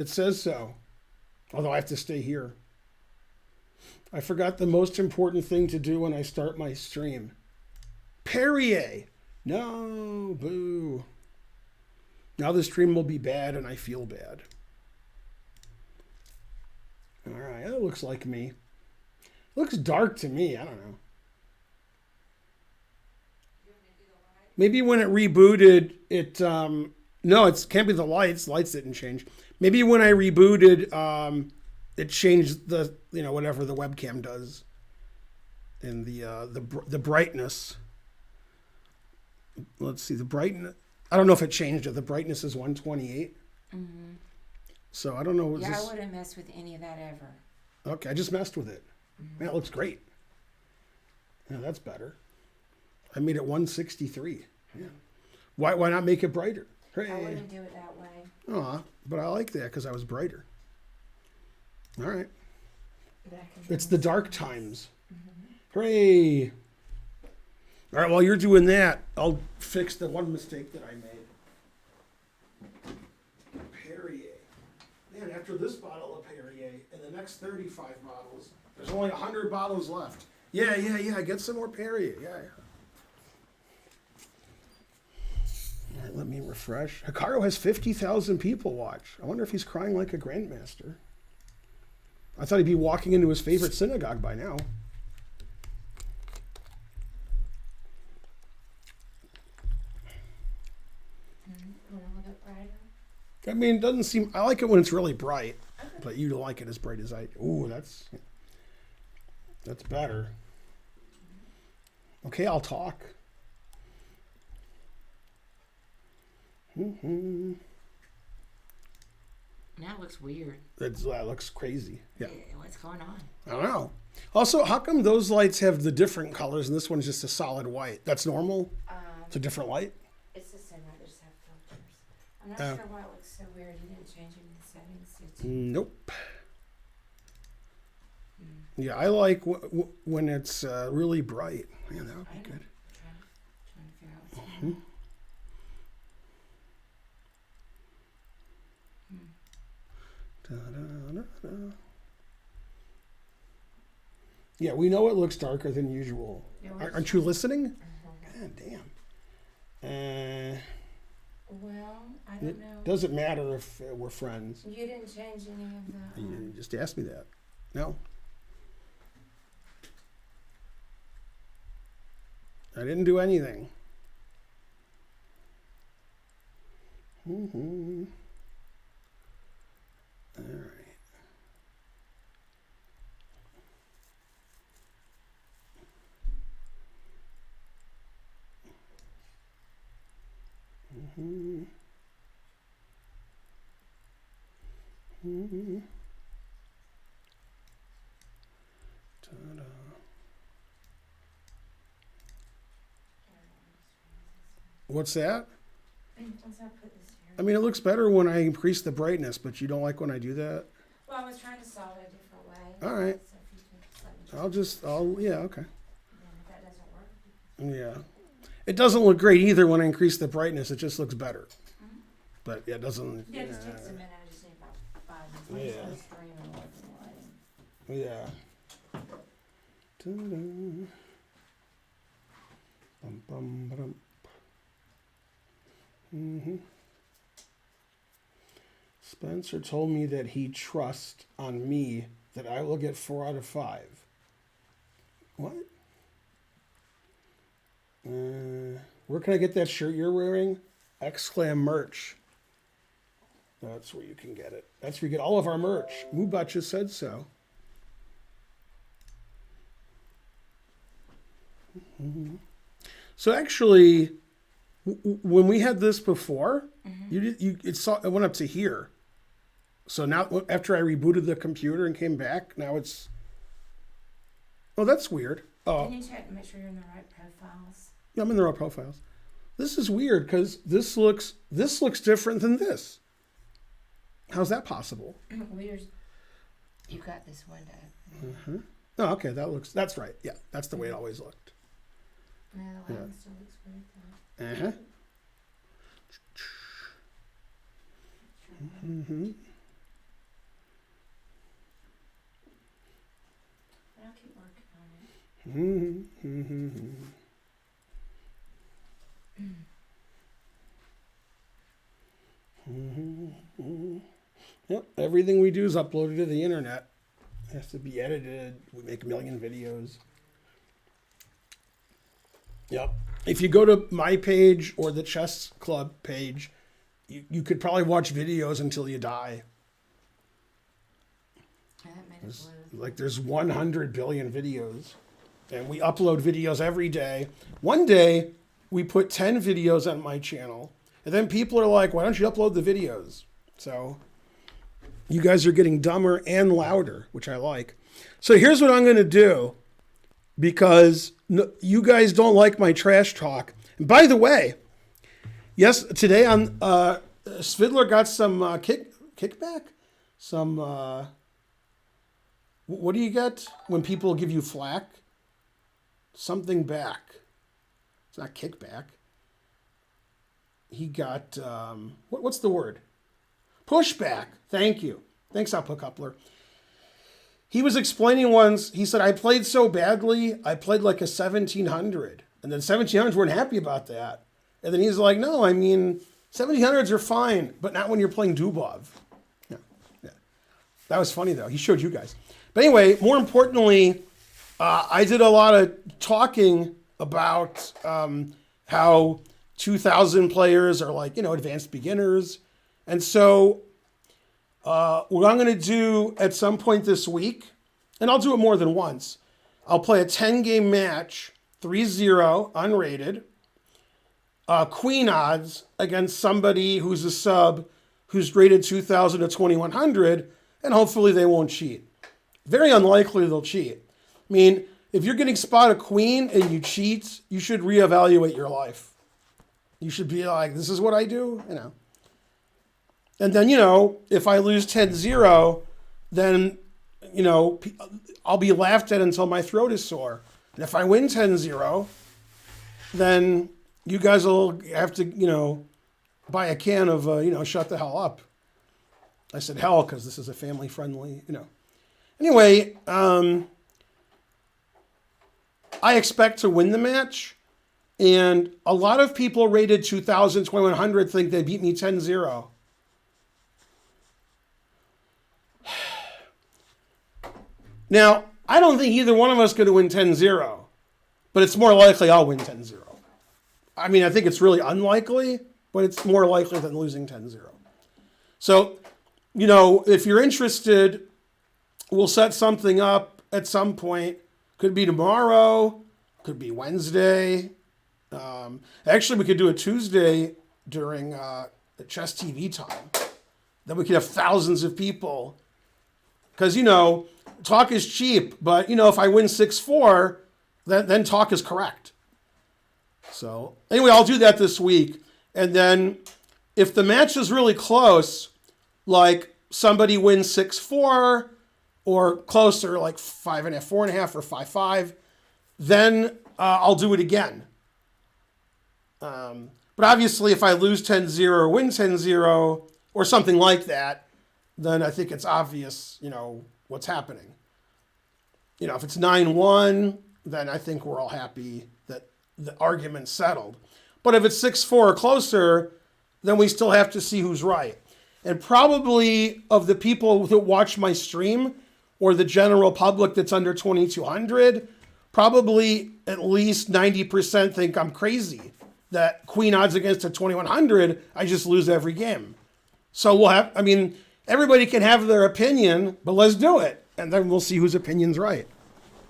It says so. Although I have to stay here. I forgot the most important thing to do when I start my stream. Perrier! No, boo. Now the stream will be bad and I feel bad. Alright, that looks like me. It looks dark to me, I don't know. Maybe when it rebooted, no, it can't be the lights. Lights didn't change. Maybe when I rebooted, it changed the, whatever the webcam does. And the brightness. Let's see, the brightness. I don't know if it changed it. The brightness is 128. Mm-hmm. So I don't know. Yeah, I wouldn't mess with any of that ever. Okay, I just messed with it. Mm-hmm. Yeah, it looks great. Yeah, that's better. I made it 163. Yeah. Why not make it brighter? Hooray. I wouldn't do it that way. Aw, but I like that because I was brighter. All right. It's the dark times. Mm-hmm. Hooray. All right, while you're doing that, I'll fix the one mistake that I made. Perrier. Man, after this bottle of Perrier and the next 35 bottles, there's only 100 bottles left. Yeah. Get some more Perrier. Yeah. All right, let me refresh. Hikaru has 50,000 people watch. I wonder if he's crying like a grandmaster. I thought he'd be walking into his favorite synagogue by now. A little bit brighter. I mean, it doesn't seem... I like it when it's really bright, but you don't like it as bright as I... Ooh, that's better. Okay, I'll talk. Mm-hmm. Now it looks weird. That looks crazy. Yeah. What's going on? I don't know. Also, how come those lights have the different colors and this one's just a solid white? That's normal? It's a different light? It's the same. I just have filters. I'm not sure why it looks so weird. You didn't change any of the settings, did you? Nope. Yeah, I like when it's really bright. Man, that would be good. Trying to figure out what's going on. Yeah, we know it looks darker than usual. Aren't you listening? Mm-hmm. God damn. Well, I don't know. It doesn't matter if we're friends. You didn't change any of the... You just asked me that. No. I didn't do anything. Mm-hmm. All right. Mm-hmm. Mm-hmm. Ta-da. What's that? I mean, it looks better when I increase the brightness, but you don't like when I do that? Well, I was trying to solve it a different way. All right. So yeah, okay. If that doesn't work. Yeah. It doesn't look great either when I increase the brightness. It just looks better. Mm-hmm. But yeah, it doesn't. Yeah, it just takes a minute. I just need about 5 minutes. Yeah. Just stream and work the lighting. Yeah. Ta-da. Bum, bum, ba-dum. Mm-hmm. Spencer told me that he trusts on me that I will get 4 out of 5. What? Where can I get that shirt you're wearing? Exclam merch. That's where you can get it. That's where you get all of our merch. Moobot just said so. Mm-hmm. So actually, when we had this before, it went up to here. So now, after I rebooted the computer and came back, now it's... Oh, that's weird. Oh. Can you check to make sure you're in the right profiles? Yeah, I'm in the right profiles. This is weird because this looks different than this. How's that possible? Weird. You got this window. Mm-hmm. Oh, okay, that's right. Yeah, that's the way it always looked. Yeah, the lighting still looks weird though. Uh-huh. Mm-hmm. Yep, everything we do is uploaded to the internet. It has to be edited. We make a million videos. Yep. If you go to my page or the chess club page, you could probably watch videos until you die. There's 100 billion videos, and we upload videos every day. One day, we put 10 videos on my channel, and then people are like, why don't you upload the videos? So you guys are getting dumber and louder, which I like. So here's what I'm going to do, because you guys don't like my trash talk. And by the way, yes, today on Svidler got some kickback, some what do you get when people give you flack? Something back. It's not kickback. He got what's the word? Pushback. Thank you. Thanks, Output Coupler. He was explaining once, he said, I played so badly, I played like a 1700. And then 1700s weren't happy about that. And then he's like, no, I mean, 1700s are fine, but not when you're playing Dubov. Yeah. That was funny, though. He showed you guys. But anyway, more importantly, I did a lot of talking about how 2000 players are like, advanced beginners. And so what I'm going to do at some point this week, and I'll do it more than once, I'll play a 10-game match, 3-0, unrated, queen odds against somebody who's a sub who's rated 2000 to 2100, and hopefully they won't cheat. Very unlikely they'll cheat. I mean, if you're getting spot a queen and you cheat, you should reevaluate your life. You should be like, this is what I do, And then, if I lose 10-0, then, I'll be laughed at until my throat is sore. And if I win 10-0, then you guys will have to, buy a can of, shut the hell up. I said hell because this is a family-friendly, Anyway, I expect to win the match. And a lot of people rated 2000, 2100 think they beat me 10-0. Now, I don't think either one of us is going to win 10-0, but it's more likely I'll win 10-0. I mean, I think it's really unlikely, but it's more likely than losing 10-0. So, if you're interested, we'll set something up at some point. Could be tomorrow, could be Wednesday. Actually, we could do it Tuesday during Chess TV time. Then we could have thousands of people. Because, talk is cheap, but, if I win 6-4, then talk is correct. So, anyway, I'll do that this week. And then if the match is really close, like somebody wins 6-4 or closer, like 5.5, 4.5, or 5-5, then I'll do it again. But obviously, if I lose 10-0 or win 10-0 or something like that, then I think it's obvious, what's happening. If it's 9-1, then I think we're all happy that the argument's settled. But if it's 6-4 or closer, then we still have to see who's right. And probably of the people that watch my stream or the general public that's under 2200, probably at least 90% think I'm crazy. That queen odds against a 2100, I just lose every game. So everybody can have their opinion, but let's do it. And then we'll see whose opinion's right.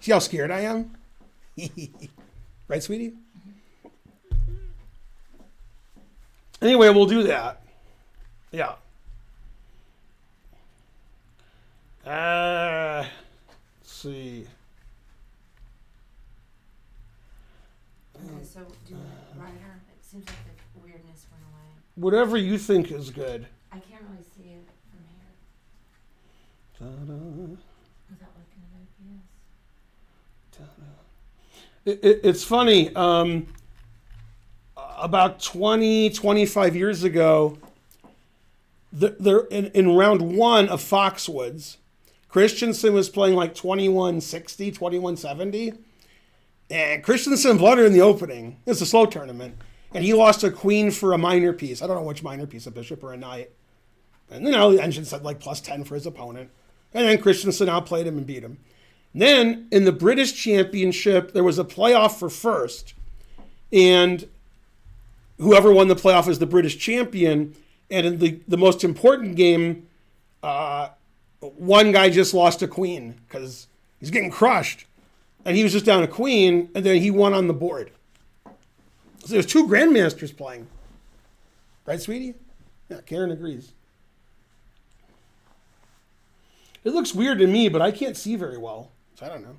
See how scared I am? Right, sweetie? Anyway, we'll do that. Yeah. Let's see. Okay, so do Ryder. It seems like the weirdness went away. Whatever you think is good. I can't really see it from here. Ta-da. Without looking at OPS. Ta-da. It's funny. About 20, 25 years ago, in round one of Foxwoods, Christensen was playing like 2160, 2170. And Christensen bled her in the opening. It's a slow tournament. And he lost a queen for a minor piece. I don't know which minor piece, a bishop or a knight. And, the engine said like plus 10 for his opponent. And then Christensen outplayed him and beat him. And then in the British Championship, there was a playoff for first. And whoever won the playoff is the British champion. And in the most important game, one guy just lost a queen because he's getting crushed. And he was just down a queen, and then he won on the board. So there's 2 grandmasters playing. Right, sweetie? Yeah, Karen agrees. It looks weird to me, but I can't see very well. So I don't know.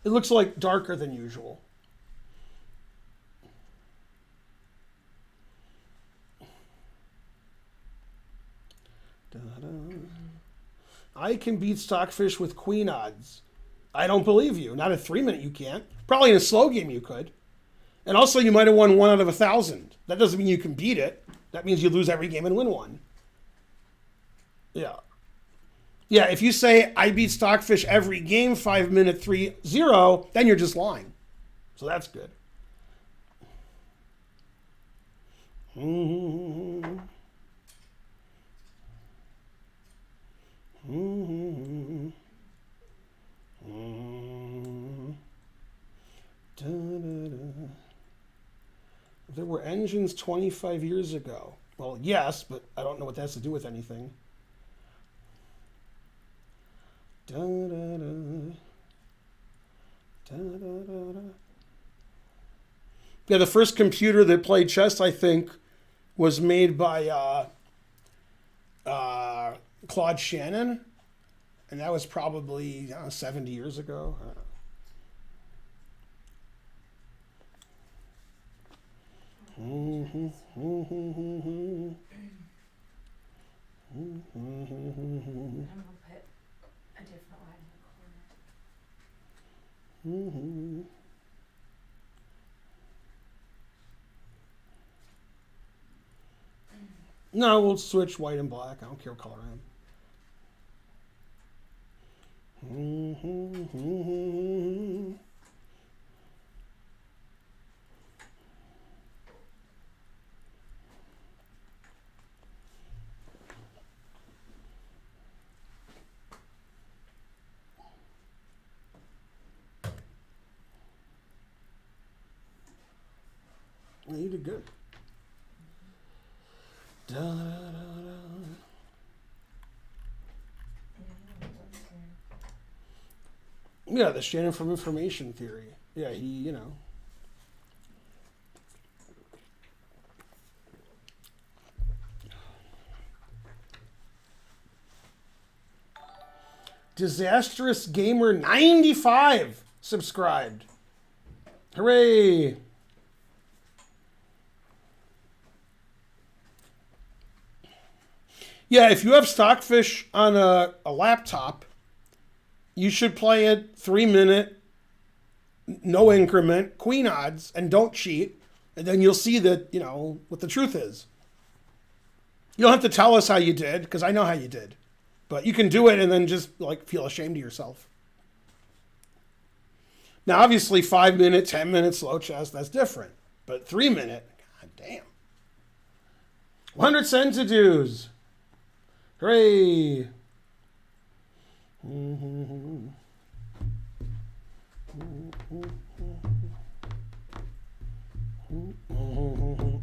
It looks like darker than usual. I can beat Stockfish with queen odds. I don't believe you. Not at 3-minute you can't. Probably in a slow game you could. And also you might have won 1 out of 1,000. That doesn't mean you can beat it. That means you lose every game and win 1. Yeah. Yeah, if you say I beat Stockfish every game 5-minute 3-0, then you're just lying. So that's good. There were engines 25 years ago. Well, yes, but I don't know what that has to do with anything. Yeah, the first computer that played chess, I think, was made by Claude Shannon, and that was probably 70 years ago. I'm gonna put a different line in the corner. No, we'll switch white and black. I don't care what color I am. You did good. Yeah, the Shannon from information theory. Yeah, he. Disastrous Gamer 95 subscribed. Hooray! Yeah, if you have Stockfish on a laptop, you should play it 3-minute, no increment, queen odds, and don't cheat. And then you'll see that, what the truth is. You don't have to tell us how you did, because I know how you did. But you can do it and then just, feel ashamed of yourself. Now, obviously, 5-minute, 10-minute slow chess, that's different. But 3-minute, god damn. 100 centidues. Hooray!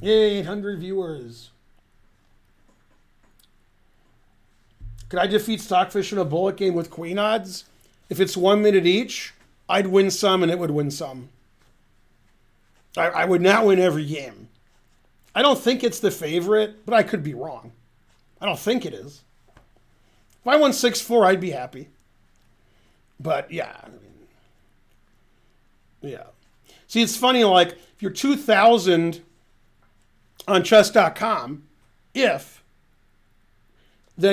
Yay, 800 viewers. Could I defeat Stockfish in a bullet game with queen odds? If it's 1 minute each, I'd win some and it would win some. I would not win every game. I don't think it's the favorite, but I could be wrong. I don't think it is. If I won 6-4, I'd be happy. But yeah, yeah. See, it's funny, if you're 2,000 on chess.com, then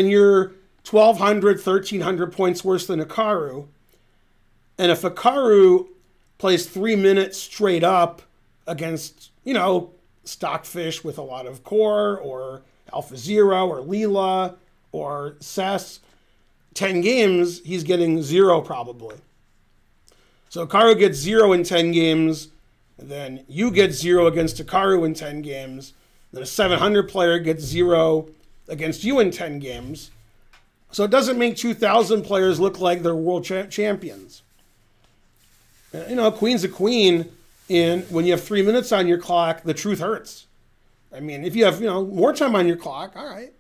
you're 1,200, 1,300 points worse than Hikaru. And if Hikaru plays 3 minutes straight up against, Stockfish with a lot of core, or Alpha Zero, or Leela, or Sess, 10 games, he's getting 0 probably. So Hikaru gets 0 in 10 games, and then you get 0 against Hikaru in 10 games. Then a 700 player gets 0 against you in 10 games. So it doesn't make 2,000 players look like they're world champions. Queen's a queen, and when you have 3 minutes on your clock, the truth hurts. I mean, if you have, more time on your clock, all right.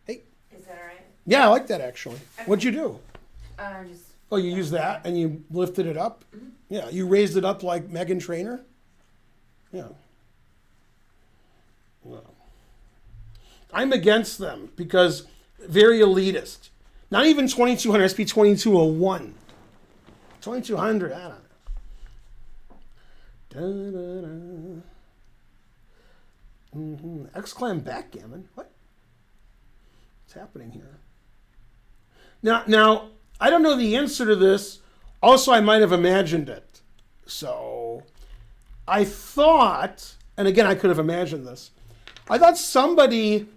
Hey. Is that all right? Yeah, I like that, actually. Okay. What'd you do? You used that, and you lifted it up? Mm-hmm. Yeah, you raised it up like Meghan Trainor? Yeah. Well, I'm against them because very elitist. Not even 2200, it has to be 2201. 2200, I don't know. X-Clam backgammon? What? What's happening here? Now, I don't know the answer to this. Also, I might have imagined it. So, I thought, and again, I could have imagined this. I thought somebody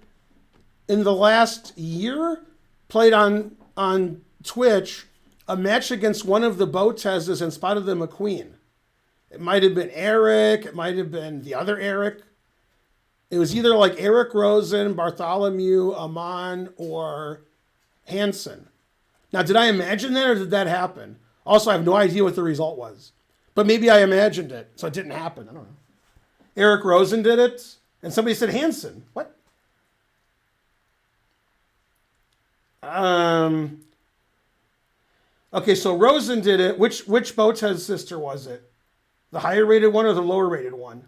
in the last year played on Twitch a match against one of the Botezes and spotted them a queen. It might have been Eric. It might have been the other Eric. It was either like Eric Rosen, Bartholomew, Amon, or Hansen. Now, did I imagine that or did that happen? Also, I have no idea what the result was. But maybe I imagined it, so it didn't happen. I don't know. Eric Rosen did it, and somebody said Hansen. What? Okay, so Rosen did it. Which Botez sister was it? The higher rated one or the lower rated one?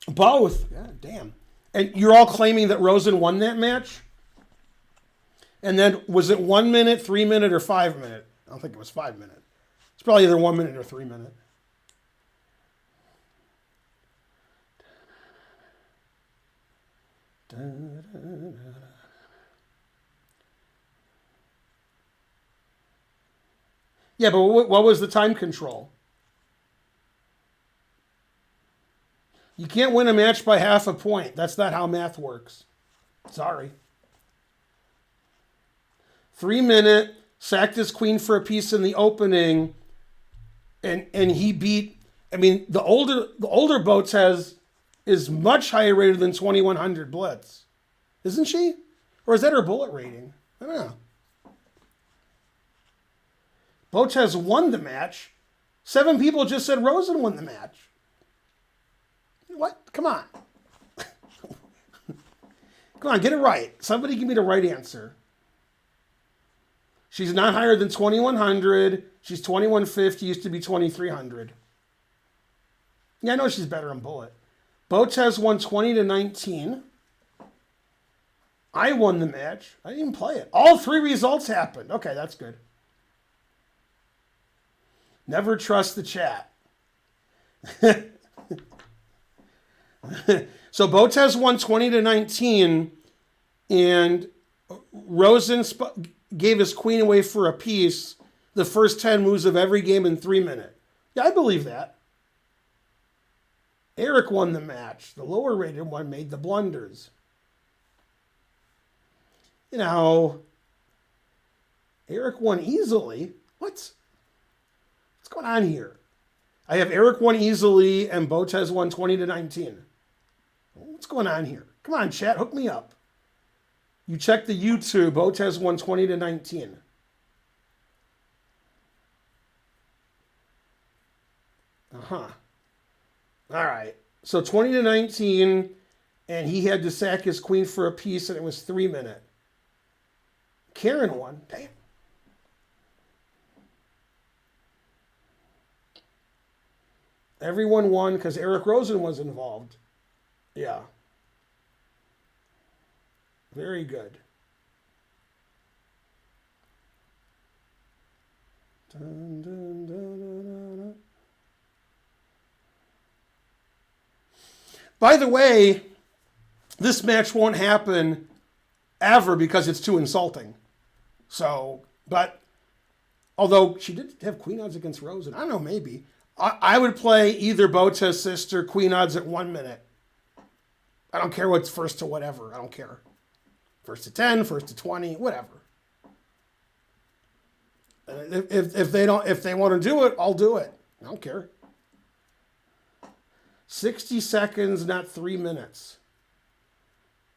Both. Yeah, damn. And you're all claiming that Rosen won that match? And then was it 1 minute, 3 minute, or 5 minute? I don't think it was 5 minute. It's probably either 1 minute or 3 minute. Yeah, but what was the time control? You can't win a match by half a point. That's not how math works. Sorry. 3 minute, sacked his queen for a piece in the opening, and he beat. I mean, the older Botez is much higher rated than 2100 Blitz, isn't she? Or is that her bullet rating? I don't know. Botez won the match. 7 people just said Rosen won the match. What? Come on. Come on, get it right. Somebody give me the right answer. She's not higher than 2100. She's 2150. Used to be 2300. Yeah, I know she's better in bullet. Botez won 20-19. I won the match. I didn't even play it. All 3 results happened. Okay, that's good. Never trust the chat. So Botez won 20-19, and Rosen gave his queen away for a piece the first 10 moves of every game in 3 minutes. Yeah, I believe that. Eric won the match. The lower rated one made the blunders. Eric won easily. What's going on here? I have Eric won easily and Botez won 20-19. What's going on here? Come on, chat, hook me up. You check the YouTube, Botez won 20-19. All right. So 20-19, and he had to sack his queen for a piece, and it was 3 minutes. Karen won. Damn. Everyone won because Eric Rosen was involved. Yeah. Very good. Dun, dun, dun, dun, dun. By the way, this match won't happen ever because it's too insulting. So, but although she did have queen odds against Rosen, I don't know, maybe. I would play either Botez sister, queen odds at 1 minute. I don't care what's first to whatever. I don't care. First to 10, first to 20, whatever. If they want to do it, I'll do it. I don't care. 60 seconds, not 3 minutes.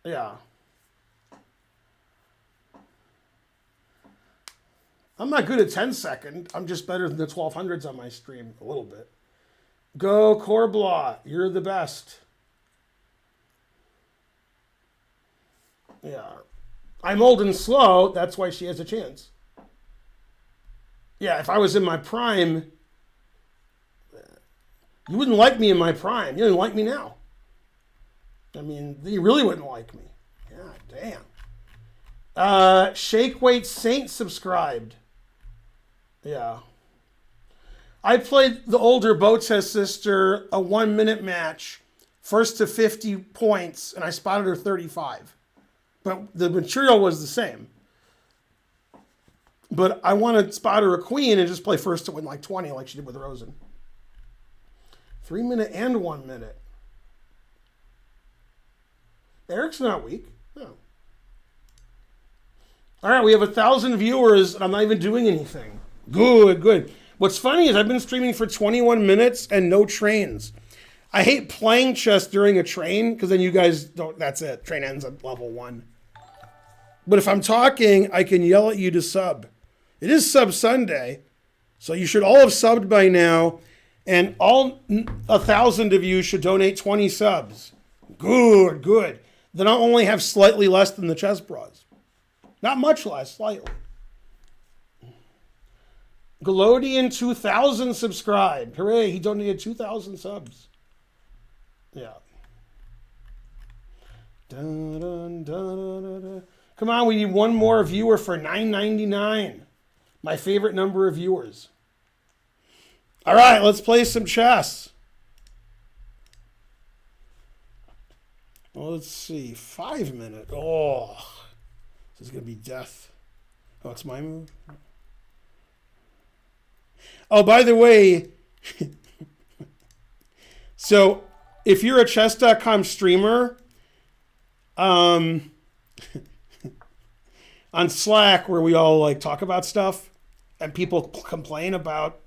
Yeah. I'm not good at 10-second. I'm just better than the 1200s on my stream a little bit. Go Corblaw, you're the best. Yeah. I'm old and slow, that's why she has a chance. Yeah, if I was in my prime, you wouldn't like me in my prime. You don't like me now. I mean, you really wouldn't like me. Yeah, damn. Shake Weight Saint subscribed. Yeah. I played the older Botez sister a 1-minute match, first to 50 points, and I spotted her 35. But the material was the same. But I want to spot her a queen and just play first to win like 20 like she did with Rosen. 3 minute and 1 minute. Eric's not weak. No. All right, we have 1,000 viewers, and I'm not even doing anything. Good. What's funny is I've been streaming for 21 minutes and no trains. I hate playing chess during a train because then you guys don't, that's it. Train ends at level 1. But if I'm talking, I can yell at you to sub. It is Sub Sunday, so you should all have subbed by now, and all 1,000 of you should donate 20 subs. Good. Then I'll only have slightly less than the Chess Bros. Not much less, slightly. Galodian 2000 subscribed. Hooray, he donated 2,000 subs. Yeah. Dun. Come on, we need one more viewer for $9.99. My favorite number of viewers. All right, let's play some chess. Well, let's see. 5 minutes. Oh, this is going to be death. Oh, it's my move? Oh, by the way, so if you're a chess.com streamer, on Slack where we all like talk about stuff and people complain about,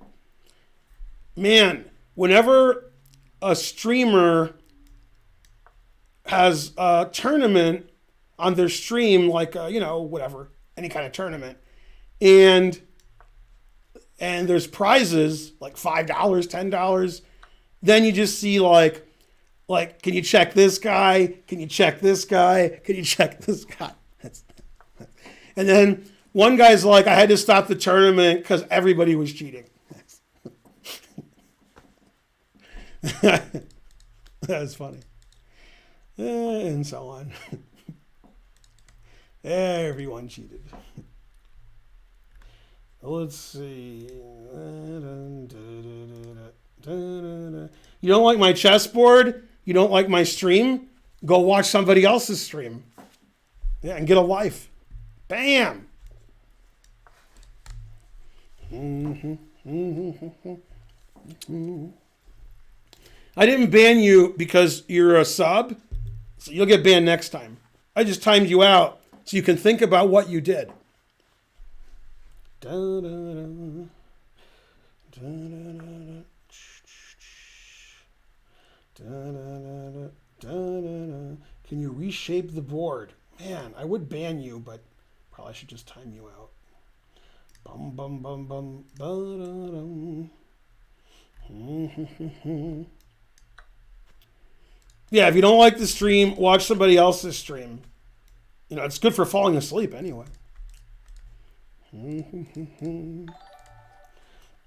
man, whenever a streamer has a tournament on their stream, like, whatever, any kind of tournament, and there's prizes like $5, $10, then you just see like, can you check this guy? Can you check this guy? Can you check this guy? And then one guy's like, I had to stop the tournament because everybody was cheating. That's funny. And so on. Everyone cheated. Let's see. You don't like my chessboard? You don't like my stream? Go watch somebody else's stream. Yeah, and get a life. Bam! I didn't ban you because you're a sub, so you'll get banned next time. I just timed you out so you can think about what you did. Can you reshape the board? Man, I would ban you, but probably should just time you out. Bum bum bum bum ba-da-dum. Yeah, if you don't like the stream, watch somebody else's stream. It's good for falling asleep anyway.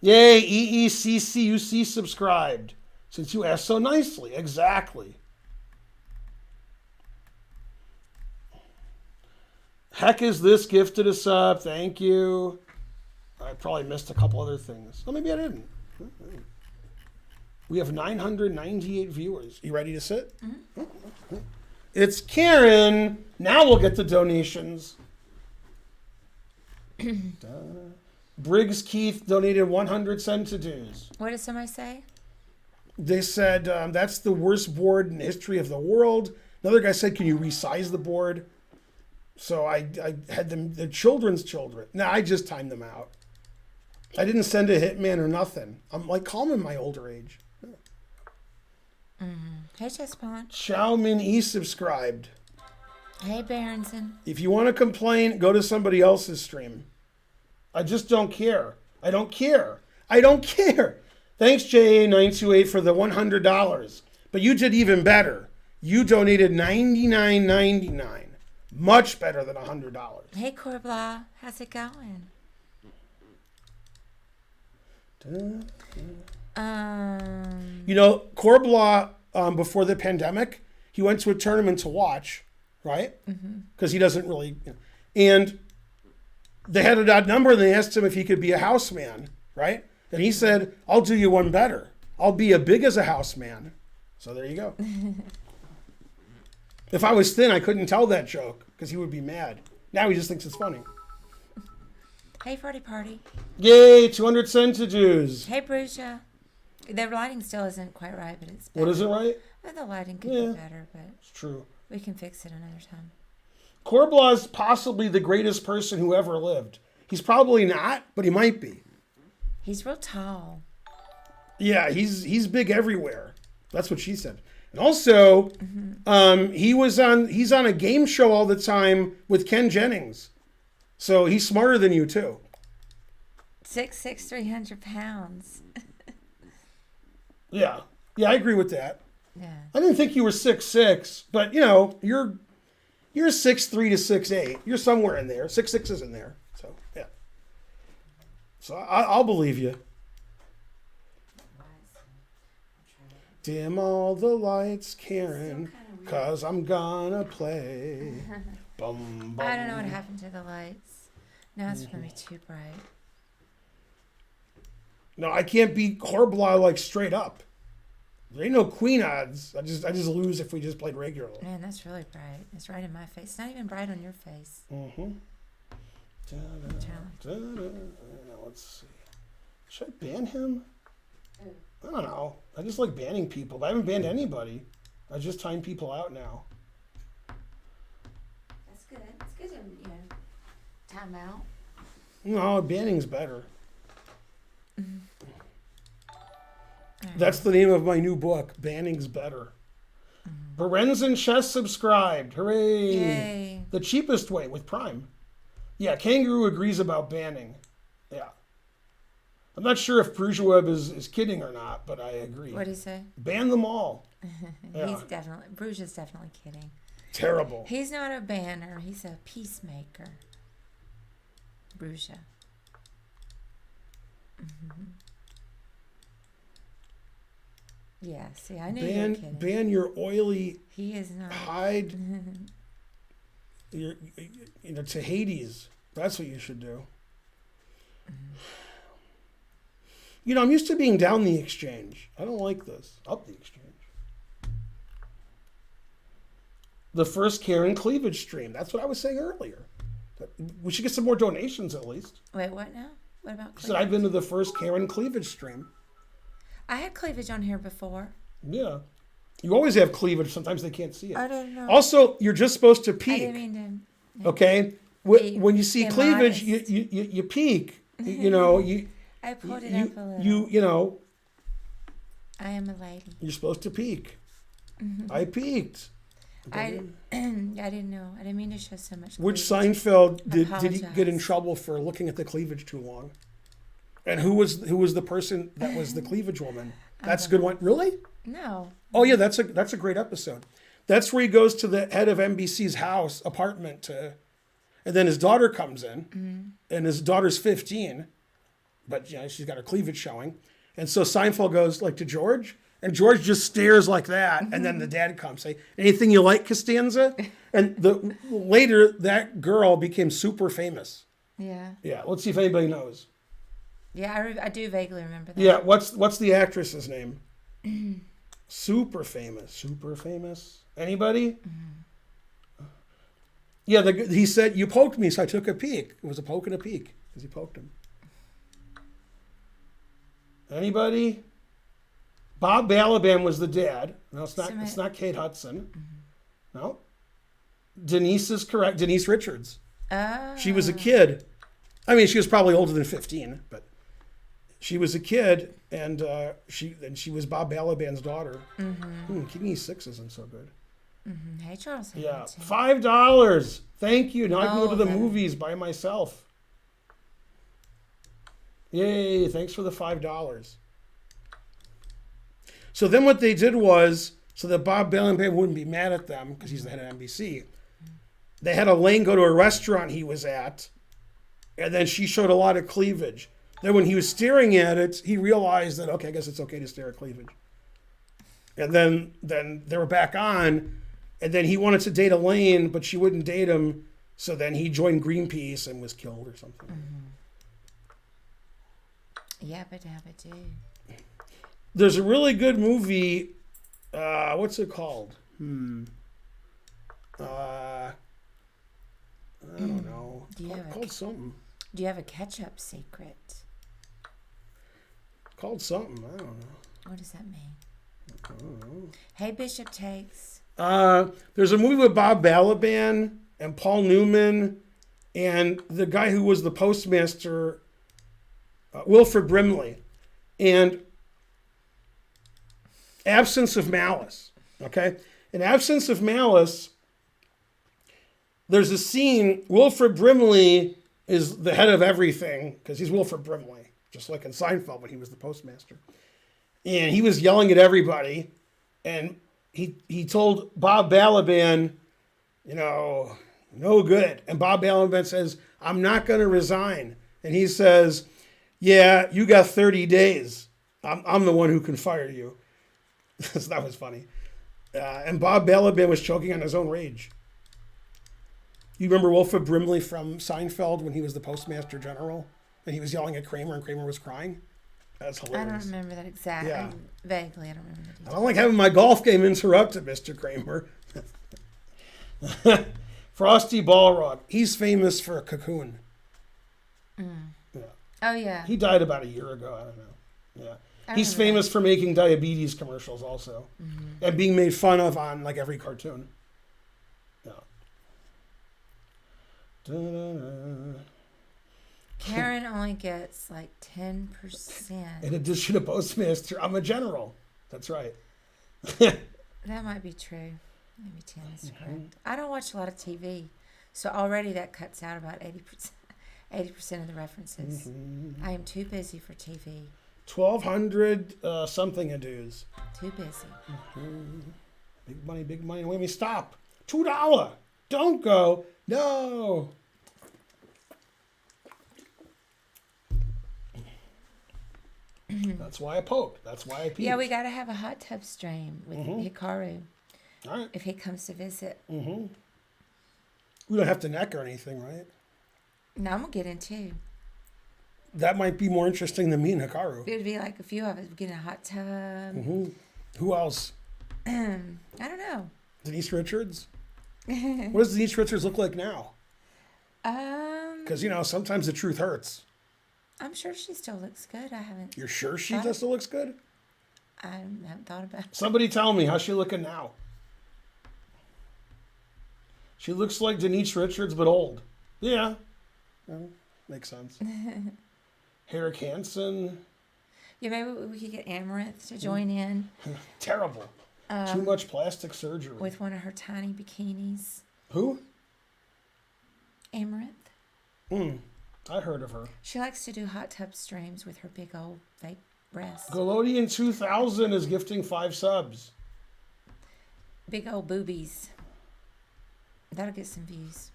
Yay, EECCUC subscribed. Since you asked so nicely. Exactly. Heck is this gifted a sub. Thank you. I probably missed a couple other things. Oh, maybe I didn't. We have 998 viewers. You ready to sit? Mm-hmm. It's Karen. Now we'll get the donations. Briggs Keith donated 100 centidues. What did somebody say? They said, that's the worst board in the history of the world. Another guy said, can you resize the board? So I had them, the children's children. No, I just timed them out. I didn't send a hitman or nothing. I'm like calm in my older age. Hey, Chest Punch. Xiaomin E subscribed. Hey, Berenson. If you want to complain, go to somebody else's stream. I just don't care. I don't care. I don't care. Thanks, JA928, for the $100. But you did even better. You donated $99.99. Much better than $100. Hey, Corbla. How's it going? You know, Corbla, before the pandemic, he went to a tournament to watch, right? Because he doesn't really... And they had an odd number, and they asked him if he could be a house man, right? And he said, I'll do you one better. I'll be as big as a house man. So there you go. If I was thin, I couldn't tell that joke because he would be mad. Now he just thinks it's funny. Hey, Party Party. Yay, 200 centiges. Hey, Brucia. The lighting still isn't quite right, but it's better. What is it right? Well, the lighting could be better, but It's true. we can fix it another time. Corbla's possibly the greatest person who ever lived. He's probably not, but he might be. He's real tall. Yeah, he's big everywhere. That's what she said. And also, he's on a game show all the time with Ken Jennings. So he's smarter than you too. 6'6", 300 pounds. Yeah. Yeah, I agree with that. Yeah. I didn't think you were 6'6", but you know, you're 6'3" to 6'8". You're somewhere in there. 6'6" is in there. So yeah. So I'll believe you. Dim all the lights, Karen, cause I'm gonna play. Bum, bum. I don't know what happened to the lights. Now it's gonna be too bright. No, I can't beat Corbla like straight up. There ain't no queen odds. I just lose if we just played regularly. Man, that's really bright. It's right in my face. It's not even bright on your face. Let's see. Should I ban him? I don't know. I just like banning people, but I haven't banned anybody. I just time people out now. That's good. It's good to, time out. No, banning's better. That's the name of my new book. Banning's better. Berenzin Chess subscribed. Hooray! Yay. The cheapest way with Prime. Yeah, Kangaroo agrees about banning. Yeah. I'm not sure if Bruges is kidding or not, but I agree. What did he say? Ban them all. Yeah. Bruges is definitely kidding. Terrible. He's not a banner. He's a peacemaker. Bruges. Yeah, see, I knew you were kidding. Ban your oily He is not. hide to Hades. That's what you should do. I'm used to being down the exchange. I don't like this. Up the exchange. The first Karen cleavage stream. That's what I was saying earlier. We should get some more donations at least. Wait, what now? What about cleavage? I said I've been to the first Karen cleavage stream. I had cleavage on here before. Yeah. You always have cleavage. Sometimes they can't see it. I don't know. Also, you're just supposed to peek. I didn't mean to. Okay? When you see cleavage, you peek. I pulled it up a little. I am a lady. You're supposed to peek. I peeked. I didn't know. I didn't mean to show so much cleavage. Which Seinfeld did he get in trouble for looking at the cleavage too long? And who was the person that was the cleavage woman? That's a good one. Really? No. Oh yeah, that's a great episode. That's where he goes to the head of NBC's apartment and then his daughter comes in, and his daughter's 15, but she's got her cleavage showing, and so Seinfeld goes like to George, and George just stares like that, and then the dad comes, say, "Anything you like, Costanza?" And later that girl became super famous. Yeah. Yeah. Let's see if anybody knows. Yeah, I do vaguely remember that. Yeah. What's the actress's name? Super famous. Anybody? Yeah, he said, "You poked me, so I took a peek." It was a poke and a peek, because he poked him. Anybody? Bob Balaban was the dad. No, it's not. It's not Kate Hudson. No. Denise is correct. Denise Richards. Oh. She was a kid. I mean, she was probably older than 15, but She was a kid, and she was Bob Balaban's daughter. King E6 isn't so good. Hey, Charles. Yeah, $5. Thank you. Now I can go to the then. movies by myself. Yay! Thanks for the $5. So then what they did was, so that Bob Balaban wouldn't be mad at them because he's the head of NBC, they had Elaine go to a restaurant he was at, and then she showed a lot of cleavage. Then when he was staring at it, he realized that, okay, I guess it's okay to stare at cleavage. And then they were back on, and then he wanted to date Elaine, but she wouldn't date him, so then he joined Greenpeace and was killed or something. Yabba dabba do. There's a really good movie, what's it called? I don't know. Called something. Do you have a catch-up secret? Called something. I don't know. What does that mean? I don't know. Hey, Bishop Takes. There's a movie with Bob Balaban and Paul Newman and the guy who was the postmaster, Wilford Brimley, and Absence of Malice. Okay? In Absence of Malice, there's a scene, Wilford Brimley is the head of everything, because he's Wilford Brimley, just like in Seinfeld when he was the postmaster. And he was yelling at everybody, and he told Bob Balaban, no good. And Bob Balaban says, I'm not going to resign. And he says, yeah, you got 30 days. I'm the one who can fire you. So that was funny. And Bob Balaban was choking on his own rage. You remember Wilford Brimley from Seinfeld when he was the postmaster general and he was yelling at Kramer and Kramer was crying? That's hilarious. I don't remember that exactly. Yeah. Vaguely, I don't remember the I don't like having my golf game interrupted, Mr. Kramer. Frosty Balrog. He's famous for Cocoon. Yeah. Oh, yeah. He died about a year ago. I don't know. Yeah. He's remember famous for making diabetes commercials also and being made fun of on like every cartoon. Yeah. Da-da-da. Karen only gets like 10%. In addition to postmaster, I'm a general. That's right. That might be true. Maybe 10 is correct. I don't watch a lot of TV, so already that cuts out about 80% of the references. I am too busy for TV. 1,200 something a dues. Too busy. Big money, big money. Wait, me stop. $2. Don't go. No. That's why I poked. That's why I peeked. Yeah, we got to have a hot tub stream with Hikaru All right. if he comes to visit. We don't have to neck or anything, right? No, I'm going to get in too. That might be more interesting than me and Hikaru. It would be like a few of us getting a hot tub. Who else? I don't know. Denise Richards? What does Denise Richards look like now? Because, sometimes the truth hurts. I'm sure she still looks good. I haven't. You're sure she still looks good? I haven't thought about it. Somebody tell me, how's she looking now? She looks like Denise Richards, but old. Yeah. Well, makes sense. Eric Hansen. Yeah, maybe we could get Amaranth to join in. Terrible. Too much plastic surgery. With one of her tiny bikinis. Who? Amaranth. I heard of her. She likes to do hot tub streams with her big old fake breasts. Golodian 2000 is gifting 5 subs. Big old boobies. That'll get some views.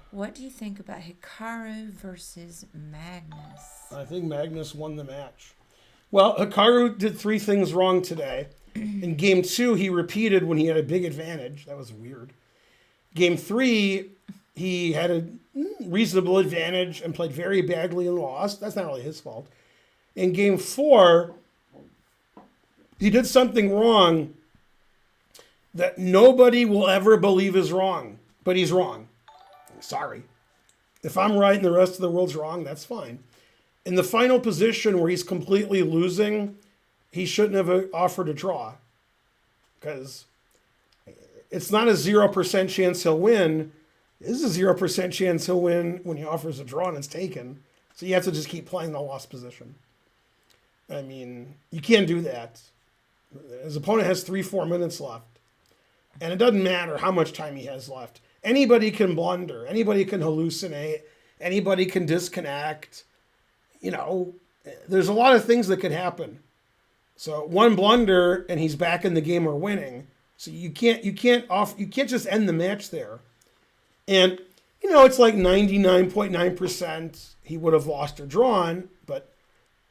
What do you think about Hikaru versus Magnus? I think Magnus won the match. Well, Hikaru did 3 things wrong today. In game 2, he repeated when he had a big advantage. That was weird. Game 3, he had a reasonable advantage and played very badly and lost. That's not really his fault. In game 4, he did something wrong that nobody will ever believe is wrong, but he's wrong. Sorry. If I'm right and the rest of the world's wrong, that's fine. In the final position where he's completely losing, he shouldn't have offered a draw, because it's not a 0% chance he'll win. This is a 0% chance he'll win when he offers a draw and it's taken. So you have to just keep playing the lost position. I mean, you can't do that. His opponent has 3-4 minutes left. And it doesn't matter how much time he has left. Anybody can blunder. Anybody can hallucinate. Anybody can disconnect. You know, there's a lot of things that could happen. So one blunder and he's back in the game or winning. So you can't just end the match there. And you know, it's like 99.9% he would have lost or drawn, but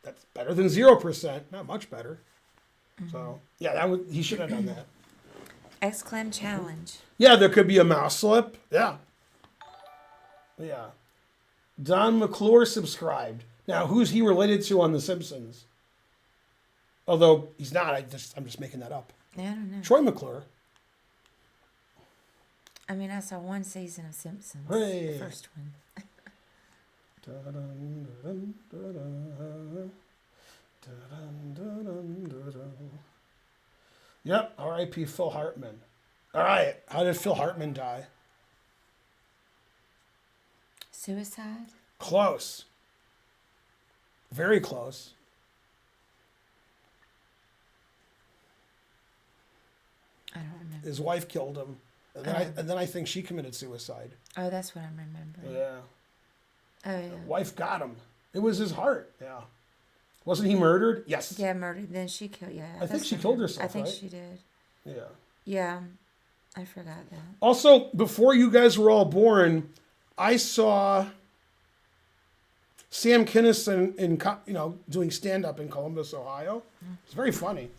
that's better than 0%. Not much better. Mm-hmm. So yeah, he should have done that. Exclam challenge. Yeah, there could be a mouse slip. Yeah. Yeah. Don McClure subscribed. Now, who's he related to on The Simpsons? Although he's not. I'm just making that up. Yeah, I don't know. Troy McClure. I mean, I saw one season of Simpsons. Hey. The first one. Yep, R.I.P. Phil Hartman. All right, how did Phil Hartman die? Suicide? Close. Very close. I don't remember. His wife killed him. And then I think she committed suicide. Oh, that's what I'm remembering. Yeah. Oh, yeah. The wife got him. It was his heart. Yeah. Wasn't he murdered? Yes. Yeah, murdered. Then she killed. Yeah. I think she killed herself. I think right? she did. Yeah. Yeah, I forgot that. Also, before you guys were all born, I saw Sam Kinison doing stand up in Columbus, Ohio. It's very funny.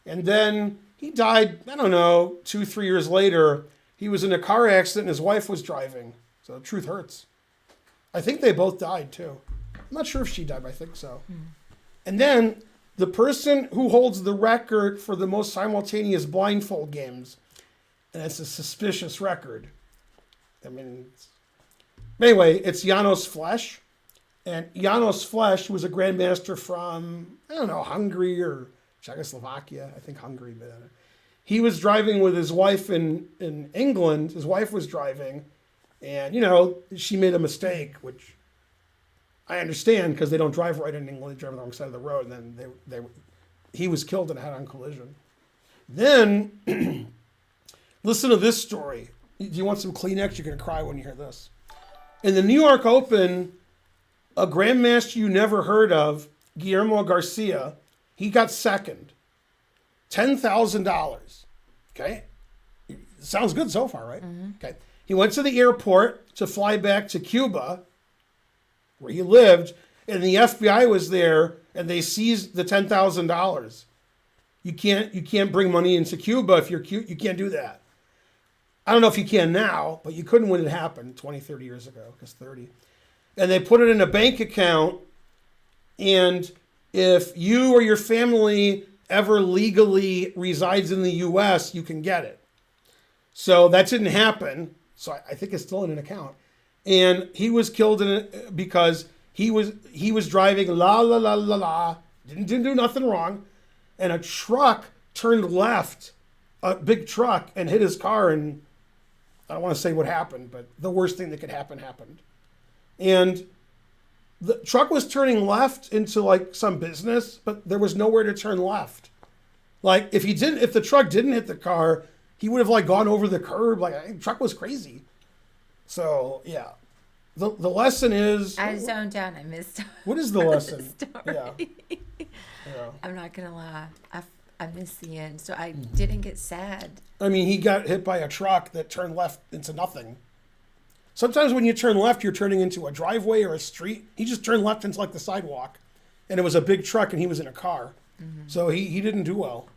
And then he died. I don't know, 2-3 years later. He was in a car accident and his wife was driving. So the truth hurts. I think they both died too. I'm not sure if she died, but I think so. And then the person who holds the record for the most simultaneous blindfold games, and it's a suspicious record. I mean, anyway, it's Janos Flesh. And Janos Flesh was a grandmaster from, I don't know, Hungary or Czechoslovakia. I think Hungary. But he was driving with his wife in England. His wife was driving. And, she made a mistake, which I understand because they don't drive right in England. They drive on the wrong side of the road. And then he was killed in a head-on collision. Then, listen to this story. Do you want some Kleenex? You're going to cry when you hear this. In the New York Open, a grandmaster you never heard of, Guillermo Garcia, he got second. $10,000. Okay? Sounds good so far, right? Mm-hmm. Okay. He went to the airport to fly back to Cuba, where he lived, and the FBI was there, and they seized the $10,000. You can't bring money into Cuba if you're cute. You can't do that. I don't know if you can now, but you couldn't when it happened 20, 30 years ago, because 30. And they put it in a bank account, and if you or your family ever legally resides in the U.S., you can get it. So that didn't happen. So I think it's still in an account. And he was killed in it because he was driving didn't do nothing wrong, and a truck turned left, a big truck, and hit his car. And I don't want to say what happened, but the worst thing that could happen happened. And the truck was turning left into like some business, but there was nowhere to turn left. Like if the truck didn't hit the car, he would have like gone over the curb. Like the truck was crazy. So yeah, the lesson is. I zoned out. I missed. What is the lesson? Yeah. I'm not gonna lie. I missed the end, so I didn't get sad. I mean, he got hit by a truck that turned left into nothing. Sometimes when you turn left, you're turning into a driveway or a street. He just turned left into like the sidewalk, and it was a big truck, and he was in a car. Mm-hmm. So he didn't do well.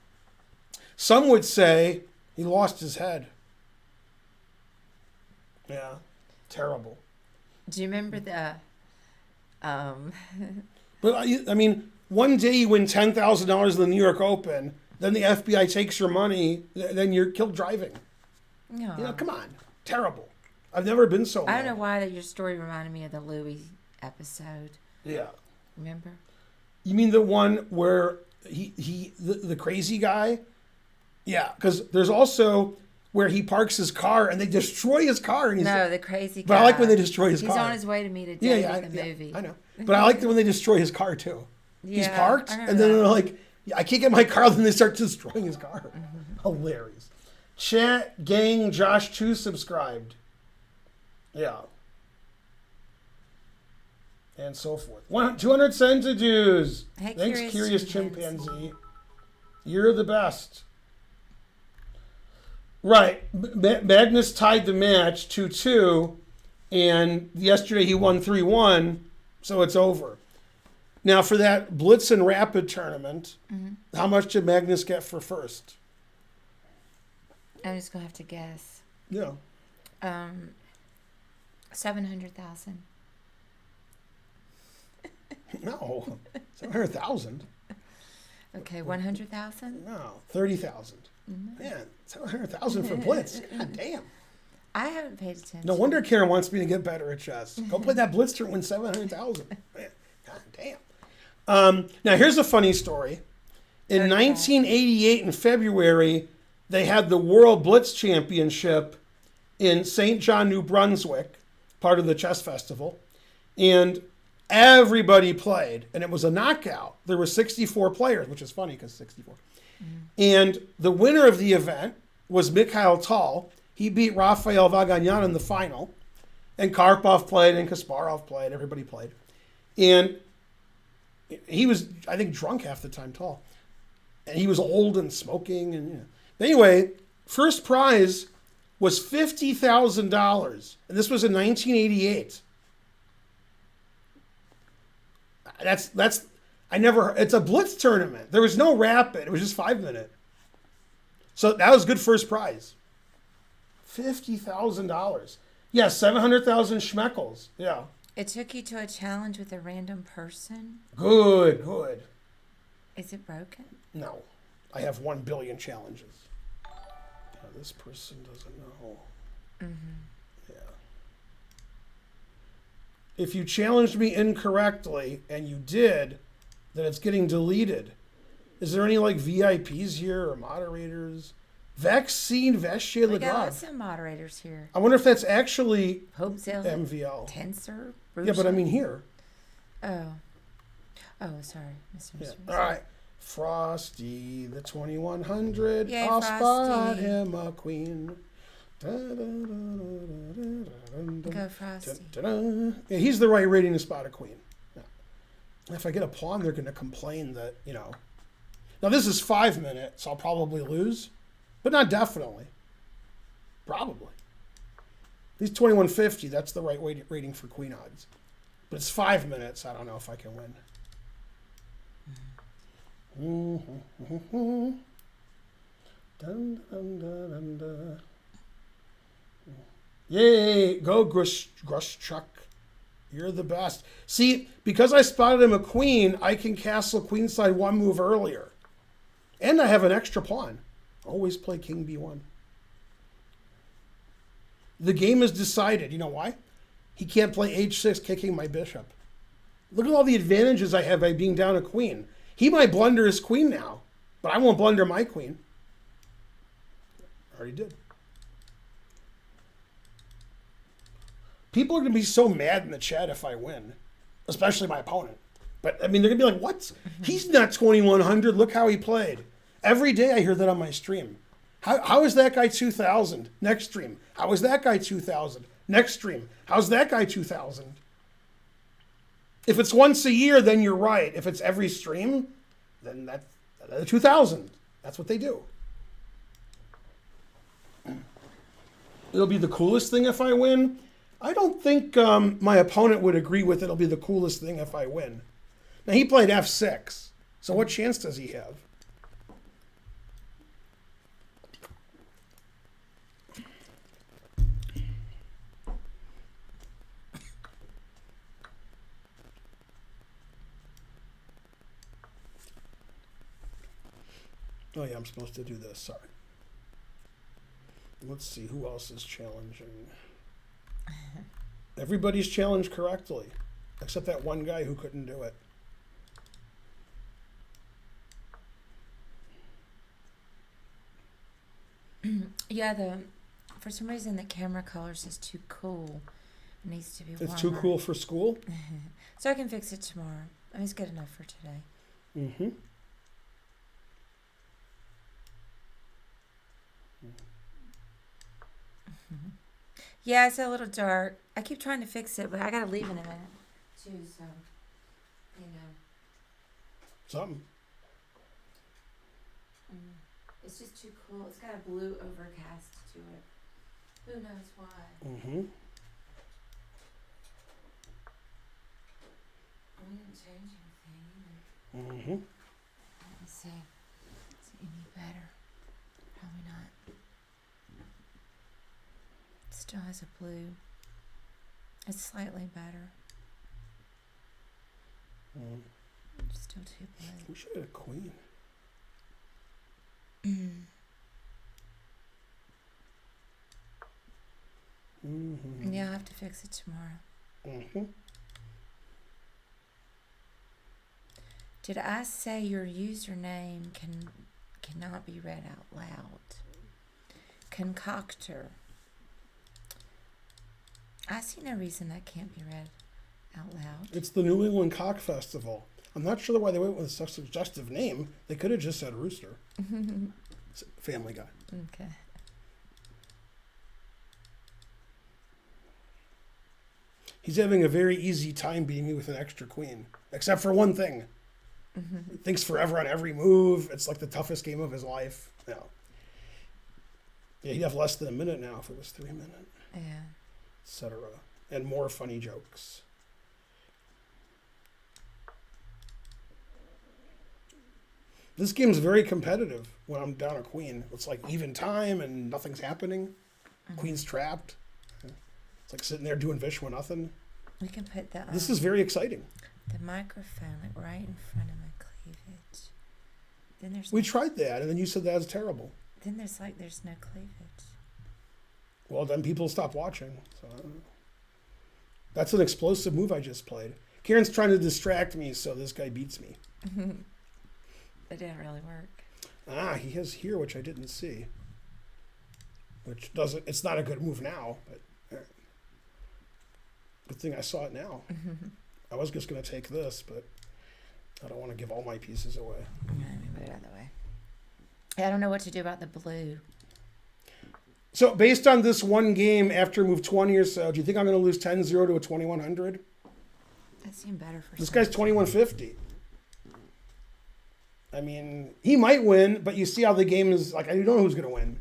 Some would say he lost his head. Yeah, terrible. Do you remember the? But I mean, one day you win $10,000 in the New York Open, then the FBI takes your money, then you're killed driving. No, come on, terrible. I've never been so. I don't know why your story reminded me of the Louis episode. Yeah. Remember? You mean the one where the crazy guy? Yeah, because there's also where he parks his car and they destroy his car. And No, the crazy guy. But I like when they destroy his He's car. on his way to meet a date in the movie. I know. But I like when they destroy his car too. Yeah, He's parked, I and then they're like, I can't get my car, then they start destroying his car. Hilarious. Chat, gang, Josh 2 subscribed. Yeah. And so forth. 200 centidues. Hey, Thanks, Curious Chimpanzee. You're the best. Right. Magnus tied the match 2-2, and yesterday he won 3-1, so it's over. Now, for that Blitz and Rapid tournament, how much did Magnus get for first? I'm just going to have to guess. Yeah. 700,000. No. 700,000. Okay, 100,000? No. 30,000. Man, 700,000 for Blitz. God damn. I haven't paid attention. No wonder Karen wants me to get better at chess. Go play that Blitz tournament, win 700,000. Man, God damn. Now, here's a funny story. In 1988, in February, they had the World Blitz Championship in St. John, New Brunswick, part of the chess festival. And everybody played, and it was a knockout. There were 64 players, which is funny because 64. And the winner of the event was Mikhail Tal. He beat Rafael Vaganyan in the final. And Karpov played, and Kasparov played. Everybody played. And he was, I think, drunk half the time, Tal. And he was old and smoking. And Anyway, first prize was $50,000. And this was in 1988. It's a Blitz tournament. There was no rapid. It was just 5-minute. So that was good first prize. $50,000. Yeah, 700,000 schmeckles. Yeah. It took you to a challenge with a random person? Good. Is it broken? No. I have 1 billion challenges. Yeah, this person doesn't know. Yeah. If you challenged me incorrectly, and you did, then it's getting deleted. Is there any VIPs here or moderators? Vaccine Vachier We got Legrand. lots of moderators here. I wonder if that's actually Hopezilla, MVL. Tensor, Yeah, but I mean here. Oh, sorry, Mr. Yeah. All right. Frosty, the 2100. Yay, I'll spot Frosty. him a queen. Go Frosty. Yeah, he's the right rating to spot a queen. Yeah. If I get a pawn, they're going to complain that, Now, this is 5 minutes. I'll probably lose, but not definitely. Probably. These 2150, that's the right rating for queen odds. But it's 5 minutes. I don't know if I can win. Dun, dun, dun, dun, dun. Yay, go Grushchuk. You're the best. See, because I spotted him a queen, I can castle queenside 1 move earlier. And I have an extra pawn. Always play king b1. The game is decided. You know why? He can't play h6 kicking my bishop. Look at all the advantages I have by being down a queen. He might blunder his queen now, but I won't blunder my queen. Already did. People are going to be so mad in the chat if I win, especially my opponent. But, I mean, they're going to be like, what? He's not 2100. Look how he played. Every day I hear that on my stream. How is that guy 2000? Next stream. How is that guy 2000? Next stream. How's that guy 2000? If it's once a year, then you're right. If it's every stream, then that's 2000. That's what they do. It'll be the coolest thing if I win. I don't think my opponent would agree with it'll be the coolest thing if I win. Now, he played f6. So what chance does he have? Oh, yeah, I'm supposed to do this. Sorry. Let's see. Who else is challenging? Everybody's challenged correctly, except that one guy who couldn't do it. Yeah, for some reason the camera colors is too cool. It needs to be warmer. It's too cool for school? So I can fix it tomorrow. I mean, it's good enough for today. Mm-hmm. Yeah, it's a little dark. I keep trying to fix it, but I gotta leave in a minute too. So, you know, Something. it's just too cool. It's got a blue overcast to it. Who knows why? Mm-hmm. We didn't change anything either. Mm-hmm. Let me see. Is it any better? Probably not. It still has a blue. It's slightly better. It's still too blue. We should have a queen. Mm-hmm. Yeah, I'll have to fix it tomorrow. Mm-hmm. Did I say your username cannot be read out loud? Concoctor. I see no reason that can't be read out loud. It's the New England Cock Festival. I'm not sure why they went with such a suggestive name. They could have just said Rooster. Family Guy. Okay. He's having a very easy time beating me with an extra queen. Except for one thing. He thinks forever on every move. It's like the toughest game of his life. Yeah, he'd have less than a minute now if it was 3 minutes. Yeah. Etc. And more funny jokes. This game's very competitive when I'm down a queen. It's like even time and nothing's happening. Queen's trapped. It's like sitting there doing Vish with nothing. We can put the This is very exciting. the microphone like right in front of my cleavage. Then there's We tried that, and then you said that was terrible. then there's no cleavage. Well, then people stop watching. So I don't know. That's an explosive move I just played. Karen's trying to distract me, so this guy beats me. It didn't really work. He has here, which I didn't see. Which doesn't, it's not a good move now, but good thing I saw it now. I was just going to take this, but I don't want to give all my pieces away. Let me put it out of the way. I don't know what to do about the blue. So based on this one game after move 20 or so, do you think I'm going to lose 10-0 to a 2100? That seemed better for This some. guy's 2150. I mean, he might win, but you see how the game is, like, I don't know who's going to win.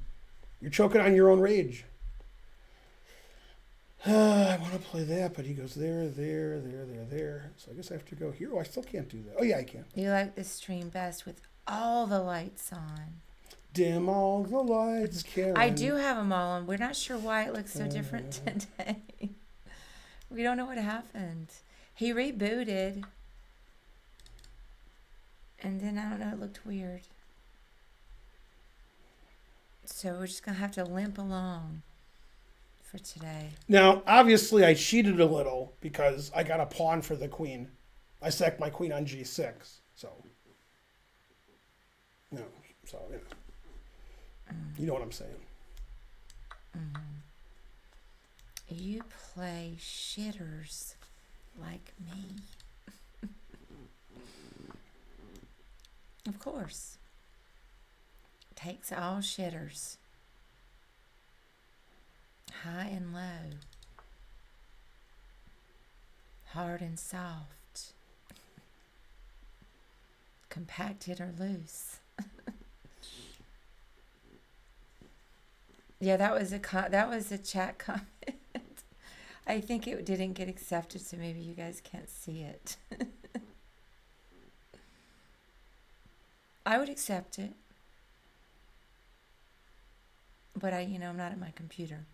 You're choking on your own rage. I want to play that, but he goes there. So I guess I have to go here. Oh, I still can't do that. Oh, yeah, I can. You like this stream best with all the lights on. Dim all the lights, Karen. I do have them all on. We're not sure why it looks so different today. We don't know what happened. He rebooted. And then, I don't know, it looked weird. So we're just going to have to limp along for today. Now, obviously, I cheated a little because I got a pawn for the queen. I sacked my queen on g6. So, no. So, you know. You know what I'm saying. You play shitters like me. Of course. Takes all shitters. High and low. Hard and soft. Compacted or loose. Yeah, that was a chat comment. I think it didn't get accepted, so maybe you guys can't see it. I would accept it. But I'm not at my computer.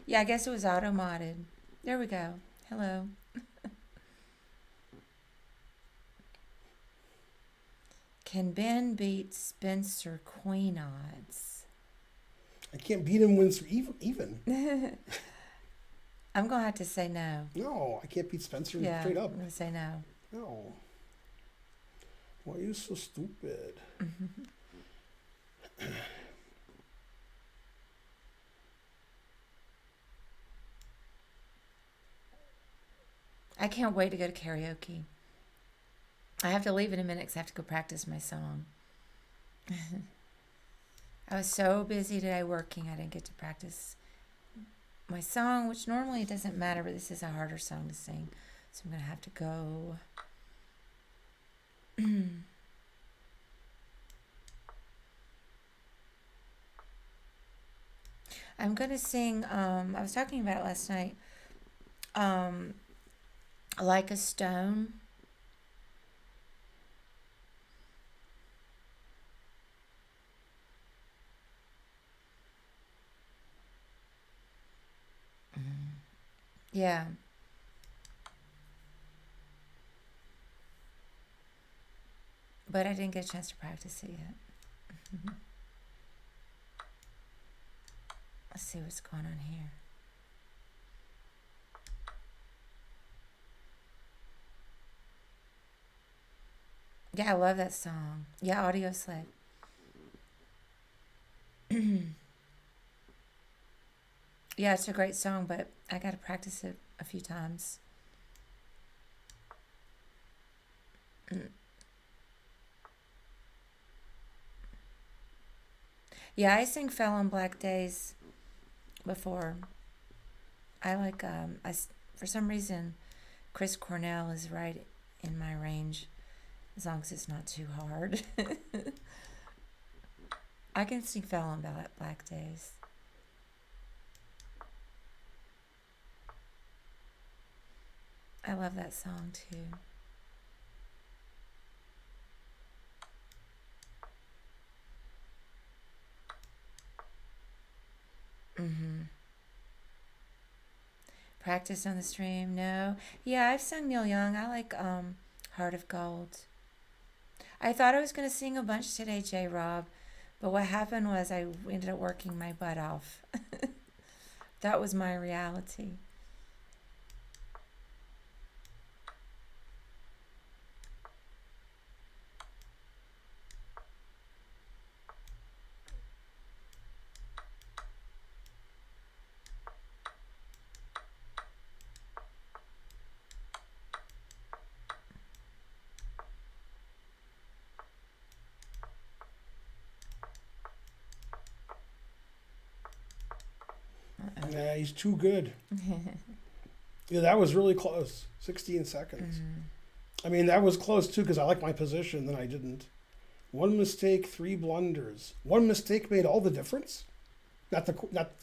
Yeah, I guess it was auto-modded. There we go. Hello. Can Ben beat Spencer Queen odds? I can't beat him when it's even. I'm going to have to say no. No, I can't beat Spencer Yeah, straight up. I'm going to say no. No. Why are you so stupid? I can't wait to go to karaoke. I have to leave in a minute because I have to go practice my song. I was so busy today working, I didn't get to practice my song, which normally doesn't matter, but this is a harder song to sing. So I'm going to have to go. I'm going to sing, I was talking about it last night, Like a Stone. Yeah. But I didn't get a chance to practice it yet. Let's see what's going on here. Yeah, I love that song. Yeah, Audio Slave. Yeah, it's a great song, but I got to practice it a few times. Yeah, I sing Fell on Black Days before. I like, for some reason, Chris Cornell is right in my range, as long as it's not too hard. I can sing Fell on Black Days. I love that song too. Practice on the stream? No. Yeah, I've sung Neil Young. I like Heart of Gold. I thought I was going to sing a bunch today, J. Rob, but what happened was I ended up working my butt off. That was my reality. Nah, he's too good. Yeah, that was really close. 16 seconds. I mean, that was close too because I like my position, then I didn't. One mistake, 3 blunders. One mistake made all the difference? Not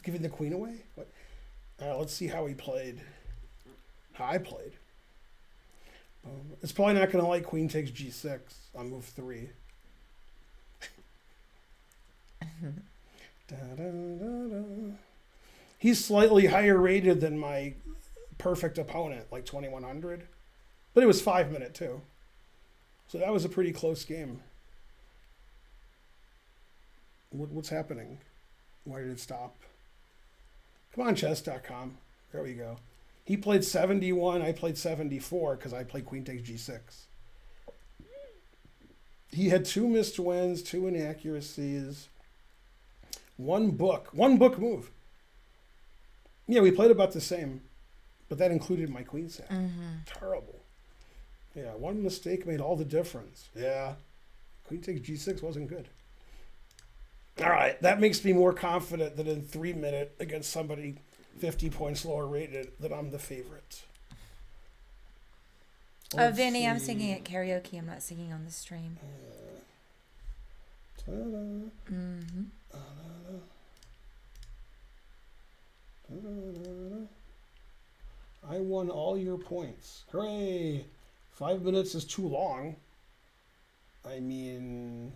giving the queen away? What? Let's see how he played. How I played. It's probably not going to like queen takes g6 on move 3. Da, da, da, da. He's slightly higher rated than my perfect opponent, like 2100. But it was 5 minute too. So that was a pretty close game. What's happening? Why did it stop? Come on, chess.com. There we go. He played 71. I played 74 because I played queen takes g6. He had 2 missed wins, 2 inaccuracies, 1 book move. Yeah, we played about the same, but that included my queen sack. Terrible. Yeah, 1 mistake made all the difference. Yeah, queen takes g6 wasn't good. All right, that makes me more confident that in 3 minute against somebody 50 points lower rated that I'm the favorite. Oh, Vinny, I'm singing at karaoke. I'm not singing on the stream. I won all your points. Hooray! 5 minutes is too long. I mean,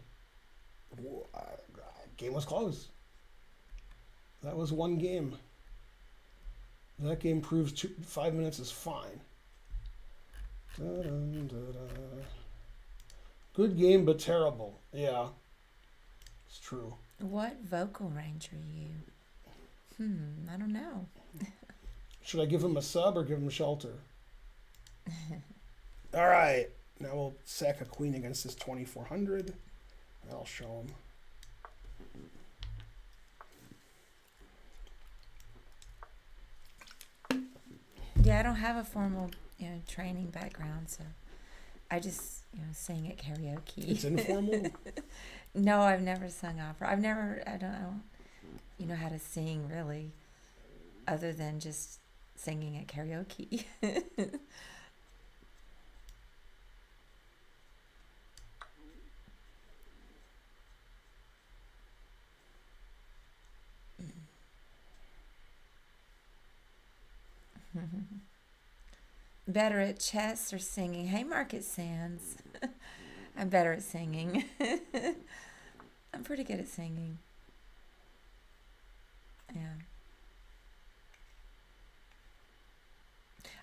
game was close. That was 1 game. That game proves 5 minutes is fine. Good game, but terrible. Yeah, it's true. What vocal range are you? I don't know. Should I give him a sub or give him shelter? All right. Now we'll sack a queen against this 2400. That'll show him. Yeah, I don't have a formal, training background, so I just, sing at karaoke. It's informal? No, I've never sung opera. I don't know how to sing really, other than just singing at karaoke. Better at chess or singing? Hey, Market Sands. I'm better at singing. I'm pretty good at singing. Yeah.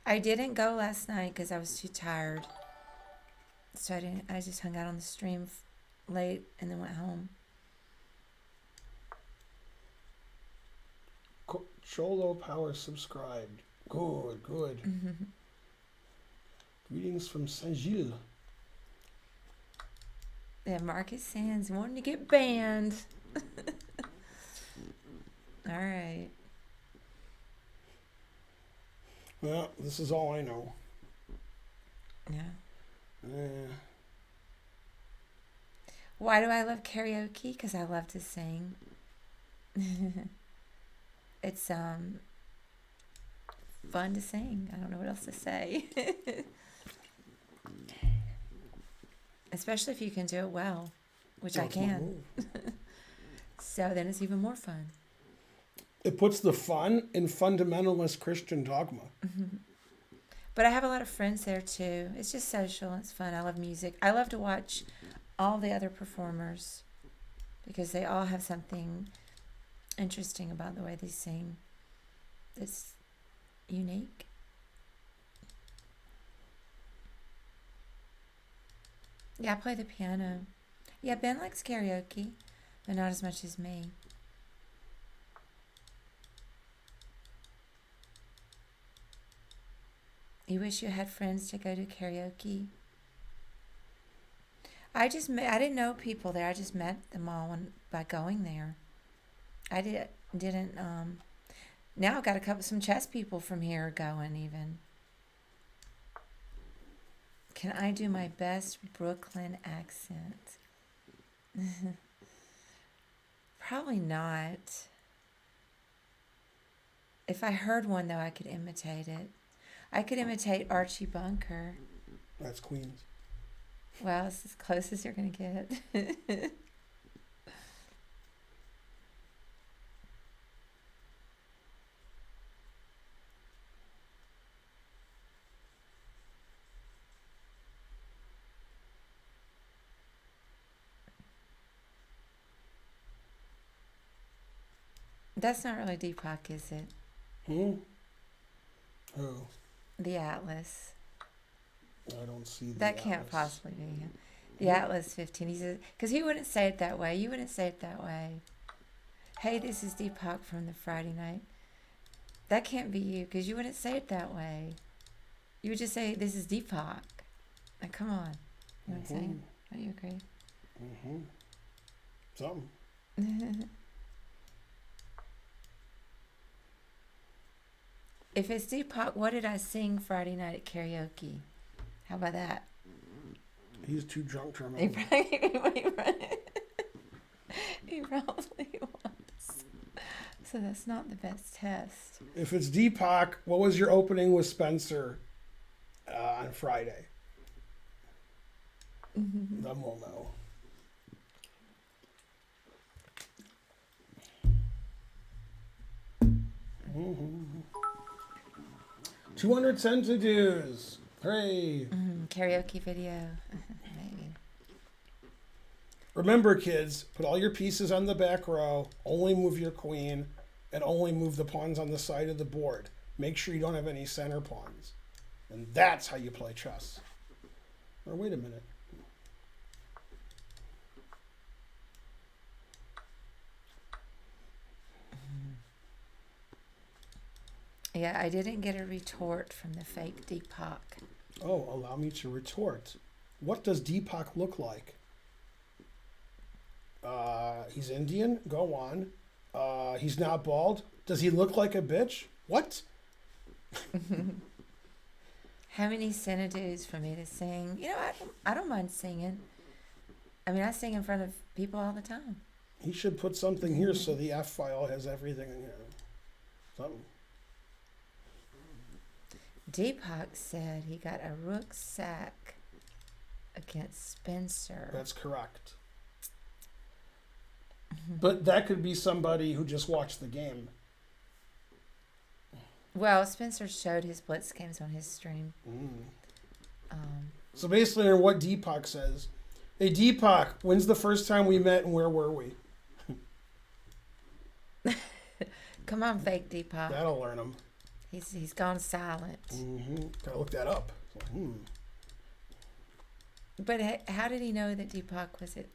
I didn't go last night because I was too tired. So I just hung out on the stream late and then went home. Cholo Power subscribed. Good, good. Greetings from Saint Gilles. Yeah, Marcus Sands wanting to get banned. All right. Well, this is all I know. Yeah. Eh. Why do I love karaoke? Because I love to sing. It's fun to sing. I don't know what else to say. Especially if you can do it well, which I can. So then it's even more fun. It puts the fun in fundamentalist Christian dogma. But I have a lot of friends there too. It's just social. It's fun. I love music. I love to watch all the other performers because they all have something interesting about the way they sing that's unique. Yeah, I play the piano. Yeah, Ben likes karaoke, but not as much as me. You wish you had friends to go to karaoke? I didn't know people there. I just met them all by going there. I didn't. Now I've got some chess people from here going even. Can I do my best Brooklyn accent? Probably not. If I heard one, though, I could imitate it. I could imitate Archie Bunker. That's Queens. Well, it's as close as you're going to get. That's not really Deepak, is it? Who? The Atlas. I don't see that can't Atlas. possibly be him. The Atlas 15. He says, because he wouldn't say it that way. You wouldn't say it that way. Hey, this is Deepak from the Friday night. That can't be you because you wouldn't say it that way. You would just say, this is Deepak. Like, come on. You know what I'm saying? Don't you agree? Something. If it's Deepak, what did I sing Friday night at karaoke? How about that? He's too drunk to remember. He probably was. So that's not the best test. If it's Deepak, what was your opening with Spencer on Friday? Then we'll know. 200 centidues. Hooray. Karaoke video. Maybe. Remember, kids, put all your pieces on the back row. Only move your queen. And only move the pawns on the side of the board. Make sure you don't have any center pawns. And that's how you play chess. Or wait a minute. Yeah, I didn't get a retort from the fake Deepak. Oh, allow me to retort. What does Deepak look like? He's Indian. Go on. He's not bald. Does he look like a bitch? What? How many Xanadu's for me to sing? You know, I don't mind singing. I mean, I sing in front of people all the time. He should put something here so the F file has everything in here. Something. Deepak said he got a rucksack against Spencer. That's correct. But that could be somebody who just watched the game. Well, Spencer showed his blitz games on his stream. So basically, what Deepak says, hey Deepak, when's the first time we met and where were we? Come on, fake Deepak. That'll learn him. He's gone silent. Gotta look that up. But how did he know that Deepak was at?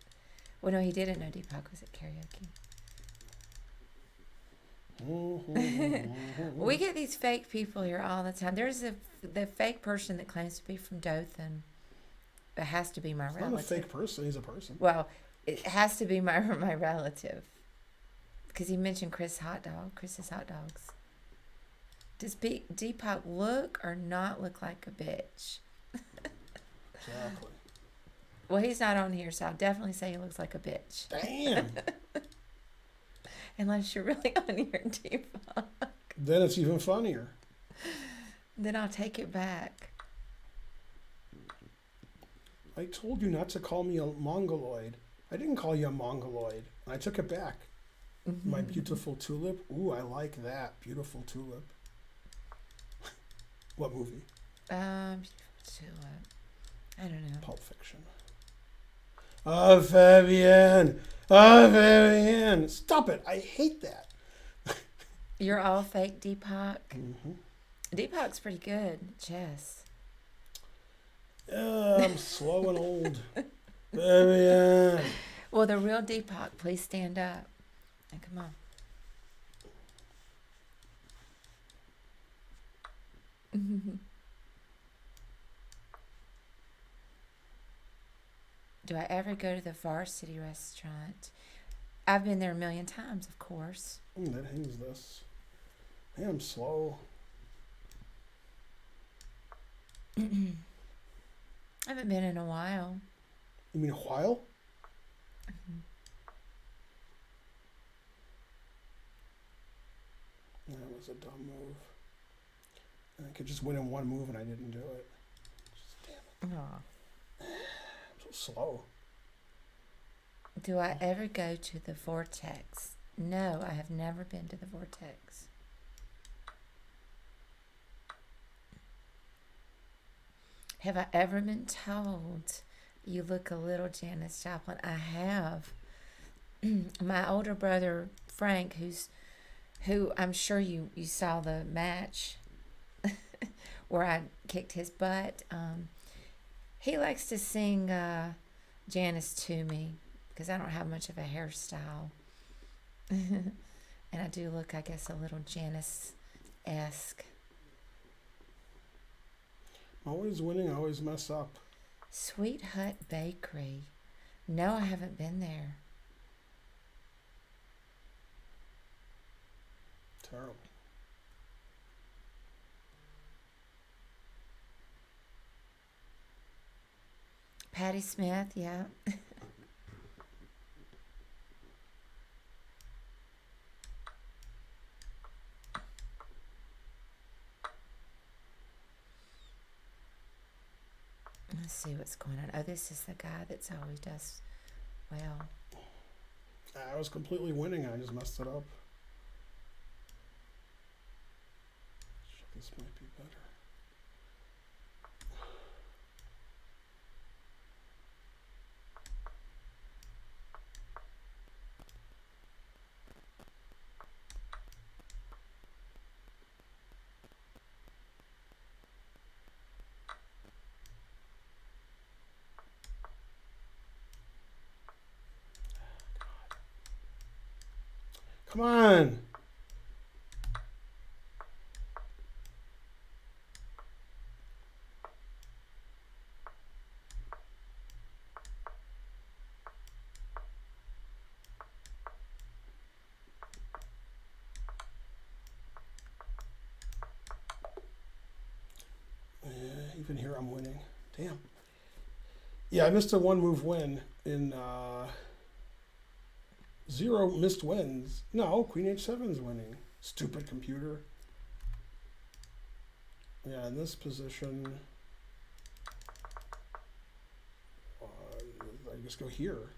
Well, no, he didn't know Deepak was at karaoke. We get these fake people here all the time. There's the fake person that claims to be from Dothan. It has to be my relative. Not a fake person. He's a person. Well, it has to be my relative because he mentioned Chris's hot dogs. Does Deepak look or not look like a bitch? Exactly. Well, he's not on here, so I'll definitely say he looks like a bitch. Damn. Unless you're really on here, Deepak. Then it's even funnier. Then I'll take it back. I told you not to call me a mongoloid. I didn't call you a mongoloid. I took it back. My beautiful tulip. Ooh, I like that. Beautiful tulip. What movie? Beautiful tulip. I don't know. Pulp Fiction. Oh, Fabian. Oh, Fabian. Stop it. I hate that. You're all fake, Deepak. Deepak's pretty good at chess. I'm slow and old. Fabian. Well, the real Deepak, please stand up. And come on. Do I ever go to the Varsity restaurant? I've been there a million times, of course. That hangs this. Man, I'm slow. I haven't been in a while. You mean a while? That was a dumb move. I could just win in one move and I didn't do it. Just damn it. Aw. I'm so slow. Do I ever go to the Vortex? No, I have never been to the Vortex. Have I ever been told you look a little Janis Joplin? I have. My older brother Frank, who I'm sure you saw the match where I kicked his butt. He likes to sing Janis to me because I don't have much of a hairstyle. And I do look, I guess, a little Janis-esque. Always winning, always mess up. Sweet Hut Bakery. No, I haven't been there. Terrible. Patti Smith, yeah. Let's see what's going on. Oh, this is the guy that's always does well. I was completely winning. I just messed it up. This might be better. Come on. Even here I'm winning. Damn. Yeah, I missed a 1-move win in 0 missed wins. No, Queen H7's winning. Stupid computer. Yeah, in this position, I just go here.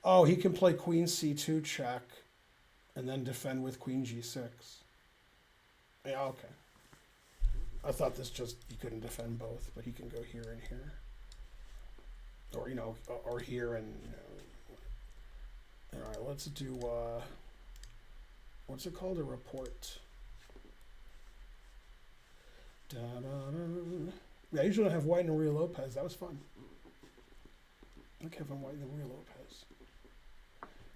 Oh, he can play Queen C2 check and then defend with Queen G6. Yeah, okay. I thought this just, he couldn't defend both, but he can go here and here. Or, or here and, All right, let's do, what's it called? A report. Da-da-da. Yeah, I usually don't have White and Maria Lopez. That was fun. Look, Kevin White and Maria Lopez.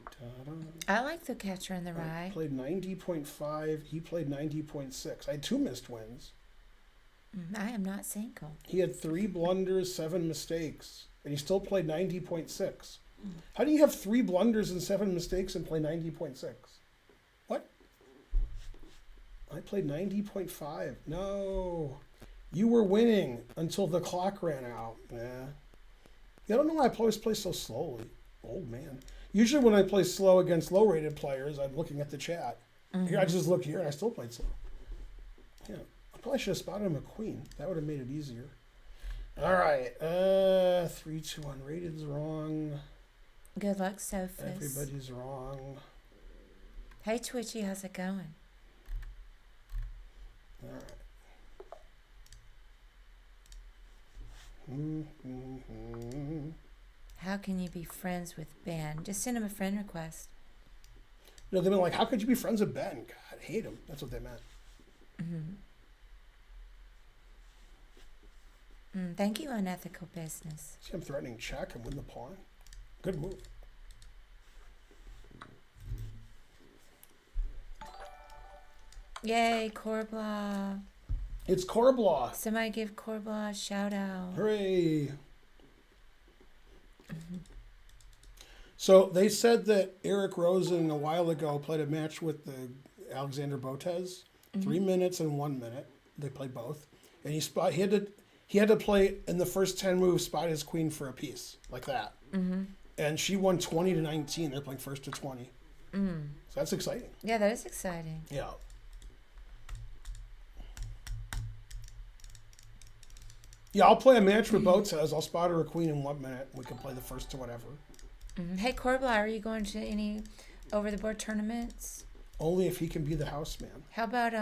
Da-da. I like the catcher in the rye. I played 90.5. He played 90.6. I had 2 missed wins. I am not single. He had 3 blunders, 7 mistakes, and he still played 90.6. How do you have 3 blunders and 7 mistakes and play 90.6? What? I played 90.5. No. You were winning until the clock ran out. Yeah. I don't know why I always play so slowly. Old man. Usually when I play slow against low-rated players, I'm looking at the chat. Here, I just look here and I still played slow. Yeah. I probably should have spotted him a queen. That would have made it easier. All right. 3-2 unrated's wrong. Good luck, Sophus. Everybody's wrong. Hey, Twitchy, how's it going? All right. How can you be friends with Ben? Just send him a friend request. They've been like, how could you be friends with Ben? God, I hate him. That's what they meant. Thank you, unethical business. See, I'm threatening check and win the pawn. Good move. Yay, Corbla. It's Corbla. Somebody give Corbla a shout out. Hooray. So they said that Eric Rosen a while ago played a match with the Alexander Botez, 3 minutes and 1 minute. They played both, and he had to play in the first 10 moves, spot his queen for a piece like that, and she won 20-19. They're playing first to 20, so that's exciting. Yeah, that is exciting. Yeah. Yeah, I'll play a match with Botez. I'll spot her a queen in 1 minute. We can play the first to whatever. Hey, Corbla, are you going to any over-the-board tournaments? Only if he can be the house man. How about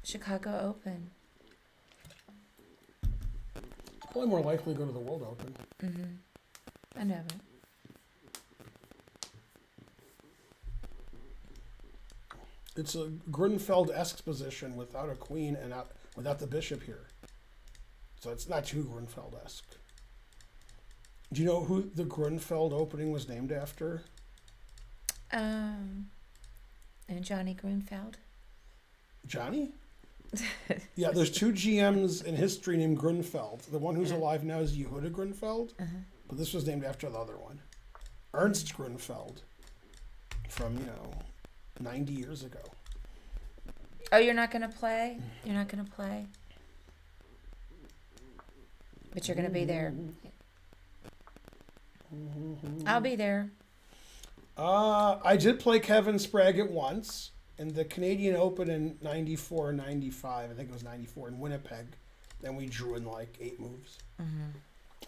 Chicago Open? Probably more likely to go to the World Open. I know it. It's a Grunfeld-esque position without a queen and without the bishop here. So it's not too Grunfeld-esque. Do you know who the Grunfeld opening was named after? And Johnny Grunfeld. Johnny? Yeah, there's 2 GMs in history named Grunfeld. The one who's alive now is Yehuda Grunfeld, but this was named after the other one. Ernst Grunfeld from, 90 years ago. Oh, you're not going to play? You're not going to play? But you're going to be there. I'll be there. I did play Kevin Spraggett once in the Canadian Open in 94 or 95. I think it was 94 in Winnipeg. Then we drew in like 8 moves.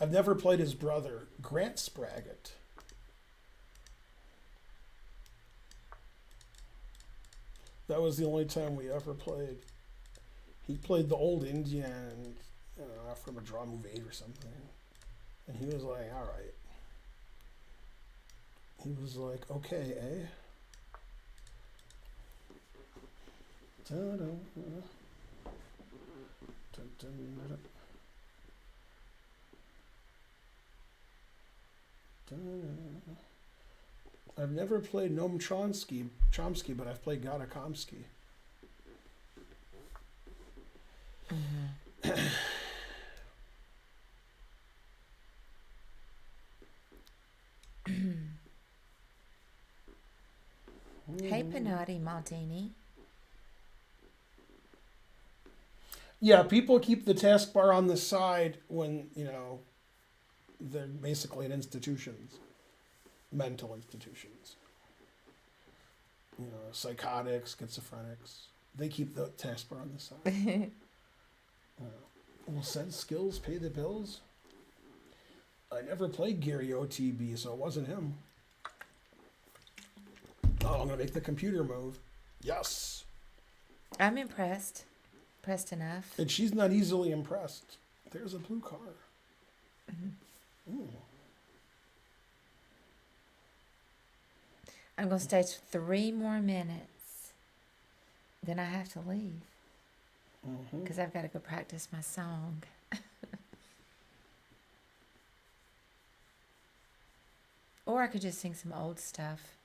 I've never played his brother, Grant Spraggett. That was the only time we ever played. He played the Old Indian, from a draw move 8 or something. And he was like, all right. He was like, okay, eh? I've never played Noam Chomsky, but I've played Gadakomsky. Hey, Panati Maldini. Yeah, people keep the taskbar on the side when, they're basically in institutions, mental institutions. Psychotics, schizophrenics. They keep the taskbar on the side. Well, said skills pay the bills. I never played Gary OTB, so it wasn't him. Oh, I'm going to make the computer move. Yes. I'm impressed. Impressed enough. And she's not easily impressed. There's a blue car. Ooh. I'm going to stay 3 more minutes. Then I have to leave. Because I've got to go practice my song. Or I could just sing some old stuff.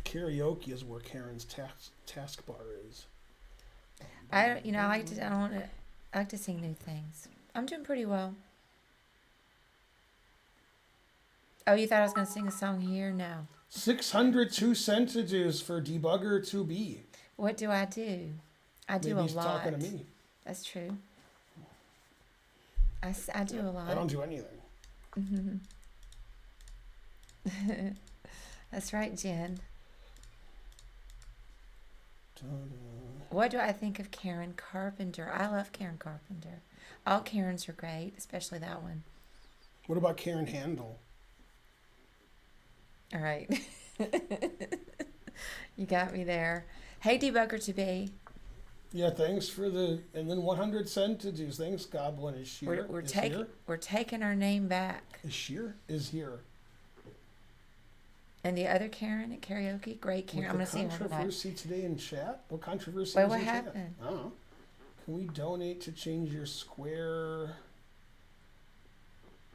Karaoke is where Karen's taskbar is. I like to sing new things. I'm doing pretty well. Oh, you thought I was going to sing a song here? No. 602 sentences for debugger 2B. What do? I do Maybe a he's lot. talking to me. That's true. I do a lot. I don't do anything. That's right, Jen. Ta-da. What do I think of Karen Carpenter? I love Karen Carpenter. All Karens are great, especially that one. What about Karen Handel? All right. You got me there. Hey, debugger to be. Yeah, thanks for and then 100 sentences. Thanks, Goblin. Is Sheer? We're taking our name back. Is Sheer? Is here. And the other Karen at karaoke, great Karen. I'm going to see her tonight. Controversy today in chat? What controversy Wait, was what in happened? Chat? I don't know. Can we donate to change your square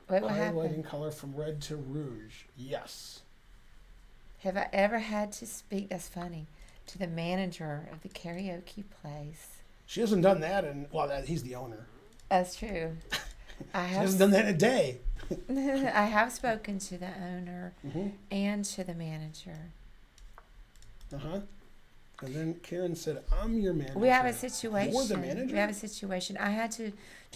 Wait, what highlighting happened? color from red to rouge? Yes. Have I ever had to speak, that's funny, to the manager of the karaoke place? She hasn't done that he's the owner. That's true. She hasn't done that in a day. I have spoken to the owner and to the manager. And then Karen said, I'm your manager. We have a situation. You're the manager? We have a situation. I had to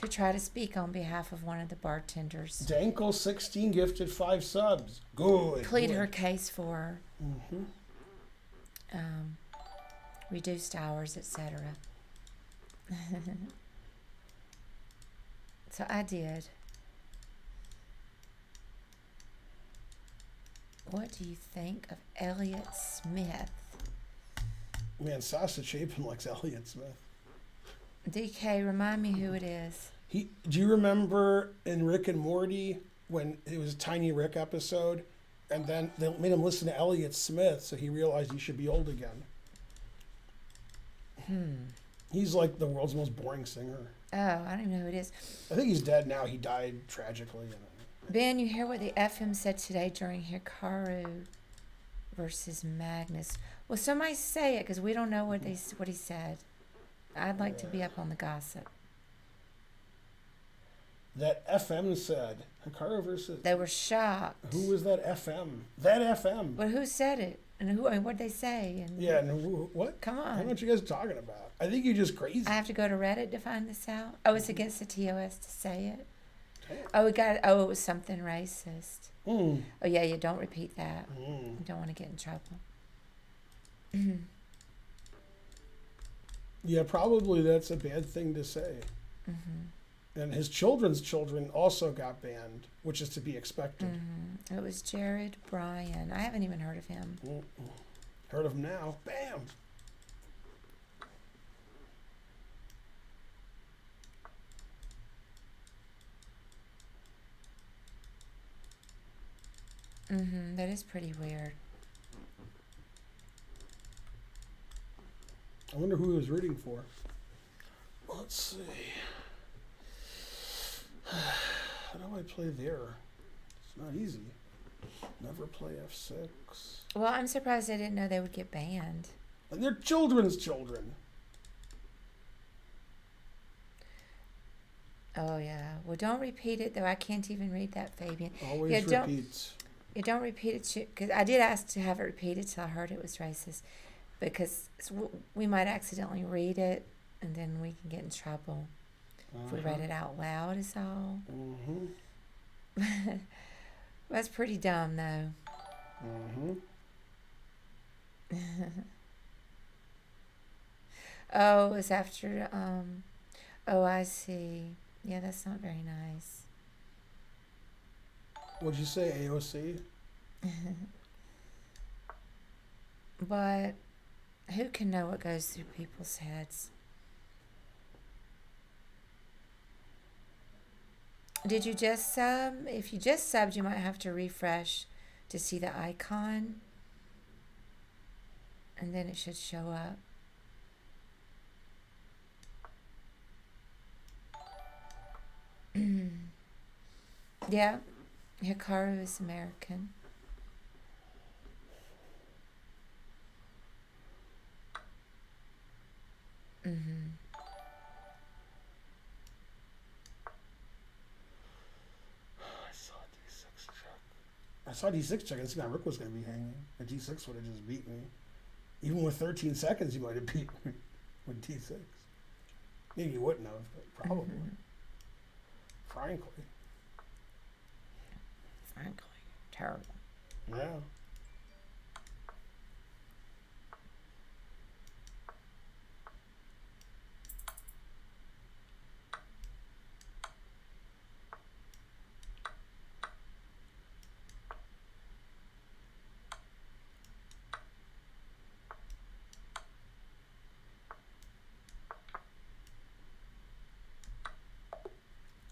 try to speak on behalf of one of the bartenders. Dankle16 gifted 5 subs. Good. Plead her case for reduced hours, etc. So I did. What do you think of Elliott Smith? Man, Sausage Chapin likes Elliott Smith. DK, remind me who it is. Do you remember in Rick and Morty when it was a Tiny Rick episode, and then they made him listen to Elliott Smith, so he realized he should be old again? He's like the world's most boring singer. Oh, I don't even know who it is. I think he's dead now. He died tragically. Ben, you hear what the FM said today during Hikaru versus Magnus? Well, somebody say it because we don't know what he said. I'd like to be up on the gossip. That FM said Hikaru versus. They were shocked. Who was that FM? That FM. But who said it? And what'd they say? And yeah, what? Come on. I don't know what you guys are talking about. I think you're just crazy. I have to go to Reddit to find this out. Oh, it's against the TOS to say it. Damn. It was something racist. Oh yeah, you don't repeat that. You don't want to get in trouble. Yeah, probably that's a bad thing to say. And his children's children also got banned, which is to be expected. It was Jared Bryan. I haven't even heard of him. Heard of him now. Bam! That is pretty weird. I wonder who he was rooting for. Let's see. How do I play there? It's not easy. Never play F6. Well, I'm surprised I didn't know they would get banned. And they're children's children. Oh, yeah. Well, don't repeat it, though. I can't even read that, Fabian. Always repeats. Don't repeat it, because I did ask to have it repeated till I heard it was racist, because we might accidentally read it and then we can get in trouble if we read it out loud. Is all. That's pretty dumb, though. Oh, it's after. Oh, I see. Yeah, that's not very nice. What'd you say, AOC? But who can know what goes through people's heads? Did you just sub? If you just subbed, you might have to refresh to see the icon. And then it should show up. Yeah, Hikaru is American. I saw D6 check and see how Rick was going to be hanging. And D6 would have just beat me. Even with 13 seconds, he might have beat me with D6. Maybe you wouldn't have, but probably. Frankly. Terrible. Yeah.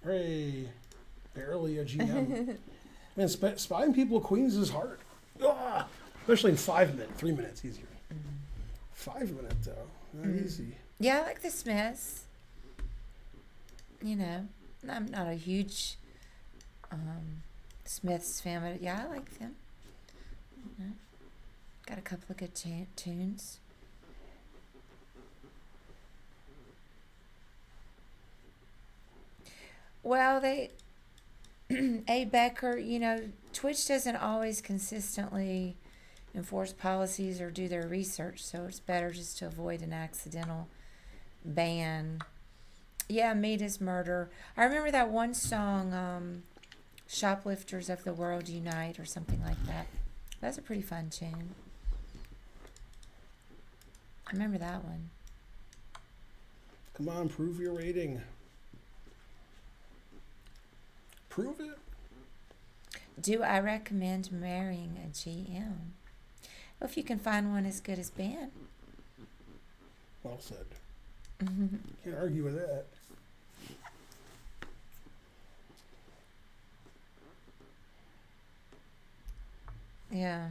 Hooray. Barely a GM. Man, spying people queens is hard. Ugh. Especially in 5 minutes. 3 minutes, easier. 5 minutes, though. Not easy. Yeah, I like the Smiths. You know, I'm not a huge Smiths fan, but yeah, I like them. You know, got a couple of good tunes. Well, A. Becker, you know, Twitch doesn't always consistently enforce policies or do their research, so it's better just to avoid an accidental ban. Yeah, meat is murder. I remember that one song, Shoplifters of the World Unite, or something like that. That's a pretty fun tune. I remember that one. Come on, prove your rating. Prove it. Do I recommend marrying a GM? Well, if you can find one as good as Ben. Well said. Can't argue with that. Yeah.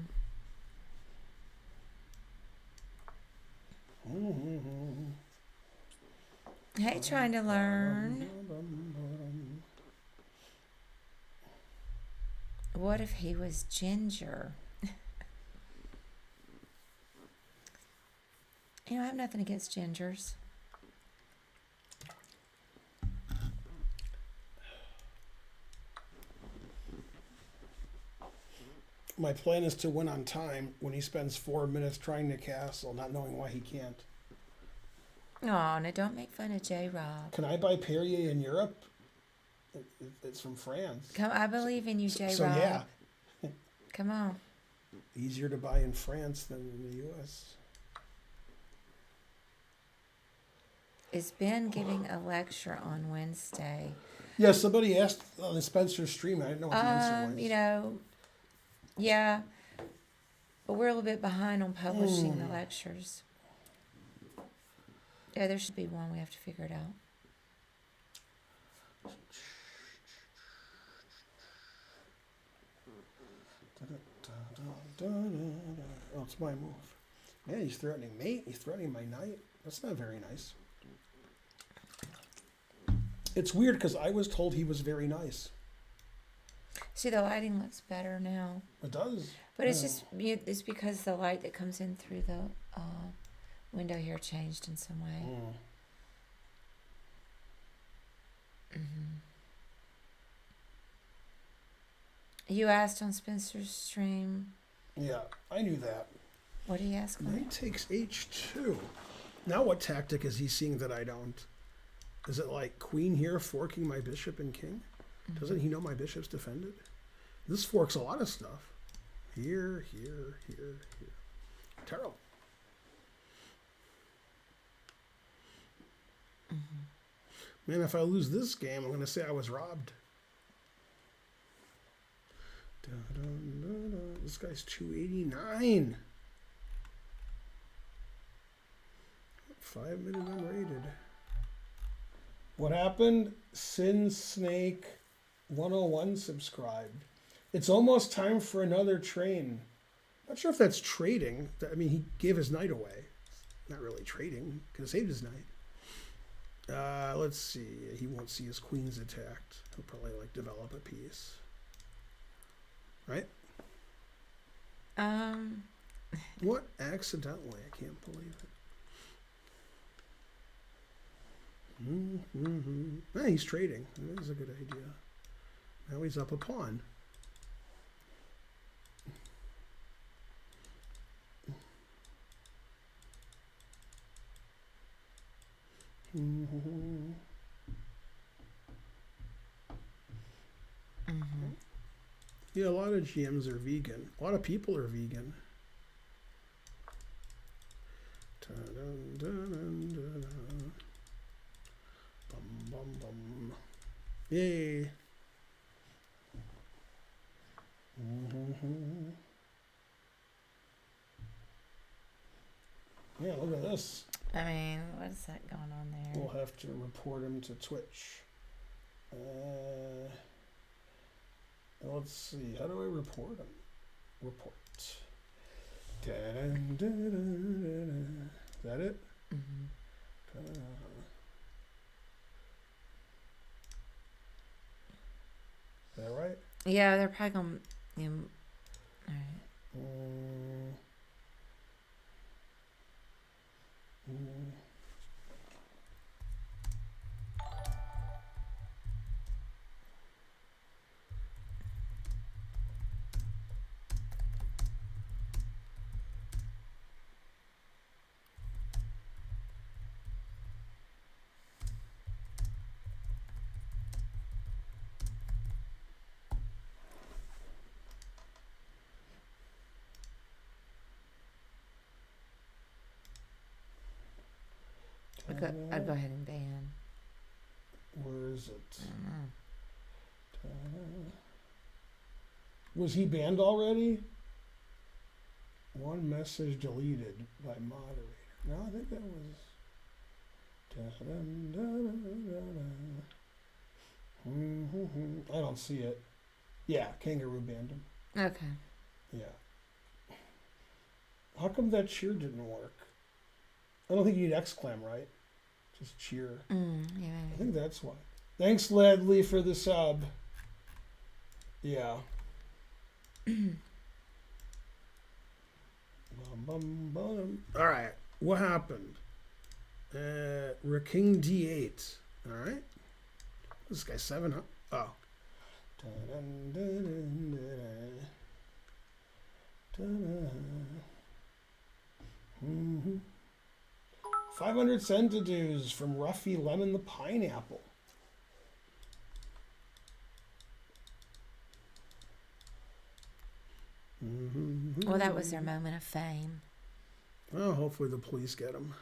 Hey, trying to learn. What if he was ginger? You know, I have nothing against gingers. My plan is to win on time when he spends 4 minutes trying to castle, not knowing why he can't. Oh, now don't make fun of J-Rob. Can I buy Perrier in Europe? It's from France. Come, I believe in you, J-Rob. So yeah. Come on. Easier to buy in France than in the U.S. Is Ben giving a lecture on Wednesday? Yeah, somebody asked on the Spencer stream. I didn't know what the answer was. You know, yeah, but we're a little bit behind on publishing the lectures. Yeah, there should be one. We have to figure it out. Oh, it's my move. Man, he's threatening mate. He's threatening my knight. That's not very nice. It's weird because I was told he was very nice. See, the lighting looks better now. It does. But it's just, it's because the light that comes in through the window here changed in some way. You asked on Spencer's stream. Yeah, I knew that. What did he ask? Knight takes h2. Now what tactic is he seeing that I don't? Is it like queen here forking my bishop and king? Doesn't he know my bishop's defended? This forks a lot of stuff. Here, here, here, here. Terrible. Man, if I lose this game, I'm going to say I was robbed. Dun, dun, dun, dun. This guy's 289. 5 minute unrated. What happened? Sin Snake 101 subscribed. It's almost time for another train. Not sure if that's trading. I mean, he gave his knight away. Not really trading. Could have saved his knight. Let's see. He won't see his queens attacked. He'll probably like develop a piece. Right? What? Accidentally. I can't believe it. Yeah, he's trading. That is a good idea. Now he's up a pawn. Yeah, a lot of GMs are vegan. A lot of people are vegan. Bum, bum, bum. Yay. Yeah, look at this. I mean, what is that going on there? We'll have to report him to Twitch. Let's see. How do I report him? Report. Da-dun-dun-dun-dun-dun. Is that it? Is that right? Yeah, they're probably going to... all right. I'd go ahead and ban. Where is it? Was he banned already? One message deleted by moderator. No, I think that was... I don't see it. Yeah, Kangaroo banned him. Okay. Yeah. How come that cheer didn't work? I don't think you need exclam, right? Just cheer. Yeah. I think that's why. Thanks, Ledley, for the sub. Yeah. All right. What happened? King D8. All right. This guy's 7. Oh. 500 centidues from Ruffy Lemon the Pineapple. Well, that was their moment of fame. Well, hopefully the police get him.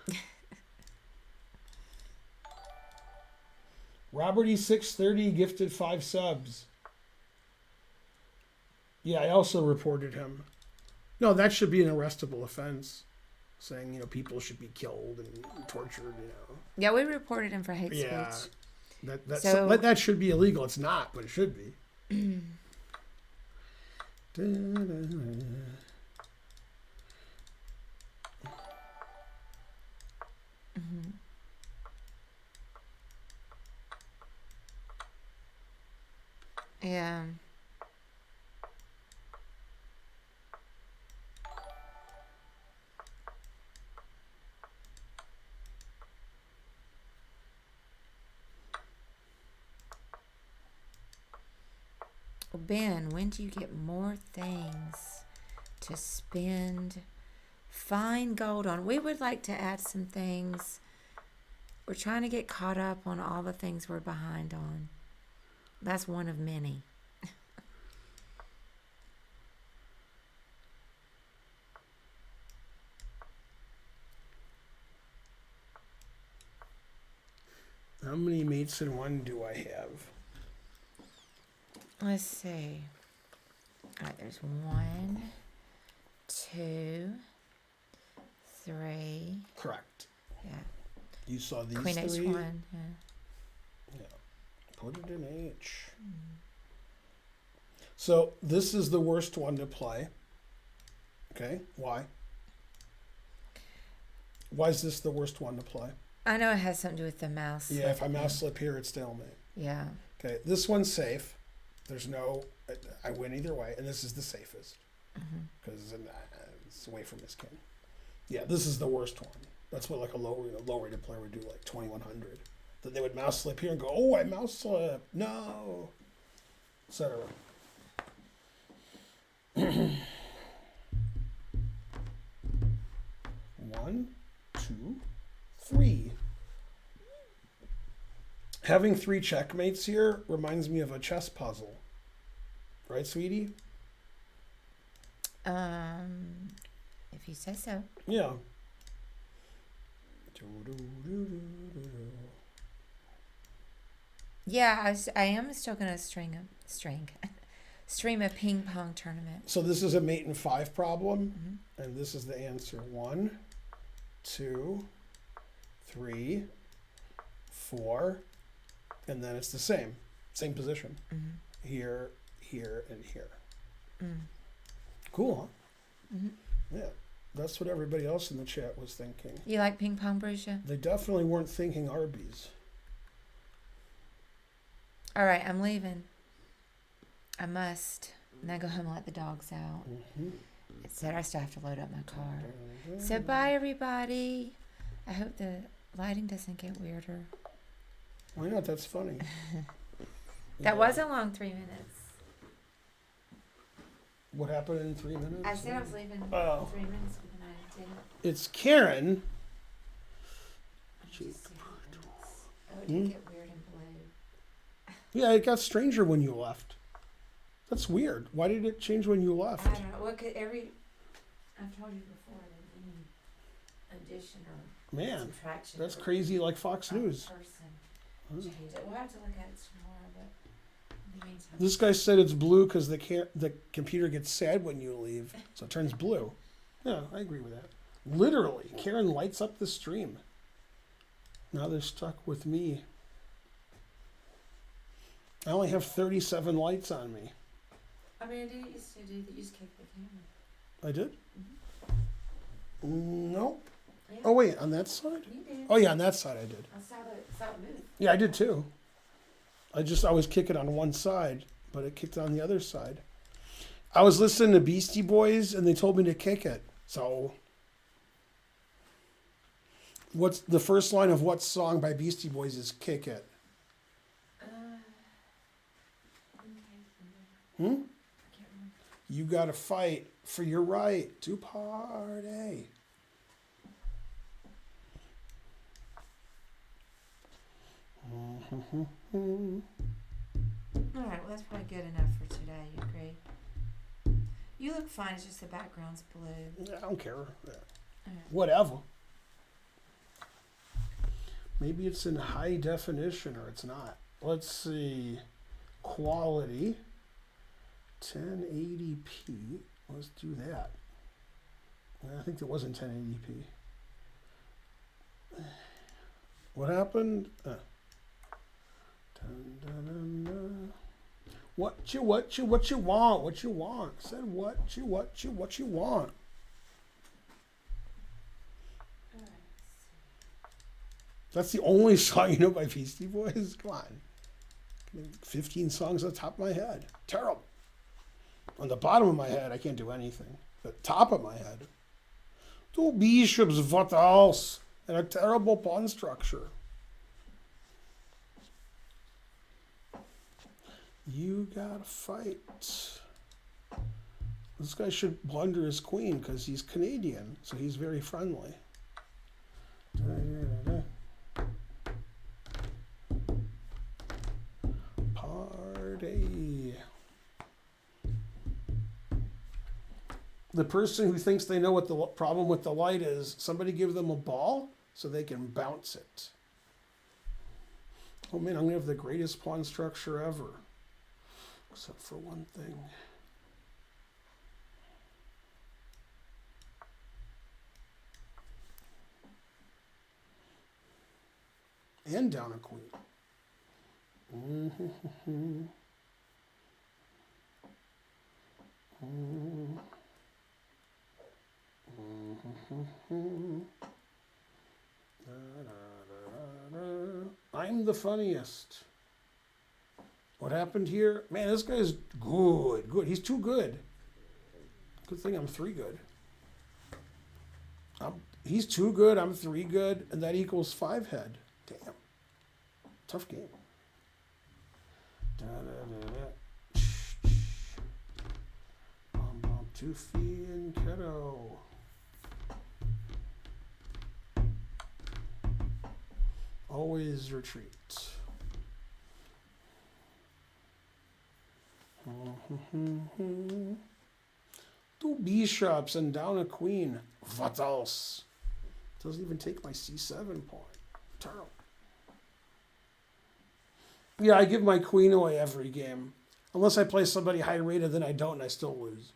Robert E630 gifted 5 subs. Yeah, I also reported him. No, that should be an arrestable offense. Saying, you know, people should be killed and tortured, you know. Yeah, we reported him for hate speech. That should be illegal. It's not, but it should be. Yeah. Ben, when do you get more things to spend Finegold on. We would like to add some things. We're trying to get caught up on all the things we're behind on. That's one of many. How many mates in one do I have? Let's see. All right, there's 1, 2, 3. Correct. Yeah. You saw these Queen three? H1. Yeah. Yeah. Put it in H. So this is the worst one to play. Okay, why? Why is this the worst one to play? I know it has something to do with the mouse. Yeah, if I mouse slip here, it's stalemate. Yeah. Okay, this one's safe. There's no, I win either way, and this is the safest because it's away from his king. Yeah, this is the worst one. That's what like a low rated player would do, like 2100. That they would mouse slip here and go, oh, I mouse slip, no, etc. 1, 2, 3. Having 3 checkmates here reminds me of a chess puzzle. Right, sweetie? If you say so. Yeah. Yeah, I am still gonna stream a ping pong tournament. So this is a mate in 5 problem, and this is the answer. 1, 2, 3, 4, and then it's the same position. Here, here, and here. Cool, huh? Yeah, that's what everybody else in the chat was thinking. You like ping pong, Brucia? They definitely weren't thinking Arby's. All right, I'm leaving. I must. And I go home and let the dogs out. I still have to load up my car. So bye, everybody. I hope the lighting doesn't get weirder. Why not? That's funny. That wasn't long, 3 minutes. What happened in 3 minutes? I said I was leaving in 3 minutes, but then I didn't. It's Karen. Oh, it did get weird and blue. Yeah, it got stranger when you left. That's weird. Why did it change when you left? I don't know. Well, I've told you before that any addition or subtraction. That's crazy, like Fox News. Change it. We'll have to look at it tomorrow, but in the meantime. This guy said it's blue because the computer gets sad when you leave, so it turns blue. Yeah, I agree with that. Literally, Karen lights up the stream. Now they're stuck with me. I only have 37 lights on me. I mean, I didn't used to do that. You just kick the camera. I did? Nope. Yeah. Oh, wait, on that side? You did. Oh, yeah, on that side I did. I saw it move. Yeah, I did too. I always kick it on one side, but it kicked on the other side. I was listening to Beastie Boys and they told me to kick it. So, what's the first line of what song by Beastie Boys is kick it? You gotta fight for your right to party. All right, well, that's probably good enough for today. You agree? You look fine. It's just the background's blue. I don't care. Right. Whatever. Maybe it's in high definition or it's not. Let's see. Quality. 1080p. Let's do that. I think it was in 1080p. What happened? Dun, dun, dun, dun. What you want? Said what you want. That's the only song you know by Beastie Boys? Come on. 15 songs on the top of my head. Terrible. On the bottom of my head, I can't do anything. The top of my head. 2 bishops, what else? And a terrible pawn structure. You gotta fight This guy should blunder his queen because he's Canadian, so he's very friendly. Party. The person who thinks they know what the problem with the light is, somebody give them a ball so they can bounce it. Oh man, I'm going to have the greatest pawn structure ever. Except for one thing. And down a queen. I'm the funniest. What happened here? Man, this guy's good. Good. He's too good. Good thing I'm 3 good. He's 2 good. I'm 3 good. And that equals 5 head. Damn. Tough game. Toofy and Keto. Always retreat. 2 bishops and down a queen. What else? Doesn't even take my c7 pawn. Terrible. Yeah, I give my queen away every game. Unless I play somebody high rated, then I don't and I still lose.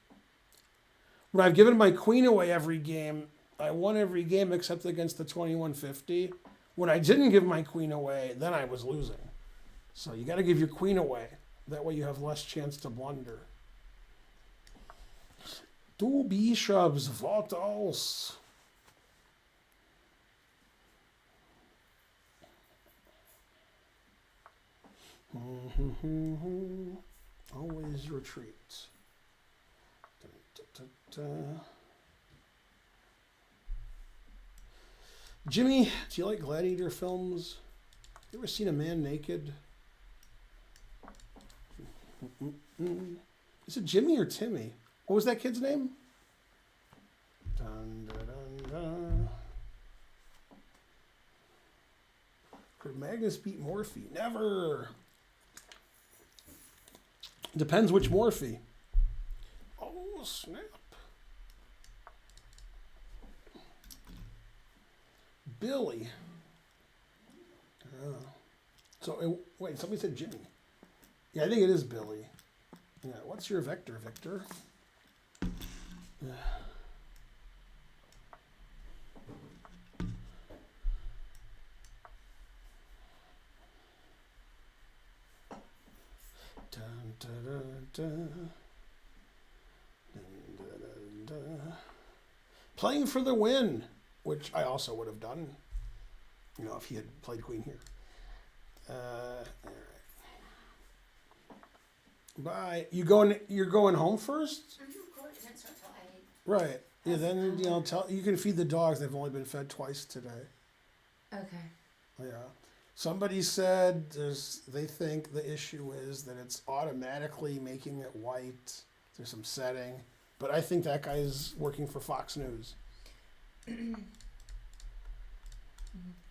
When I've given my queen away every game, I won every game except against the 2150. When I didn't give my queen away, then I was losing. So you got to give your queen away. That way you have less chance to blunder. 2 bishops, what else? Always retreat. Jimmy, do you like gladiator films? You ever seen a man naked? Is it Jimmy or Timmy? What was that kid's name? Dun, dun, dun, dun. Could Magnus beat Morphe? Never. Depends which Morphe. Oh, snap. Billy. Wait, somebody said Jimmy. Yeah, I think it is Billy. Yeah, what's your vector, Victor? Yeah. Dun, dun, dun, dun. Dun, dun, dun, dun. Playing for the win, which I also would have done, you know, if he had played queen here. All right. Bye. You're going home first? Right. Yeah. Then you can feed the dogs. They've only been fed twice today. Okay. Yeah. Somebody said they think the issue is that it's automatically making it white. There's some setting, but I think that guy's working for Fox News. Well,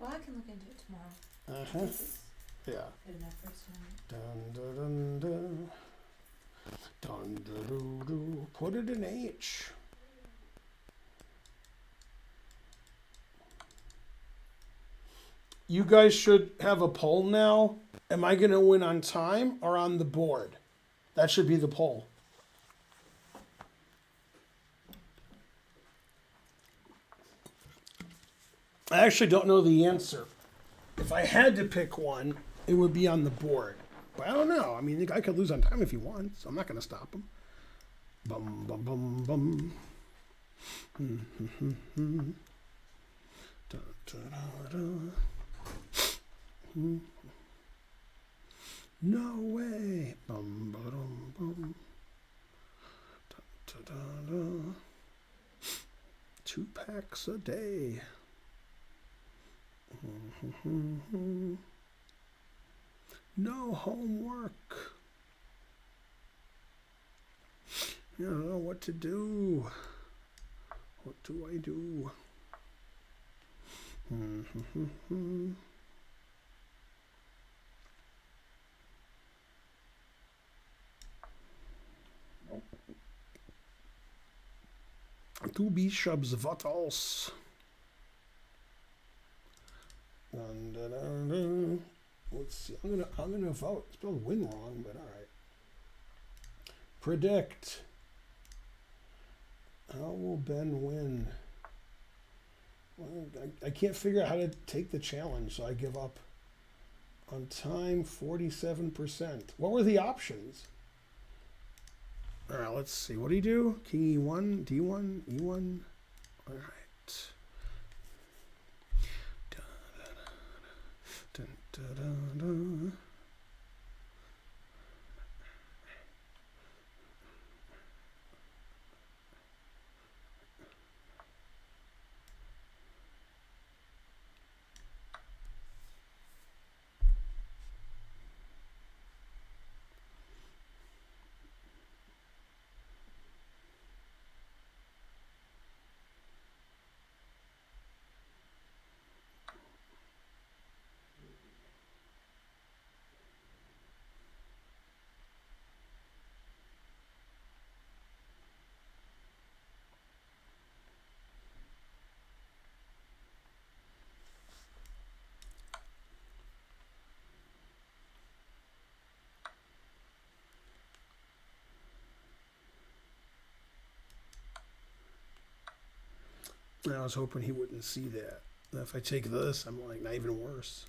I can look into it tomorrow. Yeah. Good enough for tonight. Dun dun dun dun. Dun dun dun dun. Put it in H. You guys should have a poll now. Am I going to win on time or on the board? That should be the poll. I actually don't know the answer. If I had to pick one, it would be on the board. But I don't know. I mean, the guy could lose on time if he wants. So I'm not going to stop him. Bum, bum, bum, bum. Da, da, da, da. No way. Bum, ba-dum, bum. Da, da, da, da. 2 packs a day. No homework. I don't know what to do. What do I do? Two bishops, what else? Dun, dun, dun, dun. Let's see. I'm gonna vote. Spelled win wrong, but all right. Predict. How will Ben win? Well, I can't figure out how to take the challenge, so I give up. On time, 47%. What were the options? All right, let's see. What do you do? King E1, D1, E1. All right. Dun, dun, dun, dun. I was hoping he wouldn't see that. If I take this, I'm like not even worse.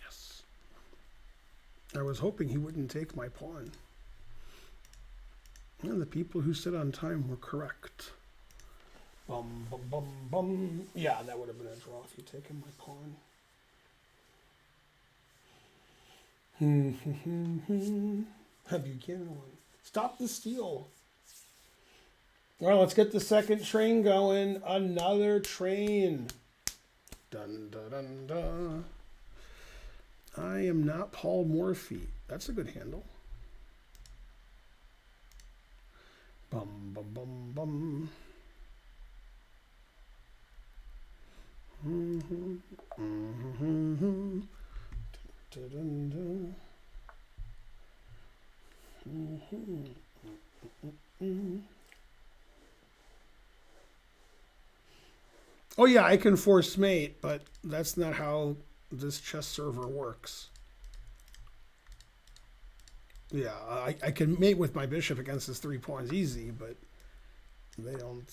Yes. I was hoping he wouldn't take my pawn. And the people who sit on time were correct. Bum, bum, bum, bum. Yeah, that would have been a draw if he'd taken my pawn. Have you given one? Stop the steal. All right, let's get the second train going. Another train. Dun, dun, dun, dun. I am not Paul Morphy. That's a good handle. Bum, bum, bum, bum. Dun, dun, dun. Oh yeah, I can force mate, but that's not how this chess server works. Yeah, I can mate with my bishop against his 3 pawns easy, but they don't.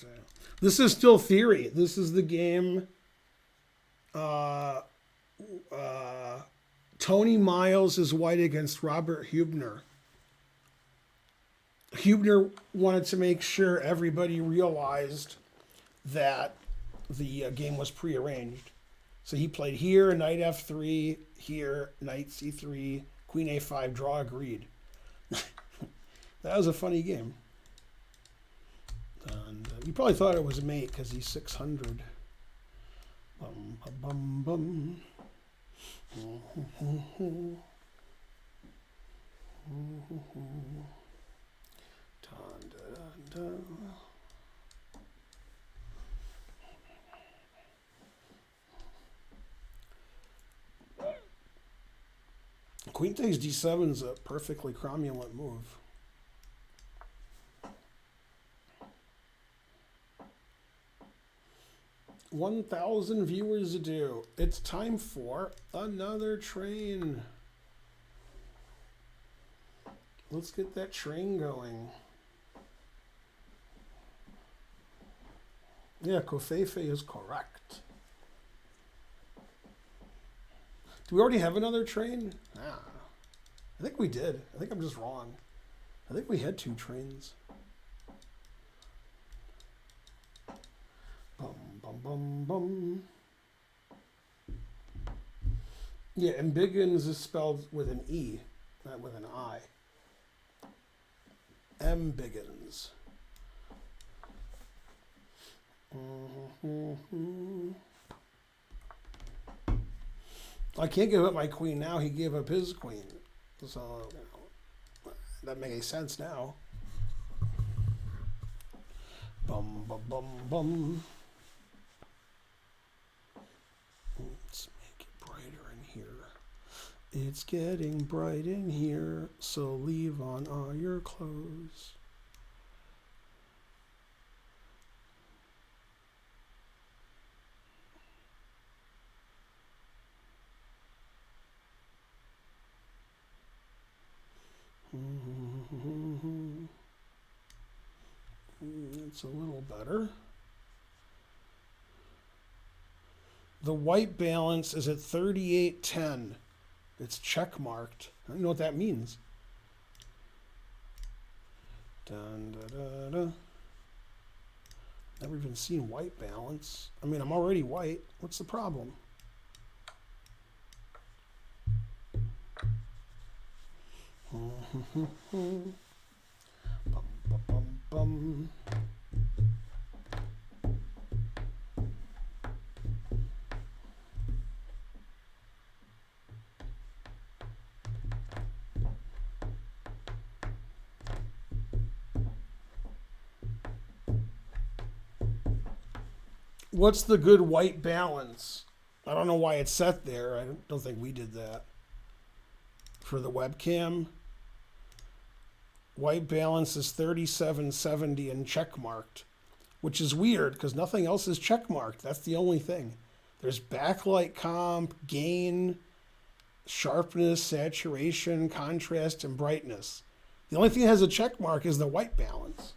This is still theory. This is the game. Tony Miles is white against Robert Hubner. Hubner wanted to make sure everybody realized that the game was prearranged. So he played here, knight f3, here, knight c3, queen a5, draw agreed. That was a funny game. And you probably thought it was mate because he's 600. Bum, bum, bum, bum. Dun, dun, dun. Queen takes d7 is a perfectly cromulent move. $1,000 viewers do. It's time for another train. Let's get that train going. Yeah, Kofefe is correct. Do we already have another train? Nah. I think we did. I think I'm just wrong. I think we had 2 trains. Bum, bum, bum, bum. Yeah, and Biggins is spelled with an E, not with an I. M. Biggins. I can't give up my queen now. He gave up his queen. So, you know, that makes any sense now. Bum, bum, bum, bum. Let's make it brighter in here. It's getting bright in here, so leave on all your clothes. It's a little better. The white balance is at 38.10. It's check marked. I don't know what that means. Dun, da, da, da. Never even seen white balance. I mean, I'm already white. What's the problem? Bum, bum, bum, bum. What's the good white balance? I don't know why it's set there. I don't think we did that. For the webcam, white balance is 37.70 and check marked, which is weird because nothing else is check marked. That's the only thing. There's backlight comp, gain, sharpness, saturation, contrast, and brightness. The only thing that has a check mark is the white balance.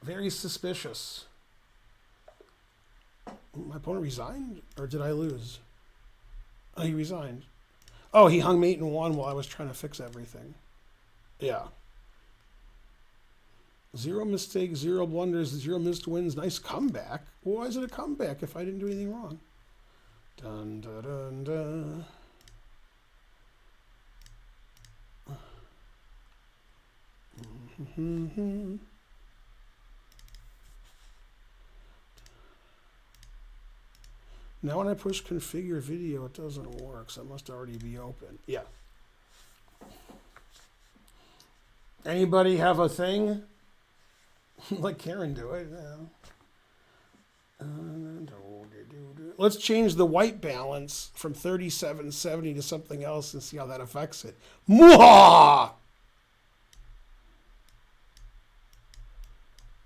Very suspicious. My opponent resigned, or did I lose? Oh, he resigned. Oh, he hung mate and won while I was trying to fix everything. Yeah. 0 mistakes, 0 blunders, 0 missed wins. Nice comeback. Well, why is it a comeback if I didn't do anything wrong? Dun, dun, dun, dun. Mm-hmm. Now when I push configure video, it doesn't work, so it must already be open. Yeah. Anybody have a thing? Let Karen do it. Let's change the white balance from 37.70 to something else and see how that affects it. Mwah!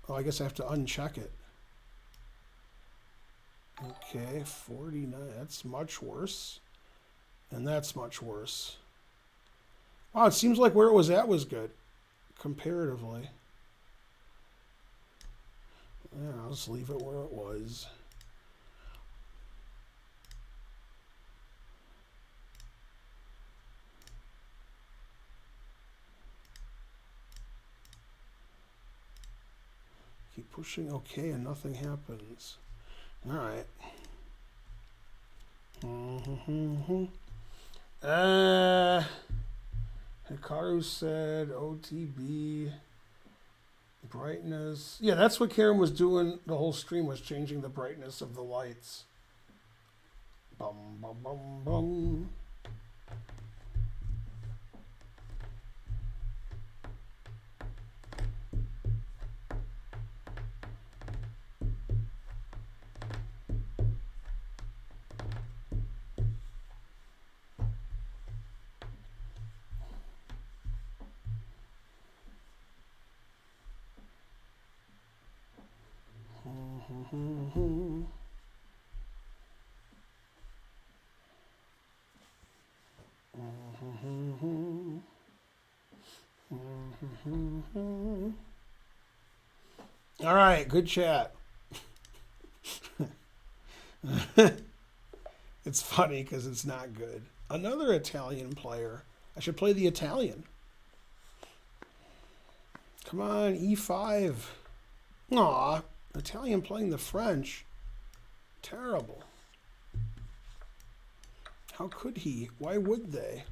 Oh, I guess I have to uncheck it. Okay, 49. That's much worse. And that's much worse. Wow, it seems like where it was at was good, comparatively. Yeah, I'll just leave it where it was. Keep pushing OK and nothing happens. All right. Hikaru said OTB brightness. Yeah, that's what Karen was doing. The whole stream was changing the brightness of the lights. Bum, bum, bum, bum. All right, good chat. It's funny because it's not good. Another Italian player. I should play the Italian. Come on, E5. Aw, Italian playing the French. Terrible. How could he? Why would they?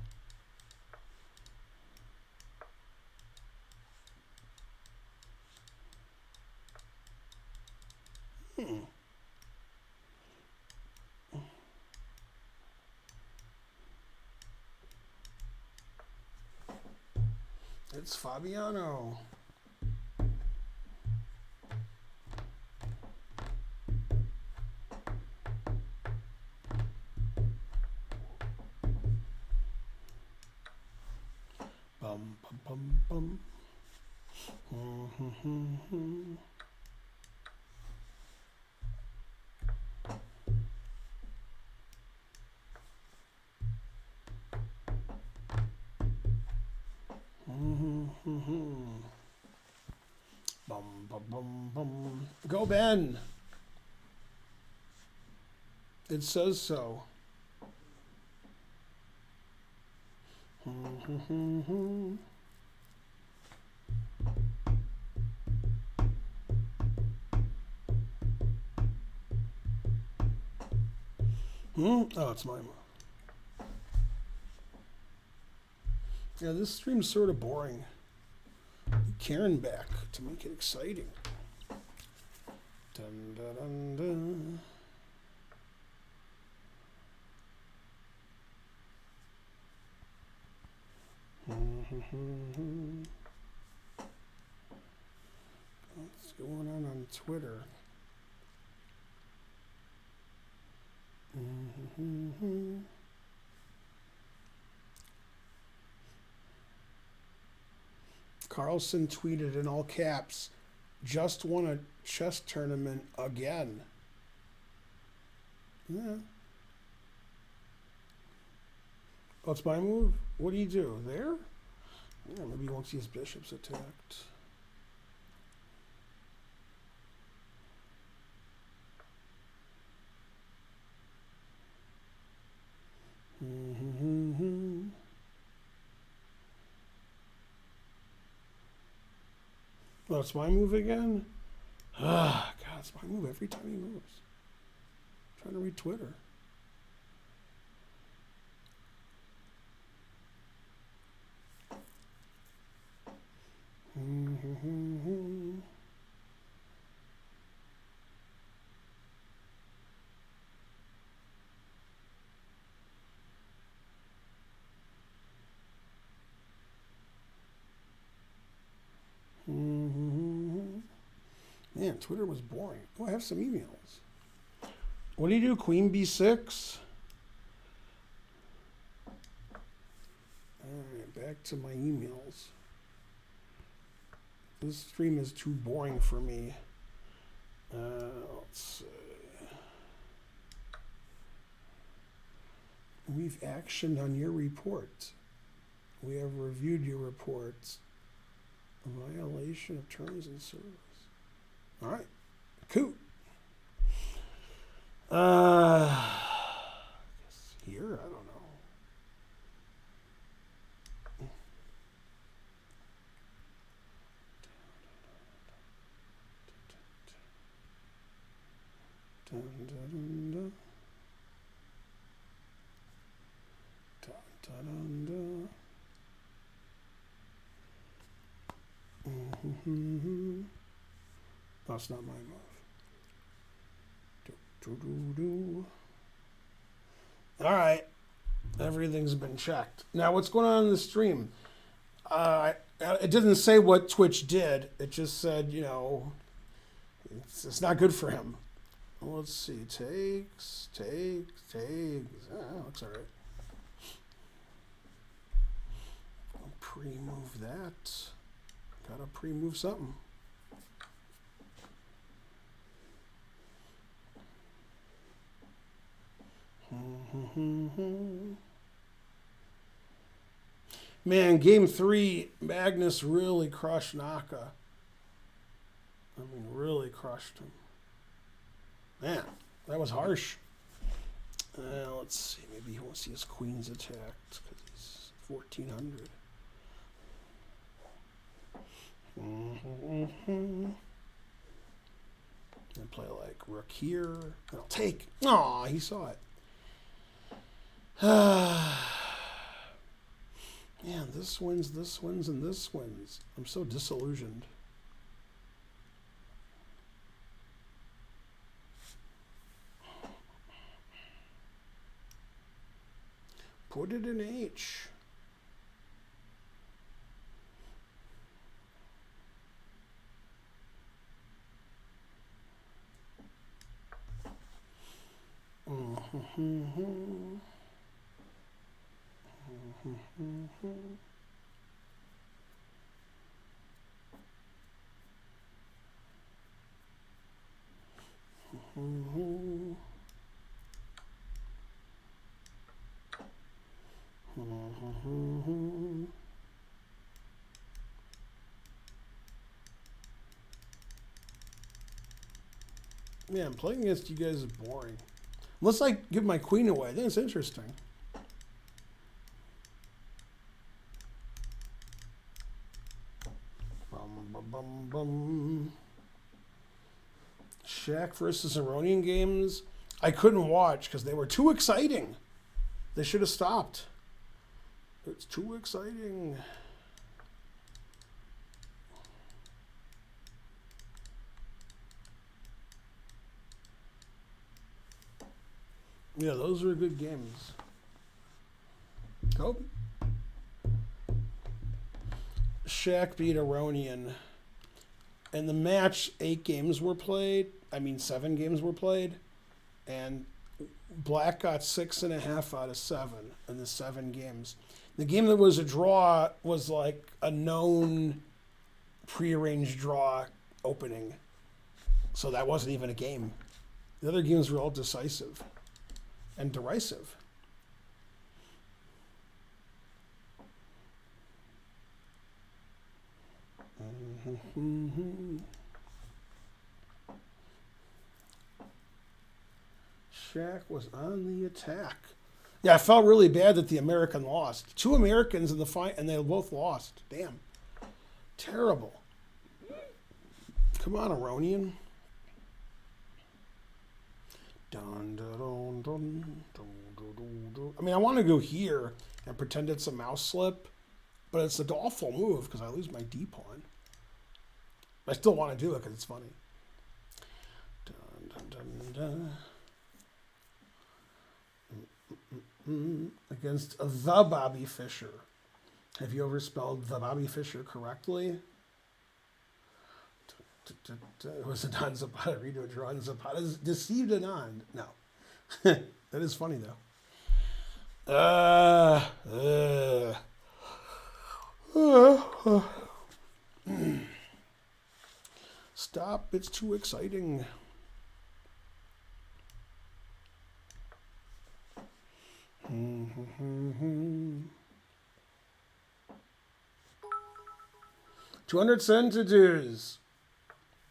It's Fabiano. Bum, bum, bum, bum. Bum, bum, bum, bum. Go, Ben. It says so. Oh, it's my move. Yeah, this stream's sort of boring. Karen back to make it exciting. Dun, dun, dun, dun. What's going on Twitter? Carlson tweeted in all caps, just won a chess tournament again. Yeah. Oh, it's my move? What do you do? There? Yeah, maybe he wants his bishops attacked. Oh, it's my move again? Ah, God, it's my move every time he moves. I'm trying to read Twitter. Man, Twitter was boring. Oh, I have some emails. What do you do? Queen B6? All right, back to my emails. This stream is too boring for me. Let's see. We've actioned on your report. We have reviewed your reports. A violation of terms and service. All right, cool. Here, I don't know. Dun, dun, dun. Dun, dun, dun, dun. That's not my move. All right. Everything's been checked. Now, what's going on in the stream? It didn't say what Twitch did. It just said, you know, it's not good for him. Well, let's see. Takes. Looks all right. I'll pre-move that. Gotta pre-move something. Man, game 3, Magnus really crushed Naka. I mean, really crushed him. Man, that was harsh. Let's see. Maybe he wants to see his queens attacked because he's 1400. And play like rook here. And I'll take. Aw, he saw it. Man, this wins, and this wins. I'm so disillusioned. Put it in H. Man, playing against you guys is boring. Unless I give my queen away, then it's interesting. Shaq versus Iranian games. I couldn't watch because they were too exciting. They should have stopped. It's too exciting. Yeah, those were good games. Go. Shaq beat Aronian. And the match, 8 games were played. 7 games were played. And Black got 6.5 out of 7 in the 7 games. The game that was a draw was like a known prearranged draw opening. So that wasn't even a game. The other games were all decisive and derisive. Shaq was on the attack. Yeah, I felt really bad that the American lost. 2 Americans in the fight, and they both lost. Damn. Terrible. Come on, Aronian. Dun, dun, dun, dun, dun, dun, dun. I want to go here and pretend it's a mouse slip, but it's an awful move because I lose my D pawn. I still want to do it because it's funny. Dun, dun, dun, dun. Against the Bobby Fischer. Have you ever spelled the Bobby Fischer correctly? It was Anand Zapata redo a draw, and Zapata's deceived Anand. No. That is funny, though. Stop. It's too exciting. $200.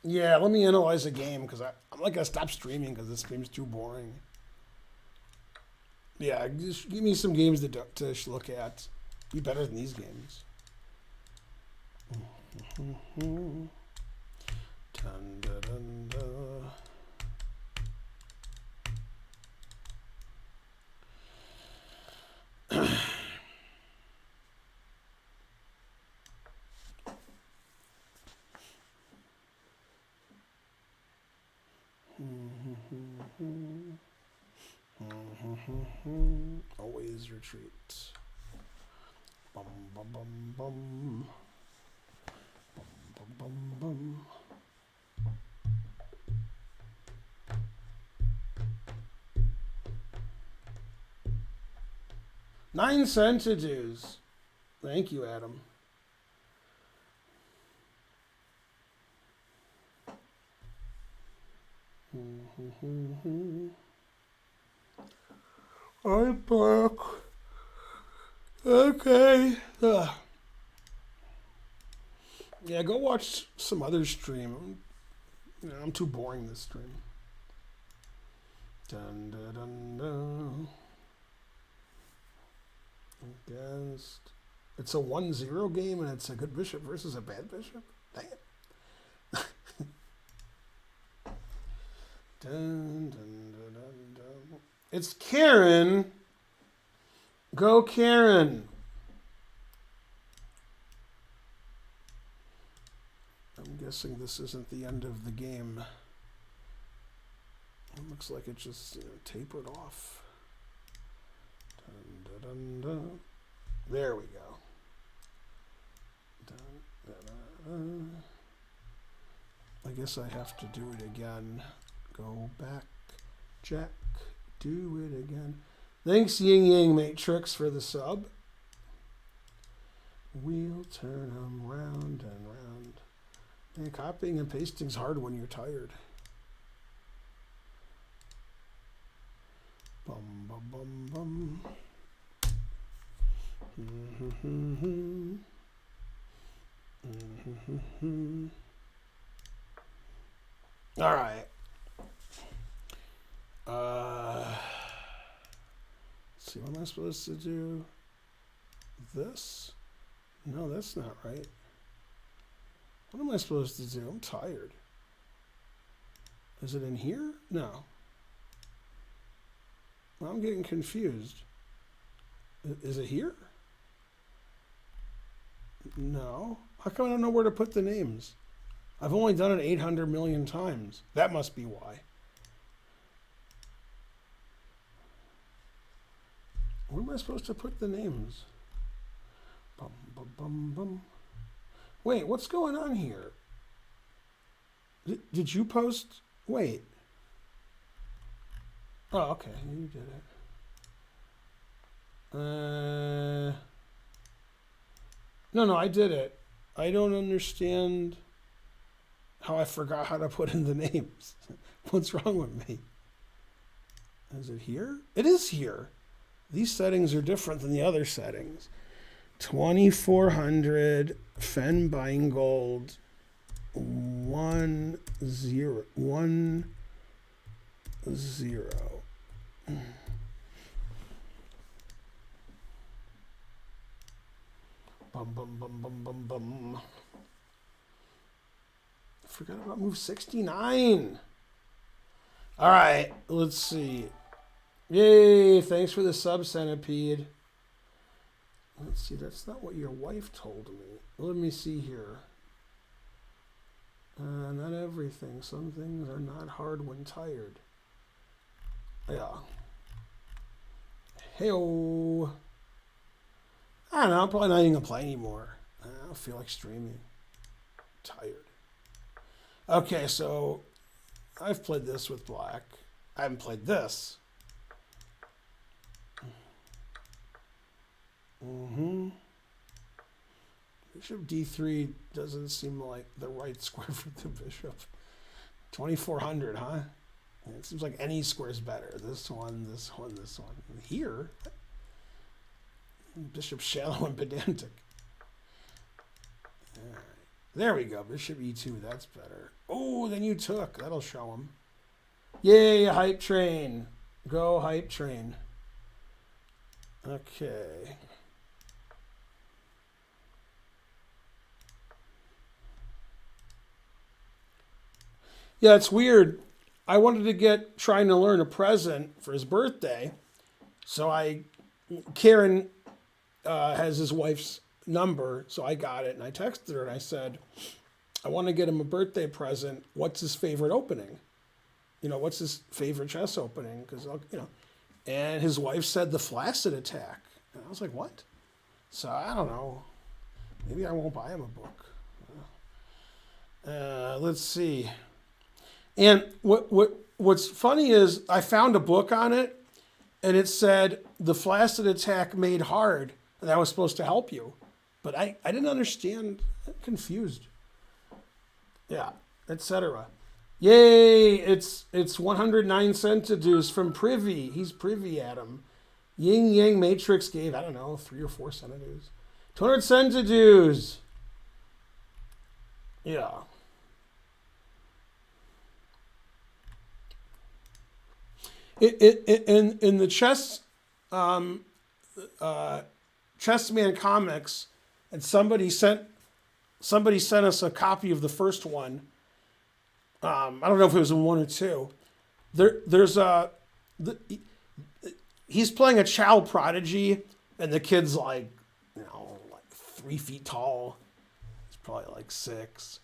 Yeah, let me analyze a game because I'm not gonna stop streaming because this stream's too boring. Yeah, just give me some games to look at. Be better than these games. Dun, dun, dun, dun. Always retreat. Bum bum bum bum. Bum bum bum bum. $9. Thank you, Adam. I'm back. Okay. Yeah, go watch some other stream. I'm too boring this stream. Dun, dun, dun, dun. Against. It's a 1-0 game, and it's a good bishop versus a bad bishop? Dang it. Dun, dun, dun, dun, dun. It's Karen. Go, Karen. I'm guessing this isn't the end of the game. It looks like it just tapered off. Dun, dun, dun, dun. There we go. Dun, dun, dun, dun. I guess I have to do it again. Go back, Jack. Do it again. Thanks, Ying Yang Matrix, for the sub. We'll turn them round and round. Man, copying and pasting's hard when you're tired. Bum, bum, bum, bum. Mm-hmm. Mm-hmm. All right. Let's see, what am I supposed to do? This? No, that's not right. What am I supposed to do? I'm tired. Is it in here? No. I'm getting confused. Is it here? No. How come I don't know where to put the names? I've only done it 800 million times. That must be why. Where am I supposed to put the names? Bum, bum, bum, bum. Wait, what's going on here? Did you post? Wait. Oh, okay. You did it. No, I did it. I don't understand how I forgot how to put in the names. What's wrong with me? Is it here? It is here. These settings are different than the other settings. 2400 Fen Binegold 1 0 1 0. Bum bum bum bum bum bum. I forgot about move 69. All right, let's see. Yay, thanks for the sub, Centipede. Let's see, that's not what your wife told me. Let me see here. Not everything. Some things are not hard when tired. Yeah. Hey-oh. I don't know, I'm probably not even going to play anymore. I don't feel like streaming. I'm tired. Okay, so I've played this with black. I haven't played this. Bishop d3 doesn't seem like the right square for the bishop. 2400, huh? It seems like any square is better. This one, this one, this one. Here, bishop shallow and pedantic. All right. There we go. Bishop e2, that's better. Oh, then you took. That'll show him. Yay, hype train. Go hype train. Okay. Yeah, it's weird. I wanted to get trying to learn a present for his birthday. So Karen has his wife's number. So I got it and I texted her and I said, I want to get him a birthday present. What's his favorite opening? What's his favorite chess opening? Because, and his wife said the flaccid attack. And I was like, what? So I don't know. Maybe I won't buy him a book. Let's see. And what's funny is I found a book on it, and it said the flaccid attack made hard, and that was supposed to help you. But I didn't understand. I'm confused. Yeah, etc. Yay! It's 109 centidues from Privy. He's Privy at him. Yin Yang Matrix gave, I don't know, 3 or 4 centidues. 200 centidues. Yeah. In the Chessman comics, and somebody sent us a copy of the first one. I don't know if it was in 1 or 2. He's playing a child prodigy, and the kid's like 3 feet tall. He's probably like 6,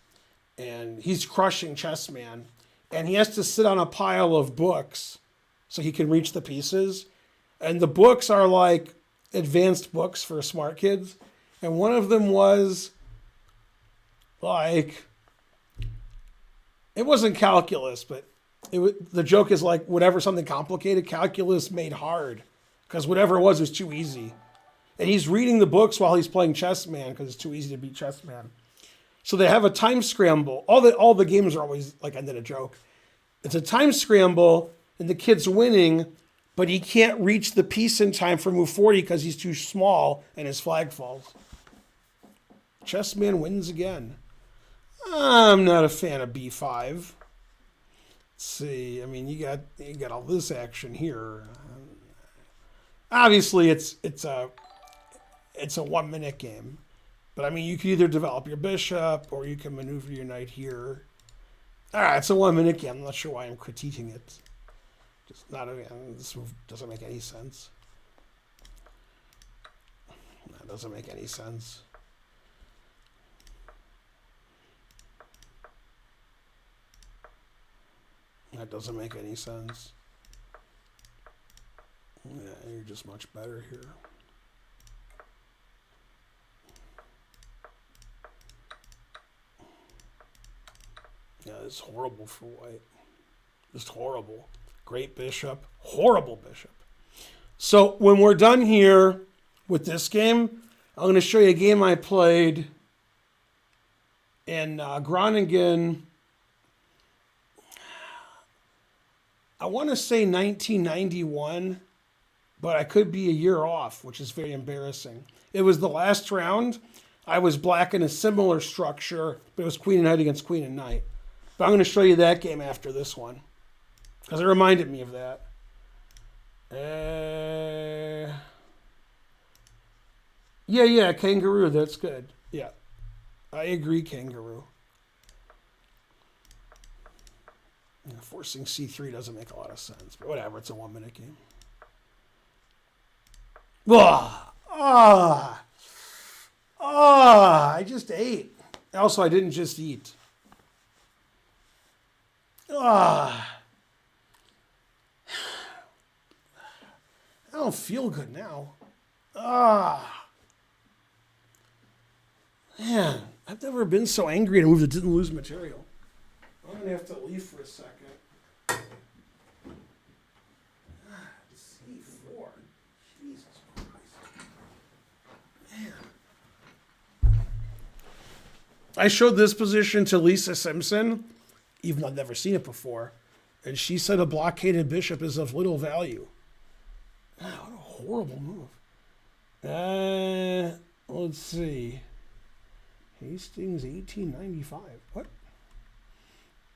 and he's crushing Chessman, and he has to sit on a pile of books so he can reach the pieces, and the books are like advanced books for smart kids, and one of them was like, it wasn't calculus, but the joke is like, whatever something complicated, calculus made hard, because whatever it was too easy. And he's reading the books while he's playing Chessman because it's too easy to beat Chessman. So they have a time scramble. All the games are always like ended a joke. It's a time scramble, and the kid's winning, but he can't reach the piece in time for move 40 because he's too small, and his flag falls. Chessman wins again. I'm not a fan of b5. Let's see. I mean, you got all this action here. Obviously, it's a 1-minute game, but I mean, you can either develop your bishop or you can maneuver your knight here. All right, it's a 1-minute game. I'm not sure why I'm critiquing it. Just not. This move doesn't make any sense. That doesn't make any sense. That doesn't make any sense. Yeah, you're just much better here. Yeah, it's horrible for white. Just horrible. Great bishop. Horrible bishop. So when we're done here with this game, I'm going to show you a game I played in Groningen. I want to say 1991, but I could be a year off, which is very embarrassing. It was the last round. I was black in a similar structure, but it was queen and knight against queen and knight. But I'm going to show you that game after this one, because it reminded me of that. Yeah, Kangaroo, that's good. Yeah, I agree, Kangaroo. Yeah, forcing c3 doesn't make a lot of sense, but whatever, it's a 1-minute game. I just ate. Also, I didn't just eat. I don't feel good now. Man, I've never been so angry at a move that didn't lose material. I'm going to have to leave for a second. C4. Jesus Christ. Man. I showed this position to Lisa Simpson, even though I've never seen it before, and she said a blockaded bishop is of little value. What a horrible move. Let's see. Hastings 1895. What?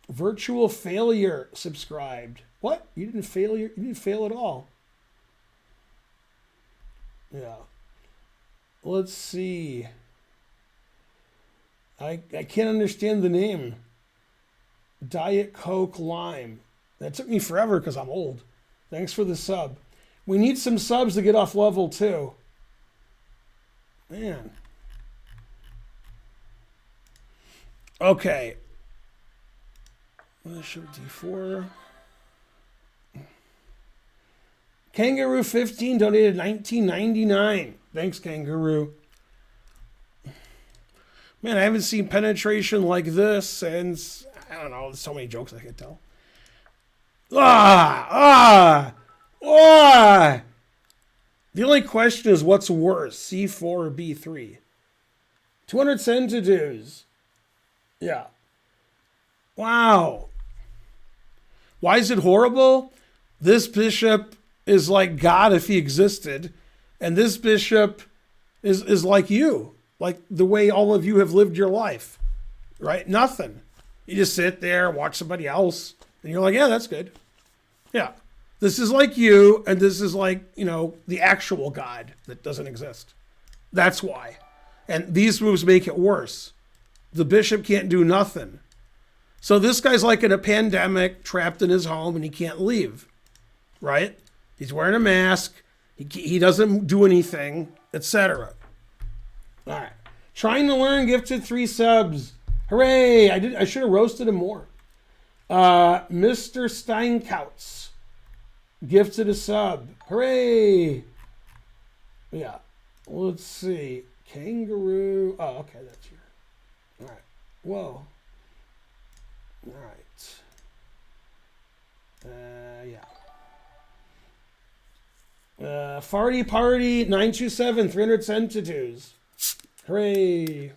Virtual failure subscribed. What? You didn't fail. You didn't fail at all. Yeah. Let's see. I can't understand the name. Diet Coke Lime. That took me forever because I'm old. Thanks for the sub. We need some subs to get off level 2. Man. Okay. Bishop d4. Kangaroo 15 donated $19.99. Thanks, Kangaroo. Man, I haven't seen penetration like this since, I don't know, there's so many jokes I could tell. The only question is what's worse, C4 or B3? 200 centidues. Yeah. Wow. Why is it horrible? This bishop is like God if he existed, and this bishop is like you, like the way all of you have lived your life, right? Nothing. You just sit there, watch somebody else, and you're like, yeah, that's good. Yeah. This is like you, and this is like, the actual God that doesn't exist. That's why. And these moves make it worse. The bishop can't do nothing. So this guy's like in a pandemic, trapped in his home, and he can't leave, right? He's wearing a mask. He doesn't do anything, etc. All right. Trying to learn, gifted 3 subs. Hooray! I should have roasted him more. Mr. Steinkautz gifted a sub. Hooray! Yeah. Let's see. Kangaroo. Oh, okay, that's here. All right. Whoa. All right. Yeah. Farty Party 927 300 centitudes. Hooray!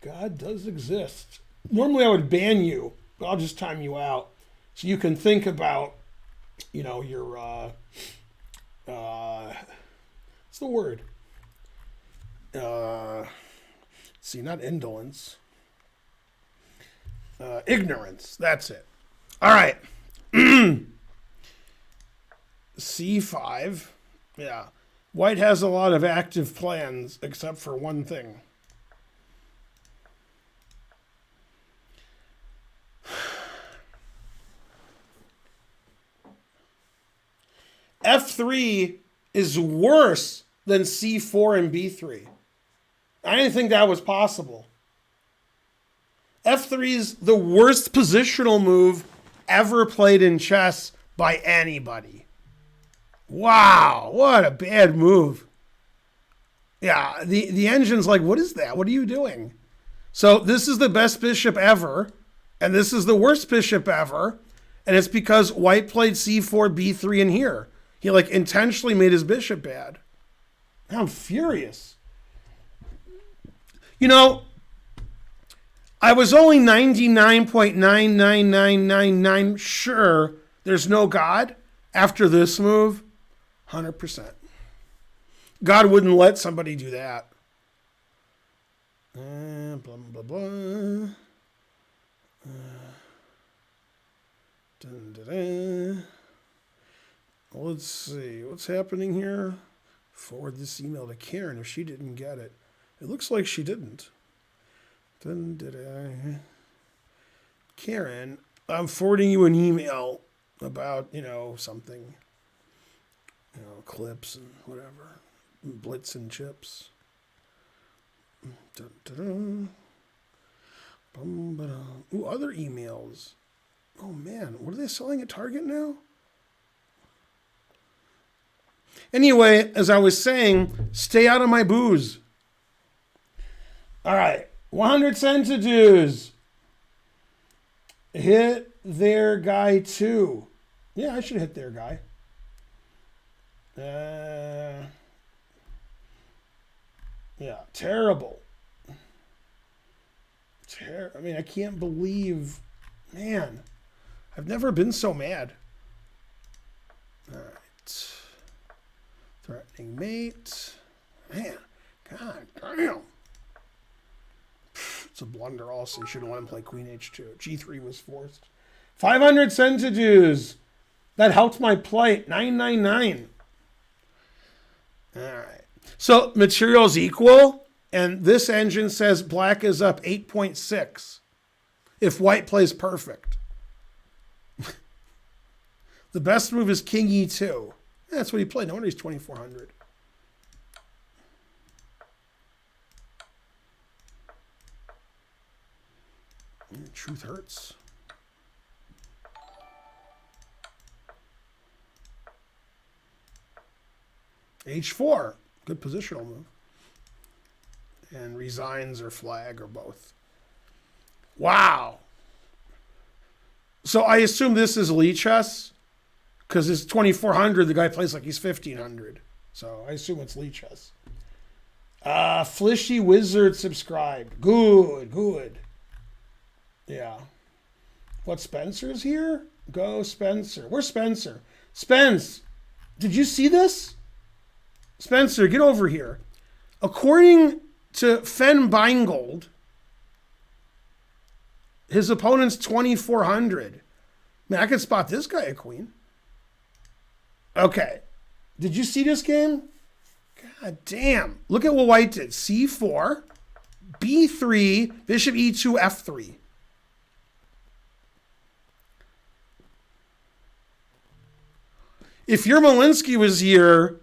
God does exist. Normally I would ban you, but I'll just time you out so you can think about, your what's the word? See, not indolence. Ignorance. That's it. All right. C5. Yeah. White has a lot of active plans, except for one thing. F3 is worse than C4 and B3. I didn't think that was possible. F3 is the worst positional move ever played in chess by anybody. Wow, what a bad move. Yeah, the engine's like, what is that? What are you doing? So this is the best bishop ever, and this is the worst bishop ever, and it's because white played C4, B3 in here. He intentionally made his bishop bad. I'm furious. I was only 99.99999 sure there's no God after this move. 100%. God wouldn't let somebody do that. Blah, blah, blah. Dun, dun, dun. Let's see. What's happening here? Forward this email to Karen if she didn't get it. It looks like she didn't. Dun, dun, dun. Karen, I'm forwarding you an email about, something. Clips and whatever. Blitz and chips. Dun, dun, dun. Bum, ba-dum. Ooh, other emails. Oh, man. What are they selling at Target now? Anyway, as I was saying, stay out of my booze. All right. 100 centitudes. Hit their guy too. Yeah, I should hit their guy. Yeah, terrible. I mean, I can't believe, man, I've never been so mad. All right. Threatening mate. Man, god damn. It's a blunder also. You shouldn't want to play Queen H2. G3 was forced. 500 centitudes. That helped my play. 999. All right. So materials equal, and this engine says black is up 8.6 if white plays perfect. The best move is King E2. That's what he played. No wonder he's 2,400. Truth hurts. H4. Good positional move. And resigns or flag or both. Wow. So I assume this is Lee chess. Because it's 2,400. The guy plays like he's 1,500. So I assume it's Lee chess. Flishy Wizard subscribed. Good, good. Yeah. What, Spencer's here? Go Spencer. Where's Spencer? Spence, did you see this? Spencer, get over here. According to Fen Binegold, His opponent's 2,400. Man, I could spot this guy a queen. Okay. Did you see this game? God damn. Look at what white did. C4, B3, bishop E2, F3. If your Malinsky was here,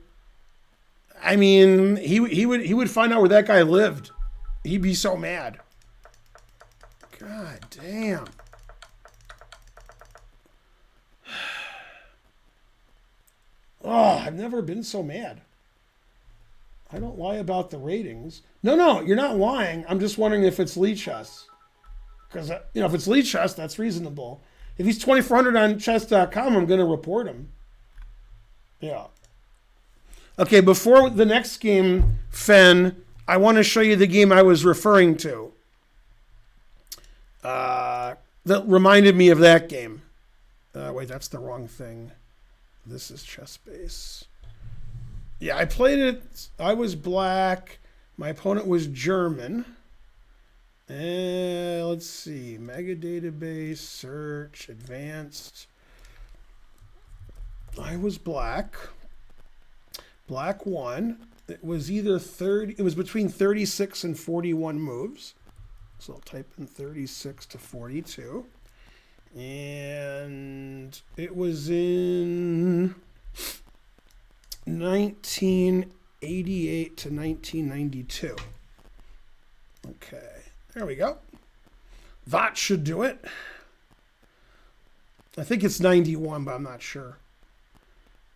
I mean, he would find out where that guy lived. He'd be so mad. God damn. Oh, I've never been so mad. I don't lie about the ratings. No, you're not lying. I'm just wondering if it's lead chess. Because, if it's lead chess, that's reasonable. If he's 2,400 on chess.com, I'm going to report him. Yeah. Okay, before the next game, Fen, I want to show you the game I was referring to. That reminded me of that game. Wait, that's the wrong thing. This is chess base. Yeah, I played it. I was black. My opponent was German. Let's see. Mega database, search, advanced. I was black. Black won. It was either 30. It was between 36 and 41 moves. So I'll type in 36 to 42. And it was in 1988 to 1992. Okay, there we go. That should do it. I think it's 91, but I'm not sure.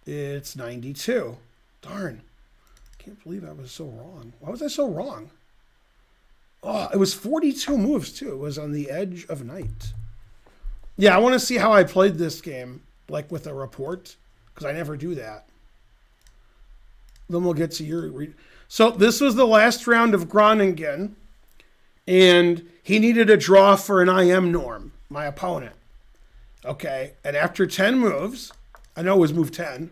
It's 92. Darn. Can't believe I was so wrong. Why was I so wrong? Oh, it was 42 moves, too. It was on the edge of night. Yeah, I want to see how I played this game, like with a report, because I never do that. Then we'll get to your... So this was the last round of Groningen, and he needed a draw for an IM norm, my opponent. Okay, and after 10 moves, I know it was move 10.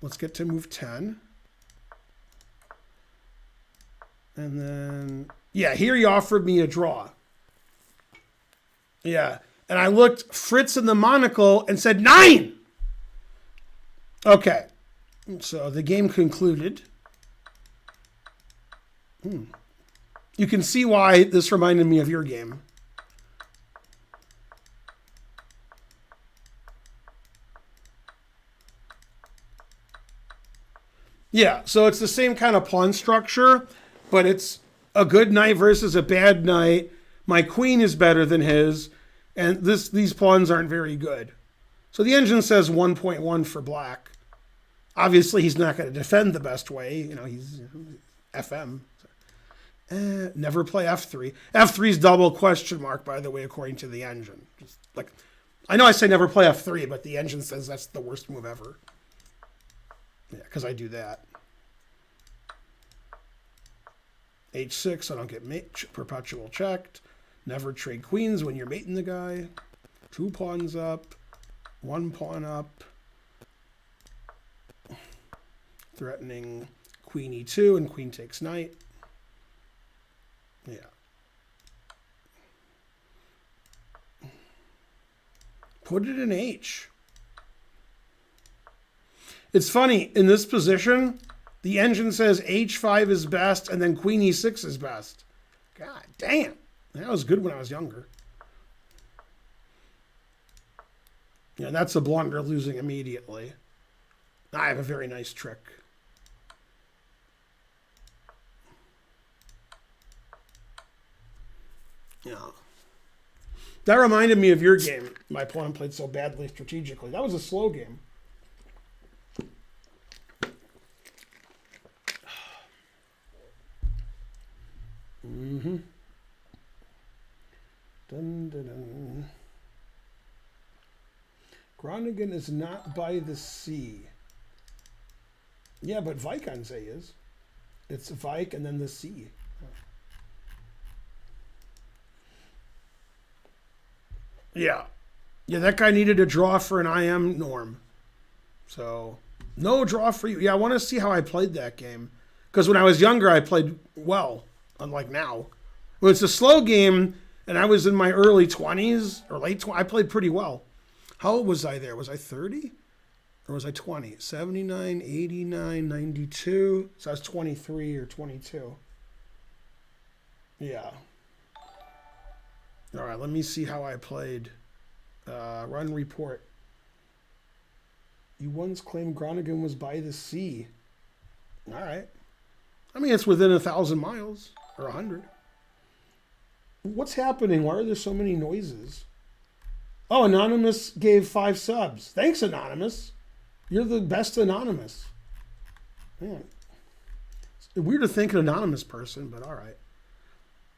Let's get to move 10. And then, yeah, here he offered me a draw. Yeah, and I looked Fritz in the monocle and said 9. Okay, so the game concluded. You can see why this reminded me of your game. Yeah, so it's the same kind of pawn structure, but it's a good knight versus a bad knight. My queen is better than his, and these pawns aren't very good. So the engine says 1.1 for black. Obviously, he's not going to defend the best way. He's FM. Never play F3. F3's double question mark, by the way, according to the engine. Just like, I know I say never play F3, but the engine says that's the worst move ever. Yeah, because I do that. H6, I don't get perpetual checked. Never trade queens when you're mating the guy. 2 pawns up. 1 pawn up. Threatening queen E2 and queen takes knight. Yeah. Put it in H. It's funny, in this position, the engine says H5 is best and then queen E6 is best. God damn. That was good when I was younger. Yeah, that's a blunder, losing immediately. I have a very nice trick. Yeah. That reminded me of your game. My opponent played so badly strategically. That was a slow game. Mm-hmm. Dun, dun, dun. Groningen is not by the sea. Yeah, but Vike on Zay is. It's Vike and then the sea. Yeah. Yeah, that guy needed a draw for an IM norm. So, no draw for you. Yeah, I want to see how I played that game. Because when I was younger, I played well, unlike now. When it's a slow game And I was in my early 20s or late 20s. I played pretty well. How old was I there? Was I 30? Or was I 20? 79, 89, 92. So I was 23 or 22. Yeah. All right, let me see how I played. Run report. You once claimed Groningen was by the sea. All right. I mean, it's within 1,000 miles or 100. What's happening? Why are there so many noises? Oh, Anonymous gave 5 subs. Thanks, Anonymous. You're the best Anonymous. Man. It's weird to think an anonymous person, but all right.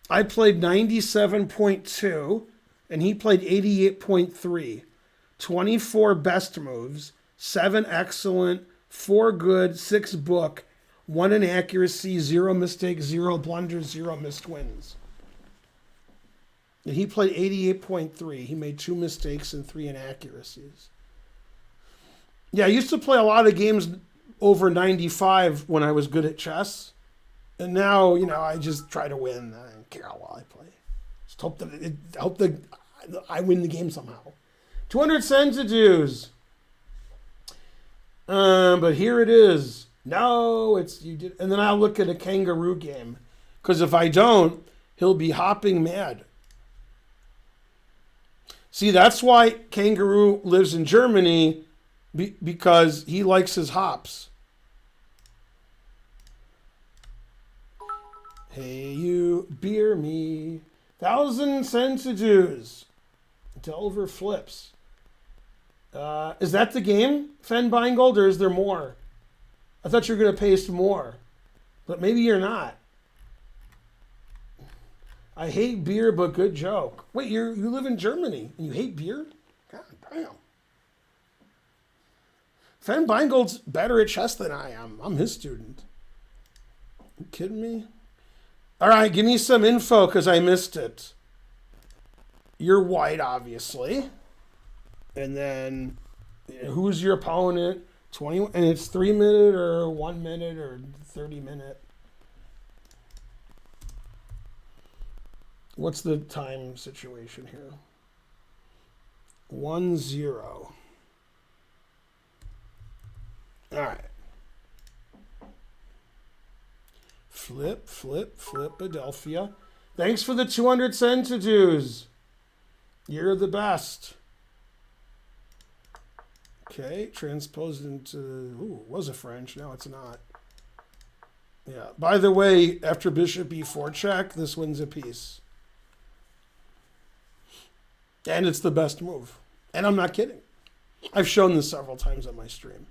I played 97.2, and he played 88.3. 24 best moves, 7 excellent, 4 good, 6 book, 1 inaccuracy, 0 mistakes, 0 blunders, 0 missed wins. And he played 88.3. He made 2 mistakes and 3 inaccuracies. Yeah, I used to play a lot of games over 95 when I was good at chess. And now, I just try to win. I don't care how well I play. Just hope that I win the game somehow. 200 centidues. But here it is. No, you did. And then I'll look at a Kangaroo game. Because if I don't, he'll be hopping mad. See, that's why Kangaroo lives in Germany, because he likes his hops. Hey, you, beer me. 1,000 centidues. Delver flips. Is that the game, Fen Binegold, or is there more? I thought you were going to paste more. But maybe you're not. I hate beer, but good joke. Wait, you live in Germany and you hate beer? God damn. Fen Binegold's better at chess than I am. I'm his student. You kidding me? All right, give me some info because I missed it. You're white, obviously. And then who's your opponent? 20, and it's 3 minute or 1 minute or 30 minute. What's the time situation here? 1-0. All right. Flip, Adelphia. Thanks for the 200 centidues. You're the best. Okay, transposed into, it was a French, now it's not. Yeah, by the way, after bishop e4 check, this wins a piece. And it's the best move. And I'm not kidding. I've shown this several times on my stream.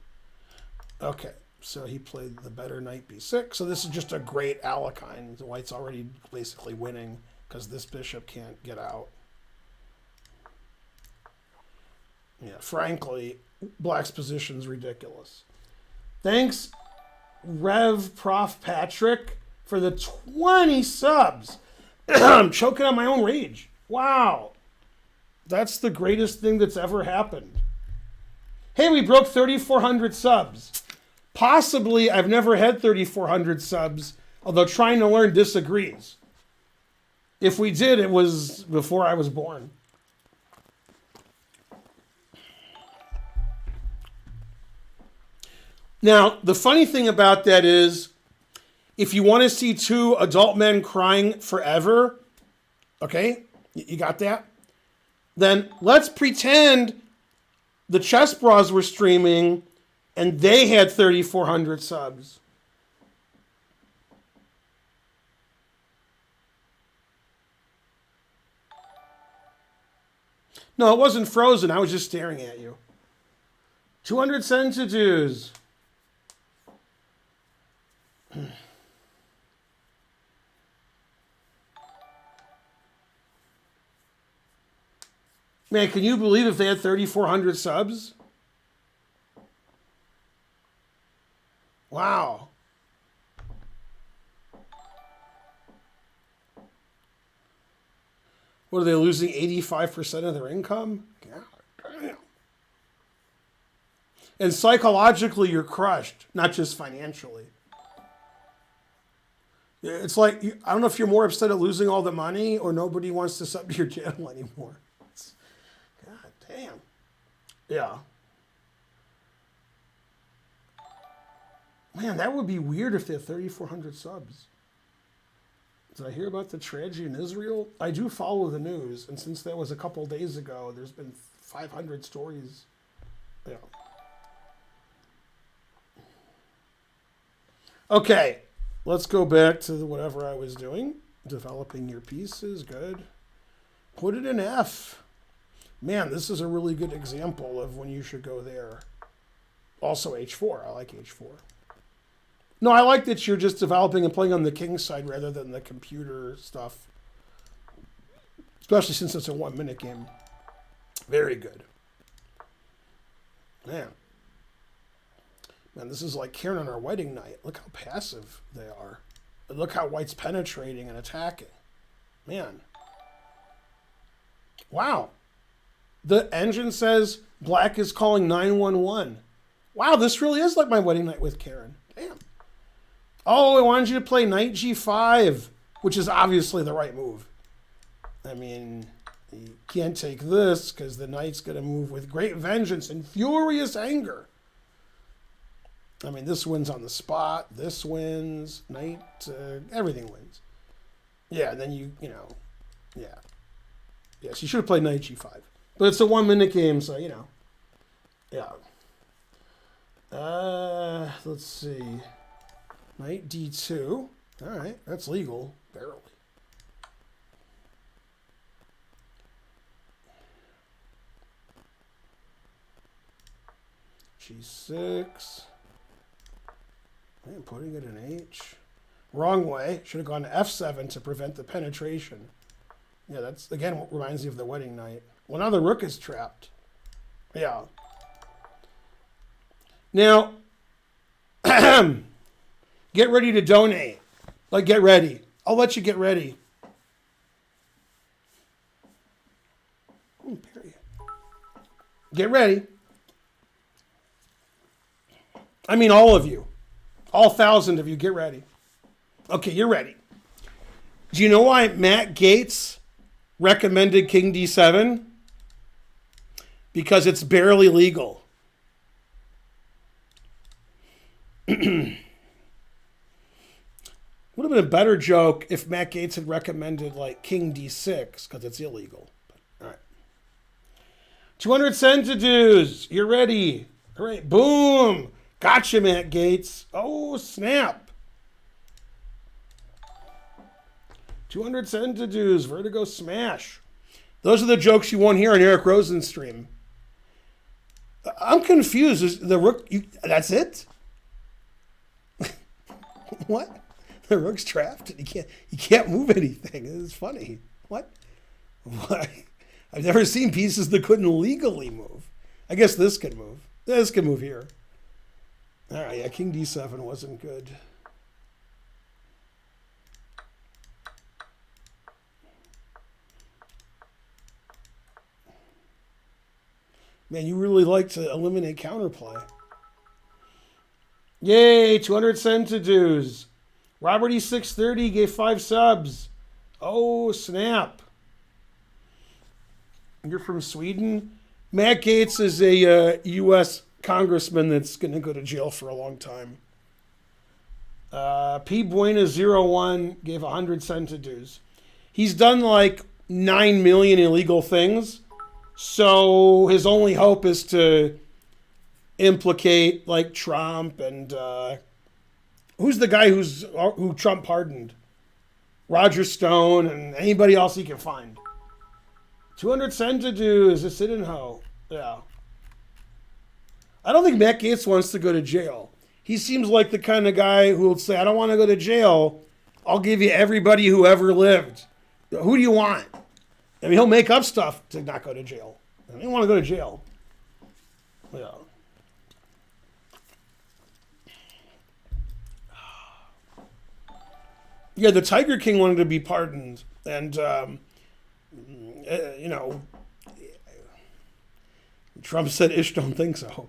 Okay, so he played the better knight b6. So this is just a great Alekhine. The white's already basically winning because this bishop can't get out. Yeah, frankly, black's position's ridiculous. Thanks, Rev Prof Patrick, for the 20 subs. I'm choking on my own rage. Wow. That's the greatest thing that's ever happened. Hey, we broke 3,400 subs. Possibly, I've never had 3,400 subs, although Trying to Learn disagrees. If we did, it was before I was born. Now, the funny thing about that is, if you want to see 2 adult men crying forever, okay, you got that? Then let's pretend the Chess Bras were streaming and they had 3,400 subs. No, it wasn't frozen. I was just staring at you. 200 centidues. Man, can you believe if they had 3,400 subs? Wow. What are they losing 85% of their income? God damn. And psychologically, you're crushed, not just financially. It's like, I don't know if you're more upset at losing all the money or nobody wants to sub to your channel anymore. God damn. Yeah. Man, that would be weird if they had 3,400 subs. Did I hear about the tragedy in Israel? I do follow the news, and since that was a couple days ago, there's been 500 stories. Yeah. Okay, let's go back to whatever I was doing. Developing your pieces, good. Put it in F. Man, this is a really good example of when you should go there. Also H4, I like H4. No, I like that you're just developing and playing on the king side rather than the computer stuff. Especially since it's a 1 minute game. Very good. Man, this is like Karen on our wedding night. Look how passive they are. And look how white's penetrating and attacking. Man. Wow. The engine says black is calling 911. Wow, this really is like my wedding night with Karen. Damn. Oh, I wanted you to play knight g5, which is obviously the right move. I mean, you can't take this because the knight's going to move with great vengeance and furious anger. I mean, this wins on the spot. This wins. Knight, everything wins. Yeah, and then yeah. Yes, you should have played knight g5. But it's a 1 minute game, so, Yeah. Let's see. Knight d2. All right, that's legal, barely. G6. Man, putting it in H. Wrong way. Should have gone to F7 to prevent the penetration. Yeah, that's, again, what reminds me of the wedding night. Well, now the rook is trapped. Yeah. Now, get ready to donate. Like, get ready. I'll let you get ready. Period. Get ready. I mean, all of you. All 1,000 of you, get ready. Okay, you're ready. Do you know why Matt Gaetz recommended King D7? Because it's barely legal. Would have been a better joke if Matt Gaetz had recommended like King D6 because it's illegal. All right. 200 centidues. You're ready. All right. Boom. Gotcha, Matt Gaetz. Oh, snap. 200 centidues. Vertigo smash. Those are the jokes you won't hear on Eric Rosen's stream. I'm confused. Is the rook, that's it? What? The rook's trapped and he can't move anything. It's funny. What? Why? I've never seen pieces that couldn't legally move. I guess this can move. This can move here. All right, yeah, King D7 wasn't good. Man, you really like to eliminate counterplay. Yay, 200 centidues. Robert E630 gave 5 subs. Oh, snap. You're from Sweden? Matt Gaetz is a U.S. congressman that's going to go to jail for a long time. P. Buena01 gave 100 centidues. He's done like 9 million illegal things. So his only hope is to implicate like Trump and who's the guy who Trump pardoned? Roger Stone and anybody else he can find. 200 centidues, a sit-in-ho. Yeah. I don't think Matt Gaetz wants to go to jail. He seems like the kind of guy who will say, I don't want to go to jail. I'll give you everybody who ever lived. Who do you want? I mean, he'll make up stuff to not go to jail. I don't want to go to jail. Yeah. Yeah, the Tiger King wanted to be pardoned. And, Trump said, Ish, don't think so.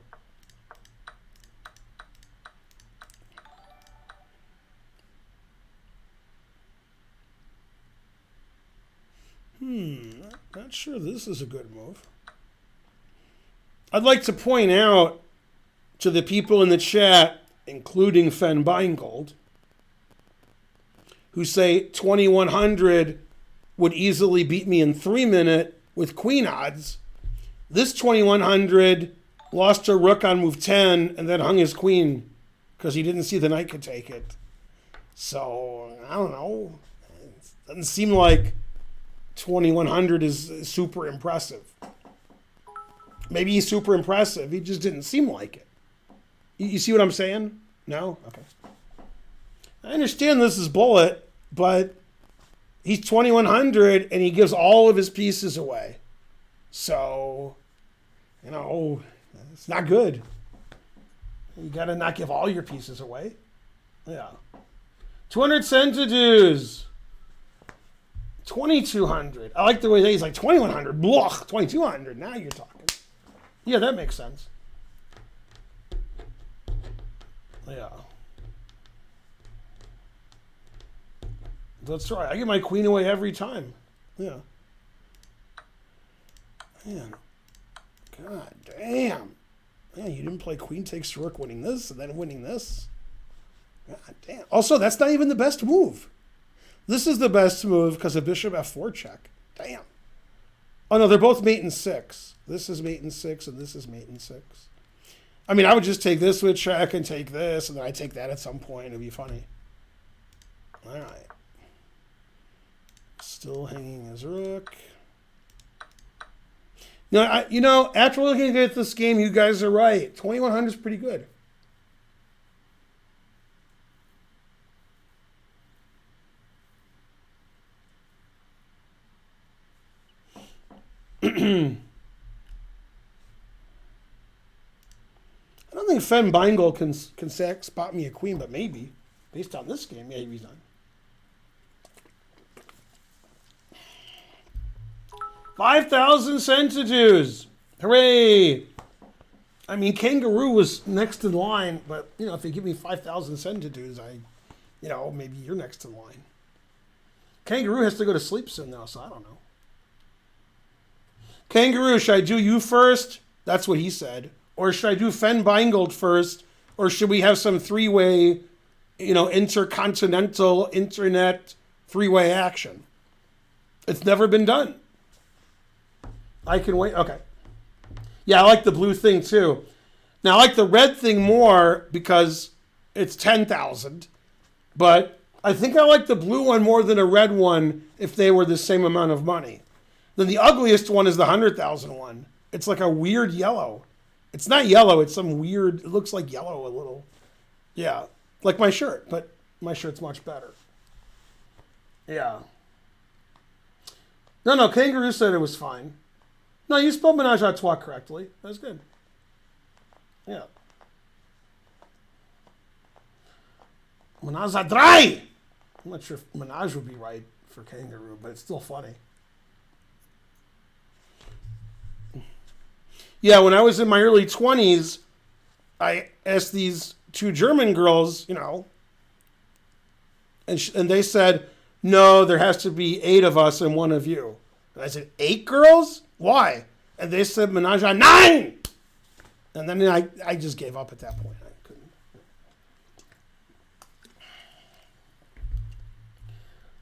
Not sure this is a good move. I'd like to point out to the people in the chat, including Fen Binegold, who say 2100 would easily beat me in 3 minute with queen odds. This 2100 lost to rook on move 10 and then hung his queen because he didn't see the knight could take it. So, I don't know. It doesn't seem like 2100 is super impressive. Maybe he's super impressive. He just didn't seem like it. You see what I'm saying? No? Okay. I understand this is bullet, but he's 2100 and he gives all of his pieces away. So, it's not good. You got to not give all your pieces away. Yeah. 200 centidues. 2200. I like the way he's like 2100. Blah, 2200. Now you're talking. Yeah, that makes sense. Yeah. That's right. I give my queen away every time. Yeah. Man. God damn. Man, you didn't play queen takes rook winning this and then winning this. God damn. Also, that's not even the best move. This is the best move because of bishop f4 check. Damn. Oh, no, they're both mate in 6. This is mate in 6 and this is mate in 6. I mean, I would just take this with check and take this, and then I'd take that at some point. It'd be funny. All right. Still hanging his rook. No, after looking at this game, you guys are right. 2100 is pretty good. I don't think Fen Binegold can spot me a queen, but maybe. Based on this game, maybe he's done. 5,000 centidues. Hooray. I mean, Kangaroo was next in line, but, if they give me 5,000 centidues, maybe you're next in line. Kangaroo has to go to sleep soon, though, so I don't know. Kangaroo, should I do you first? That's what he said. Or should I do Fen Binegold first? Or should we have some three-way, intercontinental, internet, three-way action? It's never been done. I can wait. Okay. Yeah, I like the blue thing, too. Now, I like the red thing more because it's 10,000. But I think I like the blue one more than a red one if they were the same amount of money. Then the ugliest one is the 100,000 one. It's like a weird yellow. It's not yellow. It's some weird, it looks like yellow a little. Yeah, like my shirt, but my shirt's much better. Yeah. No, Kangaroo said it was fine. No, you spelled Menage a Trois correctly. That was good. Yeah. Menage a Trois! I'm not sure if Menage would be right for Kangaroo, but it's still funny. Yeah, when I was in my early 20s, I asked these two German girls, and they said, no, there has to be 8 of us and 1 of you. And I said, 8 girls? Why? And they said, Menage a 9! And then I just gave up at that point. I couldn't.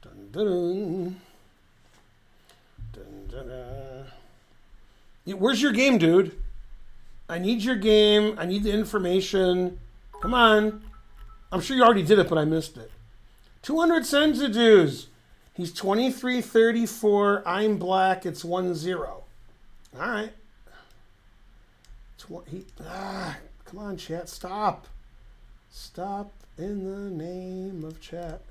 Dun, dun, dun, dun, dun. Where's your game, dude? I need your game. I need the information. Come on. I'm sure you already did it, but I missed it. 200 centidues. He's 23-34. I'm black. It's 1-0. All right. Come on, chat. Stop. Stop in the name of chat.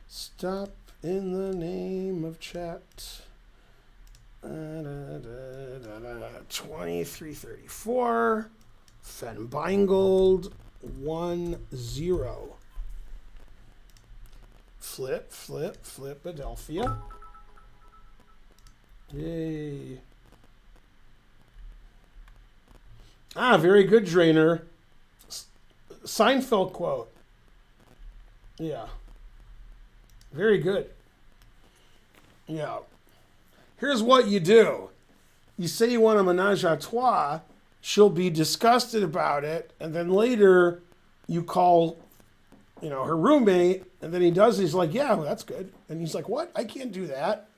Stop in the name of chat. 23-34. Fen Binegold 1-0. Flip, Adelphia. Yay. Very good, Drainer. Seinfeld quote. Yeah. Very good. Yeah. Here's what you do. You say you want a menage a trois, she'll be disgusted about it, and then later you call, her roommate, and then he's like, yeah, well, that's good. And he's like, what? I can't do that.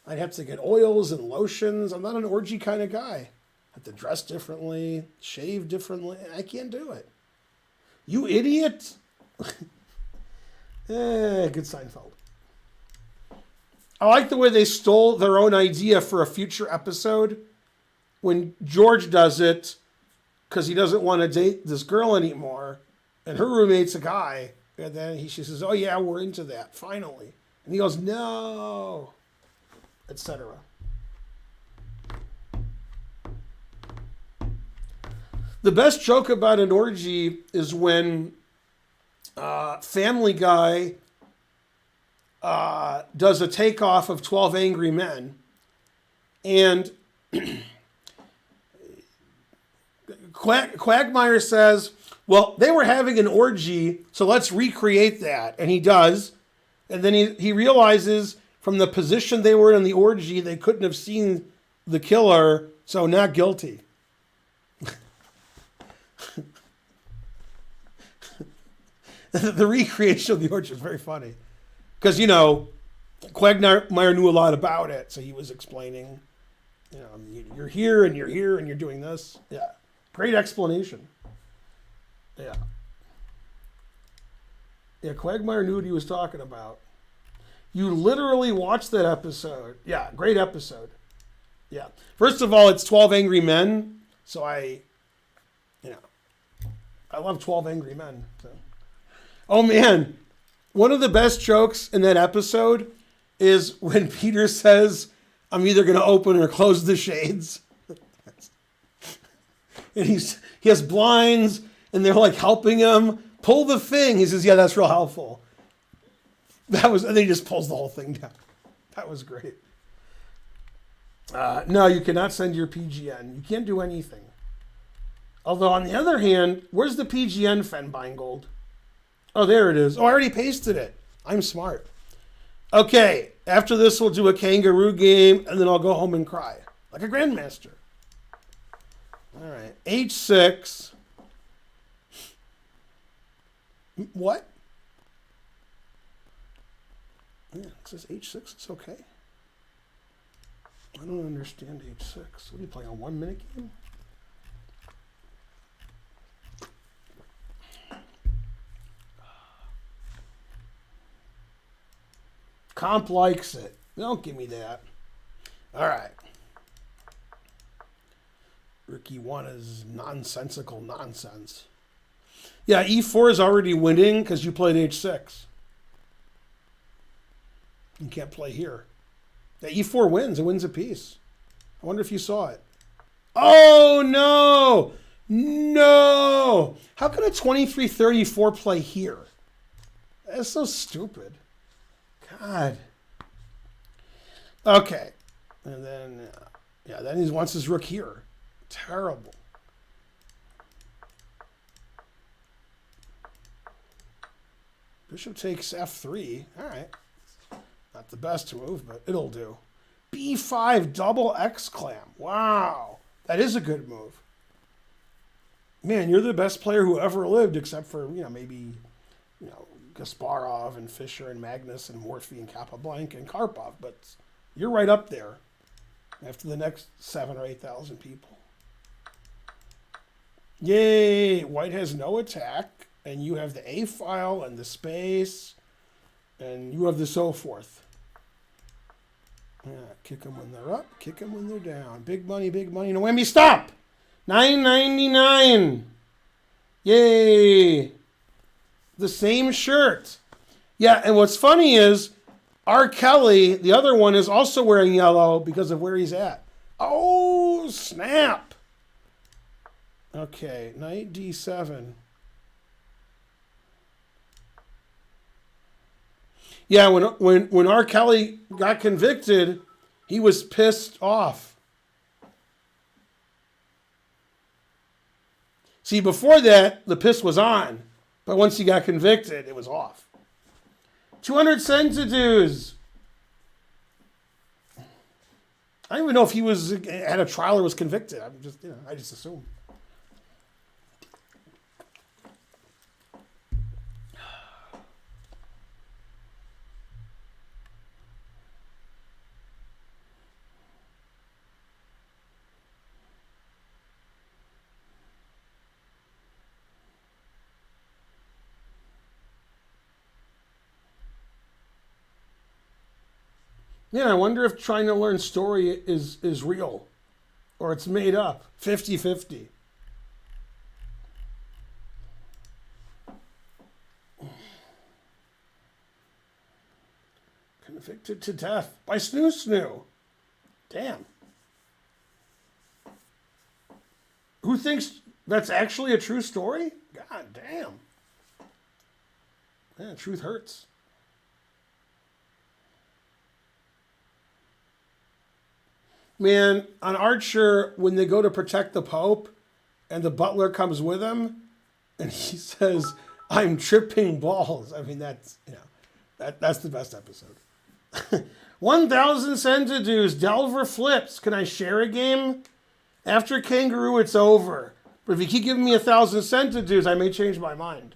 I'd have to get oils and lotions. I'm not an orgy kind of guy. I have to dress differently, shave differently. I can't do it. You idiot. Good Seinfeld. I like the way they stole their own idea for a future episode when George does it because he doesn't want to date this girl anymore, and her roommate's a guy, and then she says, oh yeah, we're into that, finally. And he goes, no, etc. The best joke about an orgy is when Family Guy does a takeoff of 12 Angry Men, and Quagmire says, well, they were having an orgy, so let's recreate that. And he does. And then he realizes from the position they were in the orgy, they couldn't have seen the killer, so not guilty. The recreation of the orgy is very funny. Because, Quagmire knew a lot about it, so he was explaining, you're here and you're doing this. Yeah. Great explanation. Yeah. Yeah, Quagmire knew what he was talking about. You literally watched that episode. Yeah, great episode. Yeah. First of all, it's 12 Angry Men, so I love 12 Angry Men. So. Oh, man. One of the best jokes in that episode is when Peter says, I'm either going to open or close the shades. And he has blinds, and they're like helping him pull the thing. He says, yeah, that's real helpful. And then he just pulls the whole thing down. That was great. No, you cannot send your PGN. You can't do anything. Although, on the other hand, where's the PGN, Fen Binegold? Oh, there it is. Oh, I already pasted it. I'm smart. Okay, after this, we'll do a Kangaroo game, and then I'll go home and cry. Like a grandmaster. All right, H6. What? Yeah, it says H6. It's okay. I don't understand H6. What are you playing, a 1 minute game? Comp likes it. Don't give me that. All right. Ricky 1 is nonsensical nonsense. Yeah, E4 is already winning because you played H6. You can't play here. Yeah, E4 wins. It wins a piece. I wonder if you saw it. Oh, no. No. How can a 23-34 play here? That's so stupid. God. Okay. And then, then he wants his rook here. Terrible. Bishop takes F3. All right. Not the best move, but it'll do. B5 double X clam. Wow. That is a good move. Man, you're the best player who ever lived, except for, maybe, Kasparov and Fischer and Magnus and Morphy and Capablanca and Karpov. But you're right up there after the next 7,000 or 8,000 people. Yay! White has no attack, and you have the A file and the space, and you have the so forth. Yeah, kick them when they're up, kick them when they're down. Big money, no whammy. Stop! $9.99. Yay! The same shirt. Yeah, and what's funny is R. Kelly, the other one, is also wearing yellow because of where he's at. Oh, snap. Okay, knight D7. Yeah, when R. Kelly got convicted, he was pissed off. See, before that, the piss was on. But once he got convicted, it was off. 200 centidues. I don't even know if he was had a trial or was convicted. I just assume. Yeah, I wonder if trying to learn story is real or it's made up. 50-50. Convicted to death by Snoo Snoo. Damn. Who thinks that's actually a true story? God damn. Yeah, truth hurts. Man, on Archer, when they go to protect the Pope and the butler comes with him and he says, I'm tripping balls. I mean, that's the best episode. 1,000 centidues. Delver flips. Can I share a game? After Kangaroo, it's over. But if you keep giving me 1,000 centidues, I may change my mind.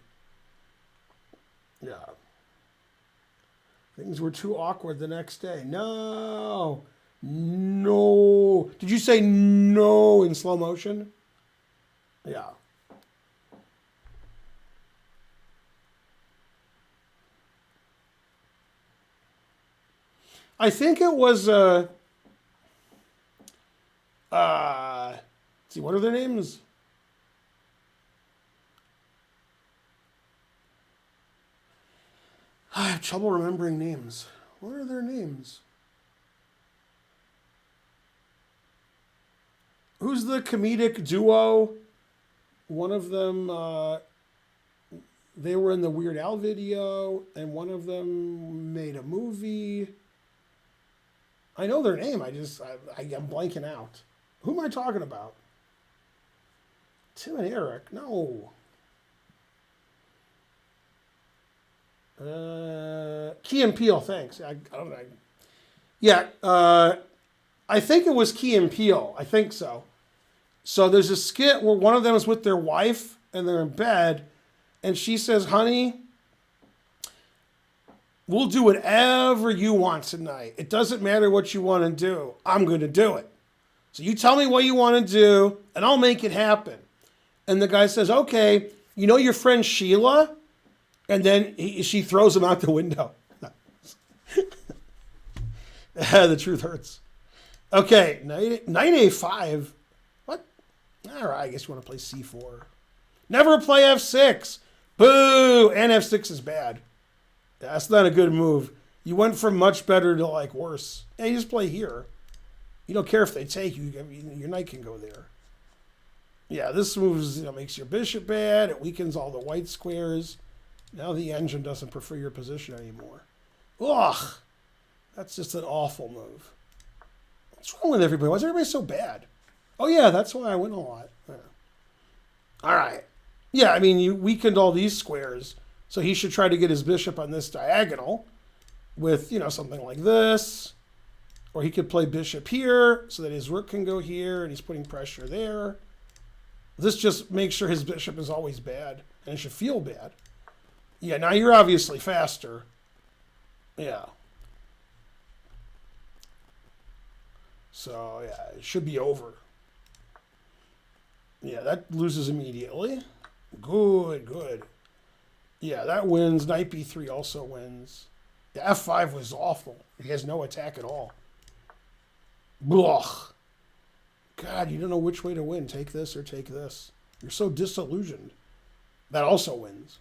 Yeah. Things were too awkward the next day. No. Did you say no in slow motion? Yeah. I think it was let's see, what are their names? I have trouble remembering names. What are their names? Who's the comedic duo? One of them, they were in the Weird Al video, and one of them made a movie. I know their name. I'm blanking out. Who am I talking about? Tim and Eric? No. Key and Peele, thanks. I don't know. Yeah, I think it was Key and Peele. I think so. So there's a skit where one of them is with their wife and they're in bed, and she says, honey, we'll do whatever you want tonight. It doesn't matter what you want to do. I'm going to do it. So you tell me what you want to do, and I'll make it happen. And the guy says, okay, you know your friend Sheila? And then she throws him out the window. The truth hurts. Okay, knight A5. What? All right, I guess you want to play C4. Never play F6. Boo! And F6 is bad. That's not a good move. You went from much better to like worse. Yeah, you just play here. You don't care if they take you. Your knight can go there. Yeah, this move makes your bishop bad. It weakens all the white squares. Now the engine doesn't prefer your position anymore. Ugh! That's just an awful move. What's wrong with everybody? Why is everybody so bad? Oh yeah, that's why I win a lot. Yeah. All right. Yeah, I mean, you weakened all these squares, so he should try to get his bishop on this diagonal with, something like this. Or he could play bishop here so that his rook can go here and he's putting pressure there. This just makes sure his bishop is always bad, and it should feel bad. Yeah, now you're obviously faster. Yeah. So, yeah, it should be over. Yeah, that loses immediately. Good, good. Yeah, that wins. Knight b3 also wins. The f5 was awful. He has no attack at all. Blah. God, you don't know which way to win. Take this or take this. You're so disillusioned. That also wins.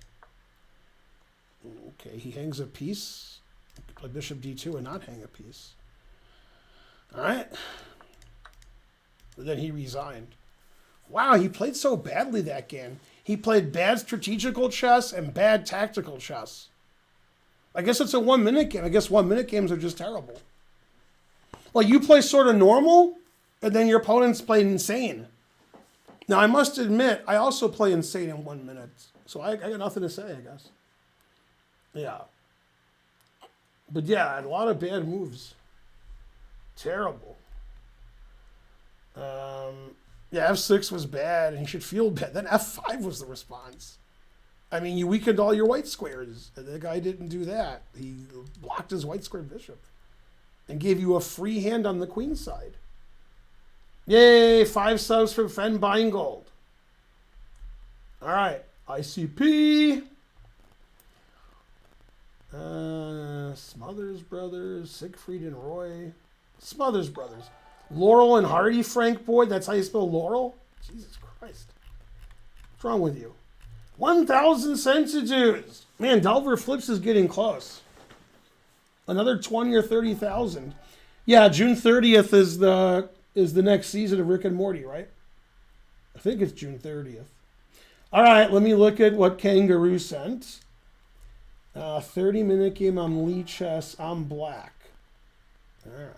Okay, he hangs a piece. You could play bishop d2 and not hang a piece. All right. But then he resigned. Wow, he played so badly that game. He played bad strategical chess and bad tactical chess. I guess it's a 1 minute game. I guess 1 minute games are just terrible. Well, you play sort of normal, and then your opponents play insane. Now, I must admit, I also play insane in 1 minute. So I got nothing to say, I guess. Yeah. But yeah, a lot of bad moves. Terrible. Yeah, F6 was bad, and you should feel bad. Then F5 was the response. I mean, you weakened all your white squares. The guy didn't do that. He blocked his white square bishop and gave you a free hand on the queen side. Yay, 5 subs from Fen Binegold. All right, ICP. Smothers Brothers, Siegfried and Roy. Smothers Brothers. Laurel and Hardy, Frank Boyd. That's how you spell Laurel? Jesus Christ. What's wrong with you? 1,000 centitudes. Man, Delver Flips is getting close. Another 20 or 30,000. Yeah, June 30th is the next season of Rick and Morty, right? I think it's June 30th. All right, let me look at what Kangaroo sent. 30-minute game on Lee Chess. I'm black. All right.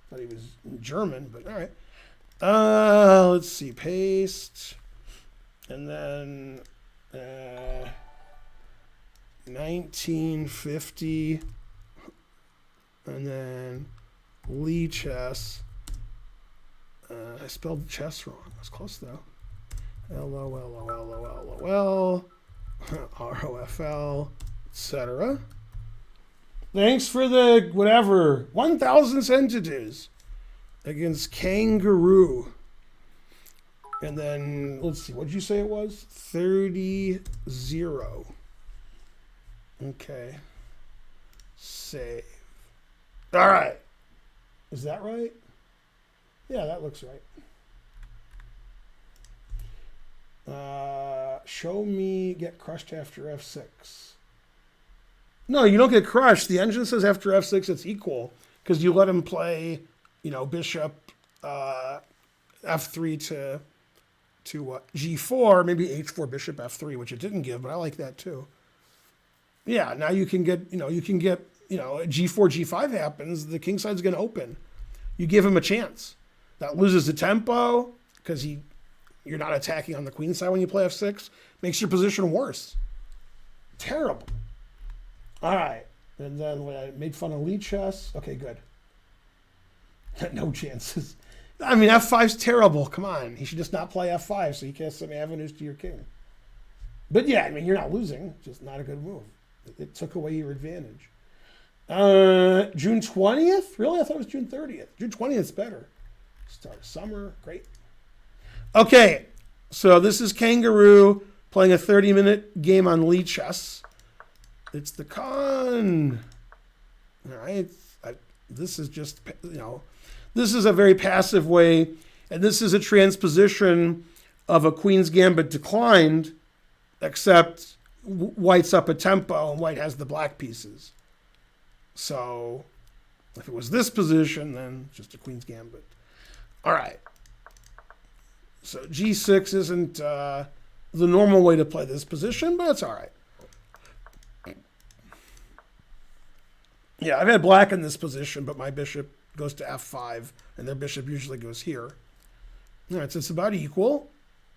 Thought he was German, but all right. Let's see. Paste. And then 1950. And then Lee Chess. I spelled chess wrong. I was close, though. LOLOLOLOL. ROFL, etc. Thanks for the whatever 1,000 centitudes against Kangaroo. And then let's see, what did you say it was? 30-0. Okay. Save. All right. Is that right? Yeah, that looks right. Show me get crushed after F6. No, you don't get crushed. The engine says after F6 it's equal because you let him play, bishop F3 to what? G4, maybe H4 bishop F3, which it didn't give, but I like that too. Yeah, now you can get, G4, G5 happens, the king side's going to open. You give him a chance. That loses the tempo because you're not attacking on the queen side when you play F6. Makes your position worse. Terrible. All right. And then when I made fun of Lee Chess. Okay, good. No chances. I mean, F5's terrible. Come on. He should just not play F5 so you can have some avenues to your king. But yeah, I mean, you're not losing. Just not a good move. It took away your advantage. June 20th? Really? I thought it was June 30th. June 20th is better. Start of summer. Great. Okay, so this is Kangaroo playing a 30-minute game on Lee Chess. It's the con. All right, this is just, this is a very passive way, and this is a transposition of a Queen's Gambit declined, except White's up a tempo and White has the black pieces. So if it was this position, then just a Queen's Gambit. All right. So G6 isn't the normal way to play this position, but it's all right. Yeah, I've had black in this position, but my bishop goes to F5, and their bishop usually goes here. All right, so it's about equal.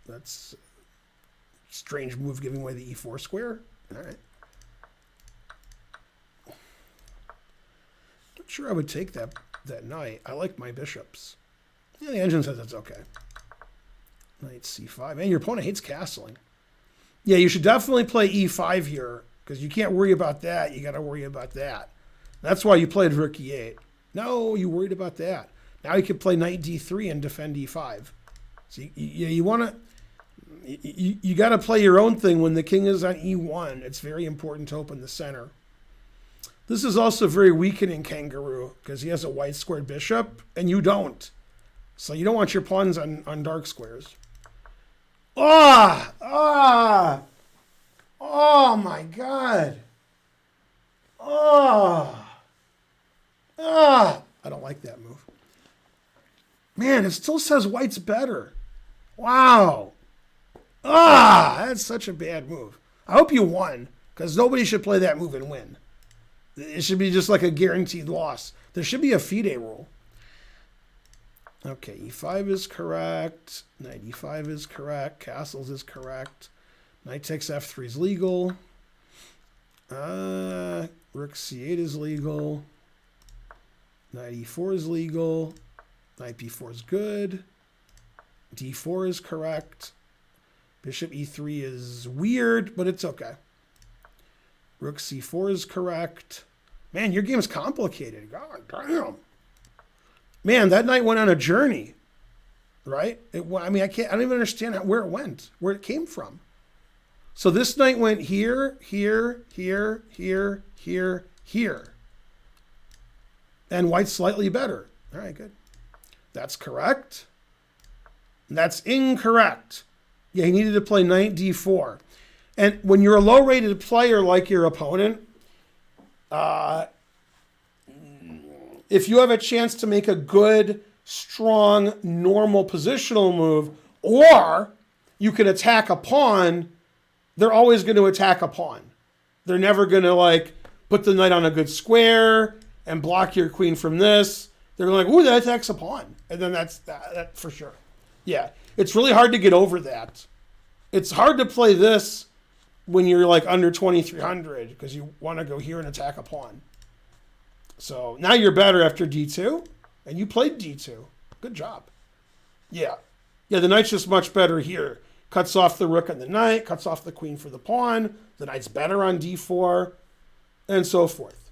That's a strange move giving away the E4 square. All right. Not sure I would take that knight. I like my bishops. Yeah, the engine says it's okay. Knight C5. Man, your opponent hates castling. Yeah, you should definitely play E5 here because you can't worry about that. You got to worry about that. That's why you played Rook E8. No, you worried about that. Now you can play Knight D3 and defend E5. So you want to, you got to play your own thing when the king is on E1. It's very important to open the center. This is also very weakening Kangaroo because he has a white squared bishop and you don't. So you don't want your pawns on dark squares. Oh my God. I don't like that move. Man, it still says white's better. Wow. That's such a bad move. I hope you won because nobody should play that move and win. It should be just like a guaranteed loss. There should be a FIDE rule. Okay, E5 is correct. Knight E5 is correct. Castles is correct. Knight takes F3 is legal. Rook c8 is legal. Knight e4 is legal. Knight b4 is good. d4 is correct. Bishop e3 is weird, but it's okay. Rook c4 is correct. Man, your game's complicated. God damn. Man, that knight went on a journey, right? I don't even understand where it went, where it came from. So this knight went here, here, here, here, here, here. And white's slightly better. All right, good. That's correct. That's incorrect. Yeah, he needed to play knight d4. And when you're a low-rated player like your opponent, if you have a chance to make a good, strong, normal positional move, or you can attack a pawn, they're always going to attack a pawn. They're never going to like put the knight on a good square and block your queen from this. They're like, ooh, that attacks a pawn. And then that's that for sure. Yeah, it's really hard to get over that. It's hard to play this when you're like under 2,300 because you want to go here and attack a pawn. So now you're better after d2, and you played d2. Good job. Yeah. Yeah, the knight's just much better here. Cuts off the rook and the knight, cuts off the queen for the pawn. The knight's better on d4, and so forth.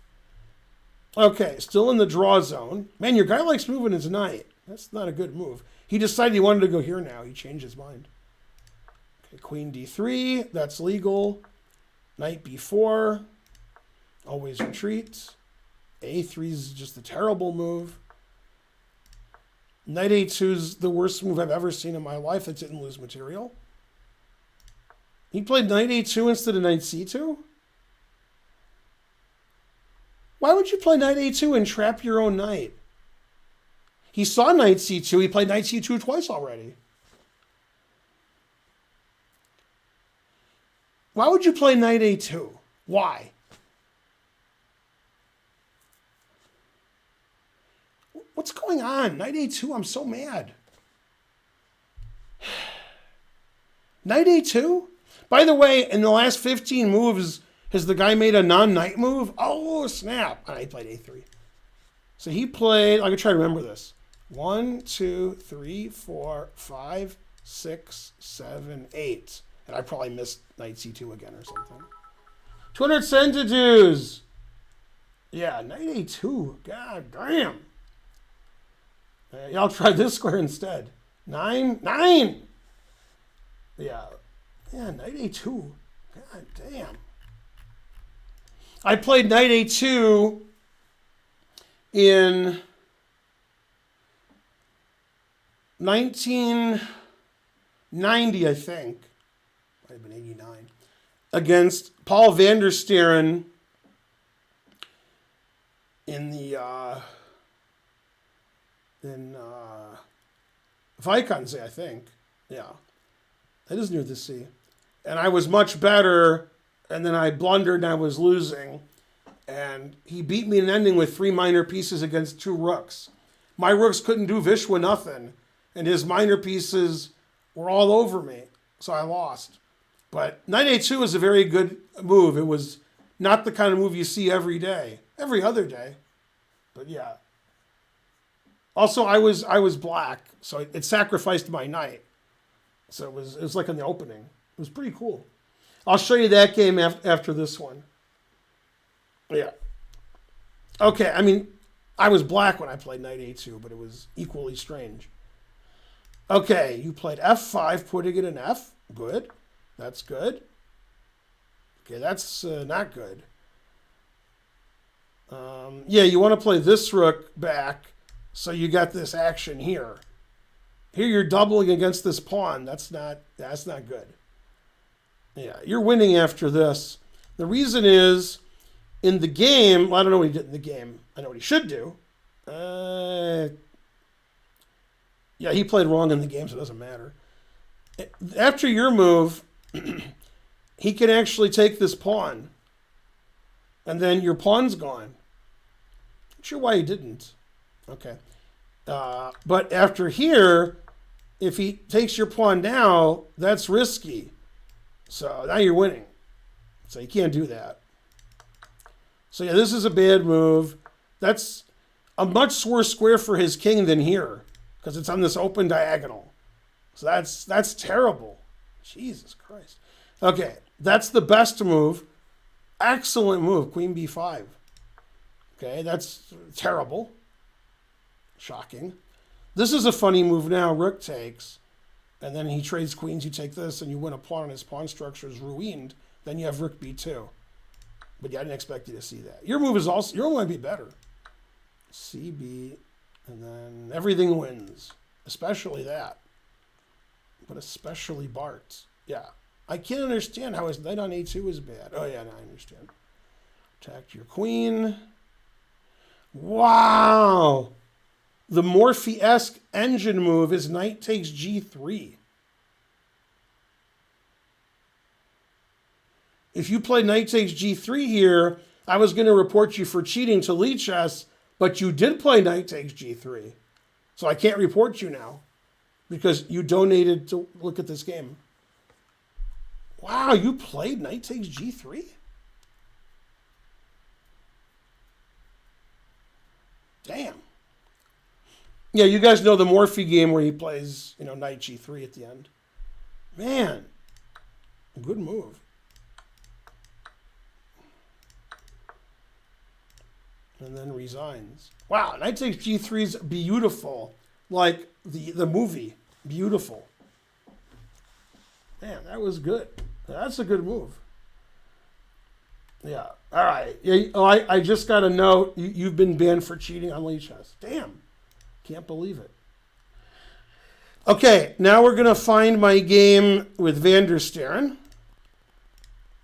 Okay, still in the draw zone. Man, your guy likes moving his knight. That's not a good move. He decided he wanted to go here now. He changed his mind. Okay, queen d3, that's legal. Knight b4, always retreat. a3 is just a terrible move. Knight a2 is the worst move I've ever seen in my life. It didn't lose material. He played knight a2 instead of knight c2? Why would you play knight a2 and trap your own knight? He saw knight c2. He played knight c2 twice already. Why would you play knight a2? Why? What's going on? Knight a2, I'm so mad. Knight a2? By the way, in the last 15 moves, has the guy made a non-knight move? Oh, snap. Oh, he played a3. So he played, I can try to remember this. 1, 2, 3, 4, 5, 6, 7, 8. And I probably missed knight c2 again or something. 200 centidues. Yeah, knight a2. God damn. Yeah, I'll try this square instead. 9. Yeah. Yeah, knight a2. God damn. I played knight a2 in 1990, I think. Might have been 89. Against Paul van der Sterren in the Vikonsee, I think. Yeah. That is near the sea. And I was much better, and then I blundered and I was losing. And he beat me in an ending with 3 minor pieces against 2 rooks. My rooks couldn't do Vishwa nothing, and his minor pieces were all over me, so I lost. But knight a2 is a very good move. It was not the kind of move you see every day, every other day. But yeah. Also, I was black, so it sacrificed my knight. So it was like in the opening. It was pretty cool. I'll show you that game after this one. Yeah. Okay, I mean, I was black when I played knight a2, but it was equally strange. Okay, you played f5, putting it in f. Good. That's good. Okay, that's not good. Yeah, you want to play this rook back, so you got this action here. Here you're doubling against this pawn. That's not good. Yeah, you're winning after this. The reason is, in the game, well, I don't know what he did in the game. I know what he should do. Yeah, he played wrong in the game, so it doesn't matter. After your move, he can actually take this pawn. And then your pawn's gone. Not sure why he didn't. Okay. But after here, if he takes your pawn now, that's risky. So now you're winning. So you can't do that. So yeah, this is a bad move. That's a much worse square for his king than here, because it's on this open diagonal. So that's terrible. Jesus Christ. Okay, that's the best move. Excellent move, queen b5. Okay, that's terrible. Shocking. This is a funny move now. Rook takes, and then he trades queens. You take this, and you win a pawn, and his pawn structure is ruined. Then you have rook b2. But yeah, I didn't expect you to see that. Your move is also, your one might be better. CB, and then everything wins, especially that. But especially Bart's. Yeah. I can't understand how his knight on a2 is bad. Oh, yeah, now I understand. Attack your queen. Wow. The Morphy-esque engine move is knight takes g3. If you play knight takes g3 here, I was going to report you for cheating to lead chess, but you did play knight takes g3. So I can't report you now because you donated to look at this game. Wow, you played knight takes g3? Damn. Yeah, you guys know the Morphy game where he plays, knight g3 at the end. Man, good move. And then resigns. Wow, knight takes g3 is beautiful. Like the movie. Beautiful. Man, that was good. That's a good move. Yeah. All right. Yeah, I just got a note. You've been banned for cheating on lead chess. Damn. Can't believe it. Okay, now we're going to find my game with Van der Sterren.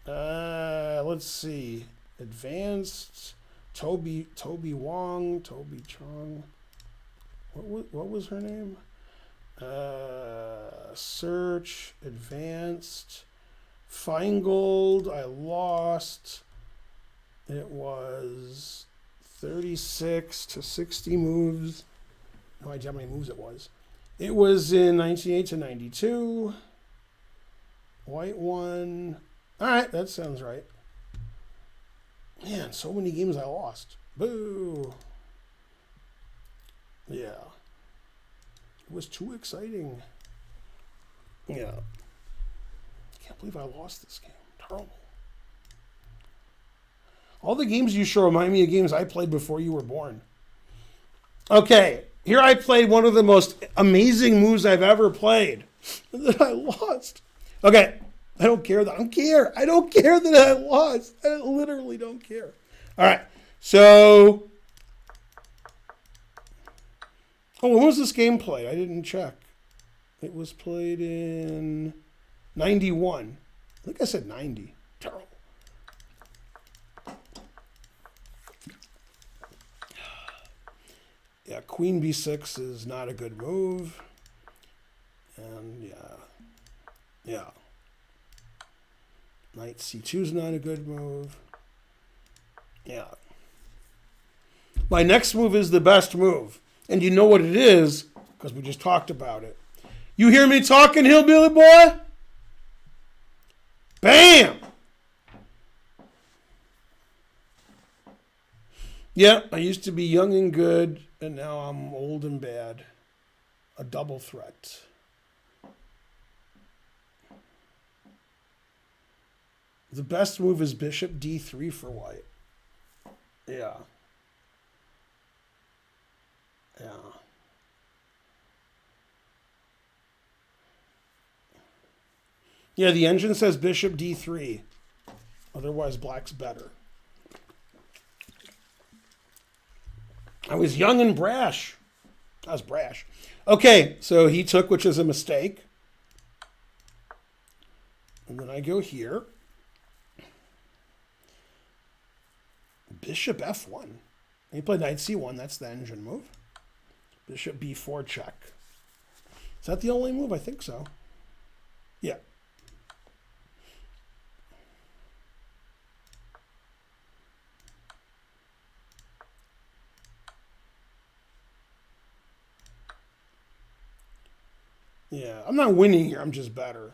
Let's see. Advanced. Toby Wong. Toby Chong. What was her name? Search. Advanced. Finegold. I lost. It was 36 to 60 moves. No idea how many moves it was. It was in 98 to 92. White one. All right, that sounds right. Man, so many games I lost. Boo. Yeah. It was too exciting. Yeah. I can't believe I lost this game. Terrible. All the games you show remind me of games I played before you were born. Okay. Here I played one of the most amazing moves I've ever played. And then I lost. Okay. I don't care that I don't care. I don't care that I lost. I literally don't care. All right. So, when was this game played? I didn't check. It was played in 91. I think I said 90. Terrible. Yeah, queen b6 is not a good move. And yeah. Knight c2 is not a good move. Yeah. My next move is the best move. And you know what it is, because we just talked about it. You hear me talking, hillbilly boy? Bam! Yeah, I used to be young and good, and now I'm old and bad. A double threat. The best move is bishop d3 for white. Yeah. Yeah. Yeah, the engine says bishop d3. Otherwise, black's better. I was young and brash. I was brash. Okay, so he took, which is a mistake. And then I go here. Bishop f1. He played knight c1. That's the engine move. Bishop b4 check. Is that the only move? I think so. Yeah. Yeah, I'm not winning here. I'm just better.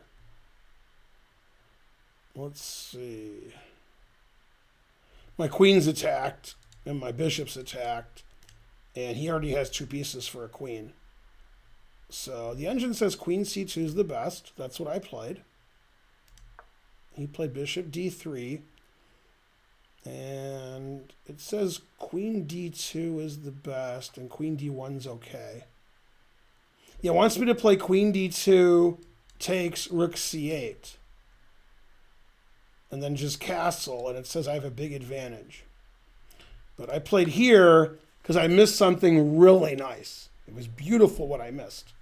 Let's see. My queen's attacked, and my bishop's attacked, and he already has 2 pieces for a queen. So the engine says queen c2 is the best. That's what I played. He played bishop d3. And it says queen d2 is the best, and queen d1's okay. Yeah, it wants me to play queen d2, takes rook c8. And then just castle, and it says I have a big advantage. But I played here because I missed something really nice. It was beautiful what I missed.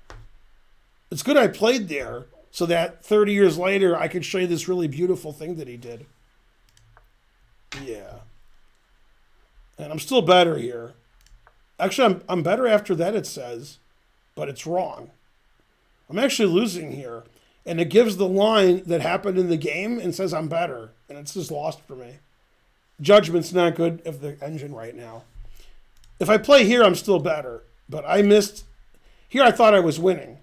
It's good I played there so that 30 years later I could show you this really beautiful thing that he did. Yeah. And I'm still better here. Actually, I'm better after that, it says, but it's wrong. I'm actually losing here. And it gives the line that happened in the game and says I'm better. And it's just lost for me. Judgment's not good of the engine right now. If I play here, I'm still better. But I missed. Here I thought I was winning.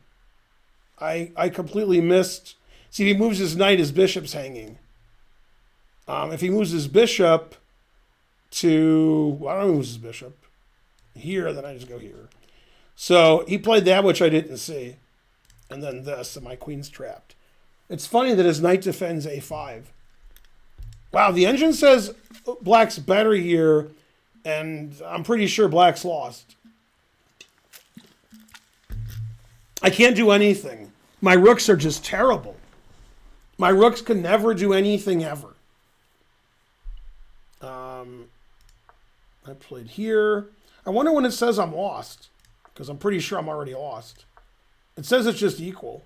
I completely missed. See, if he moves his knight, his bishop's hanging. If he moves his bishop to, well, I don't know, moves his bishop here, then I just go here. So he played that, which I didn't see. And then this, and my queen's trapped. It's funny that his knight defends a5. Wow, the engine says black's better here, and I'm pretty sure black's lost. I can't do anything. My rooks are just terrible. My rooks can never do anything ever. I played here. I wonder when it says I'm lost, because I'm pretty sure I'm already lost. It says it's just equal.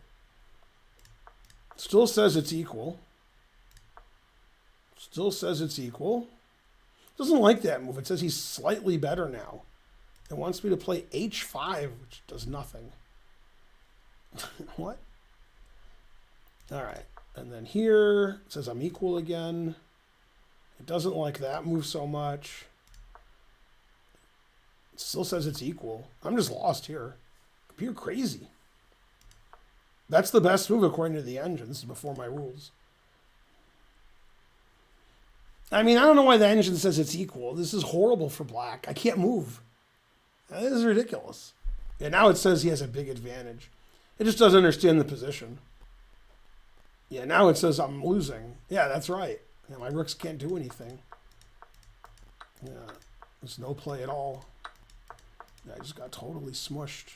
It still says it's equal. Still says it's equal. Doesn't like that move. It says he's slightly better now. It wants me to play h5, which does nothing. What? All right. And then here, it says I'm equal again. It doesn't like that move so much. It still says it's equal. I'm just lost here. You're crazy. That's the best move according to the engine. This is before my rules. I mean, I don't know why the engine says it's equal. This is horrible for black. I can't move. This is ridiculous. And now it says he has a big advantage. It just doesn't understand the position. Yeah, now it says I'm losing. Yeah, that's right. Yeah, my rooks can't do anything. Yeah, there's no play at all. Yeah, I just got totally smushed.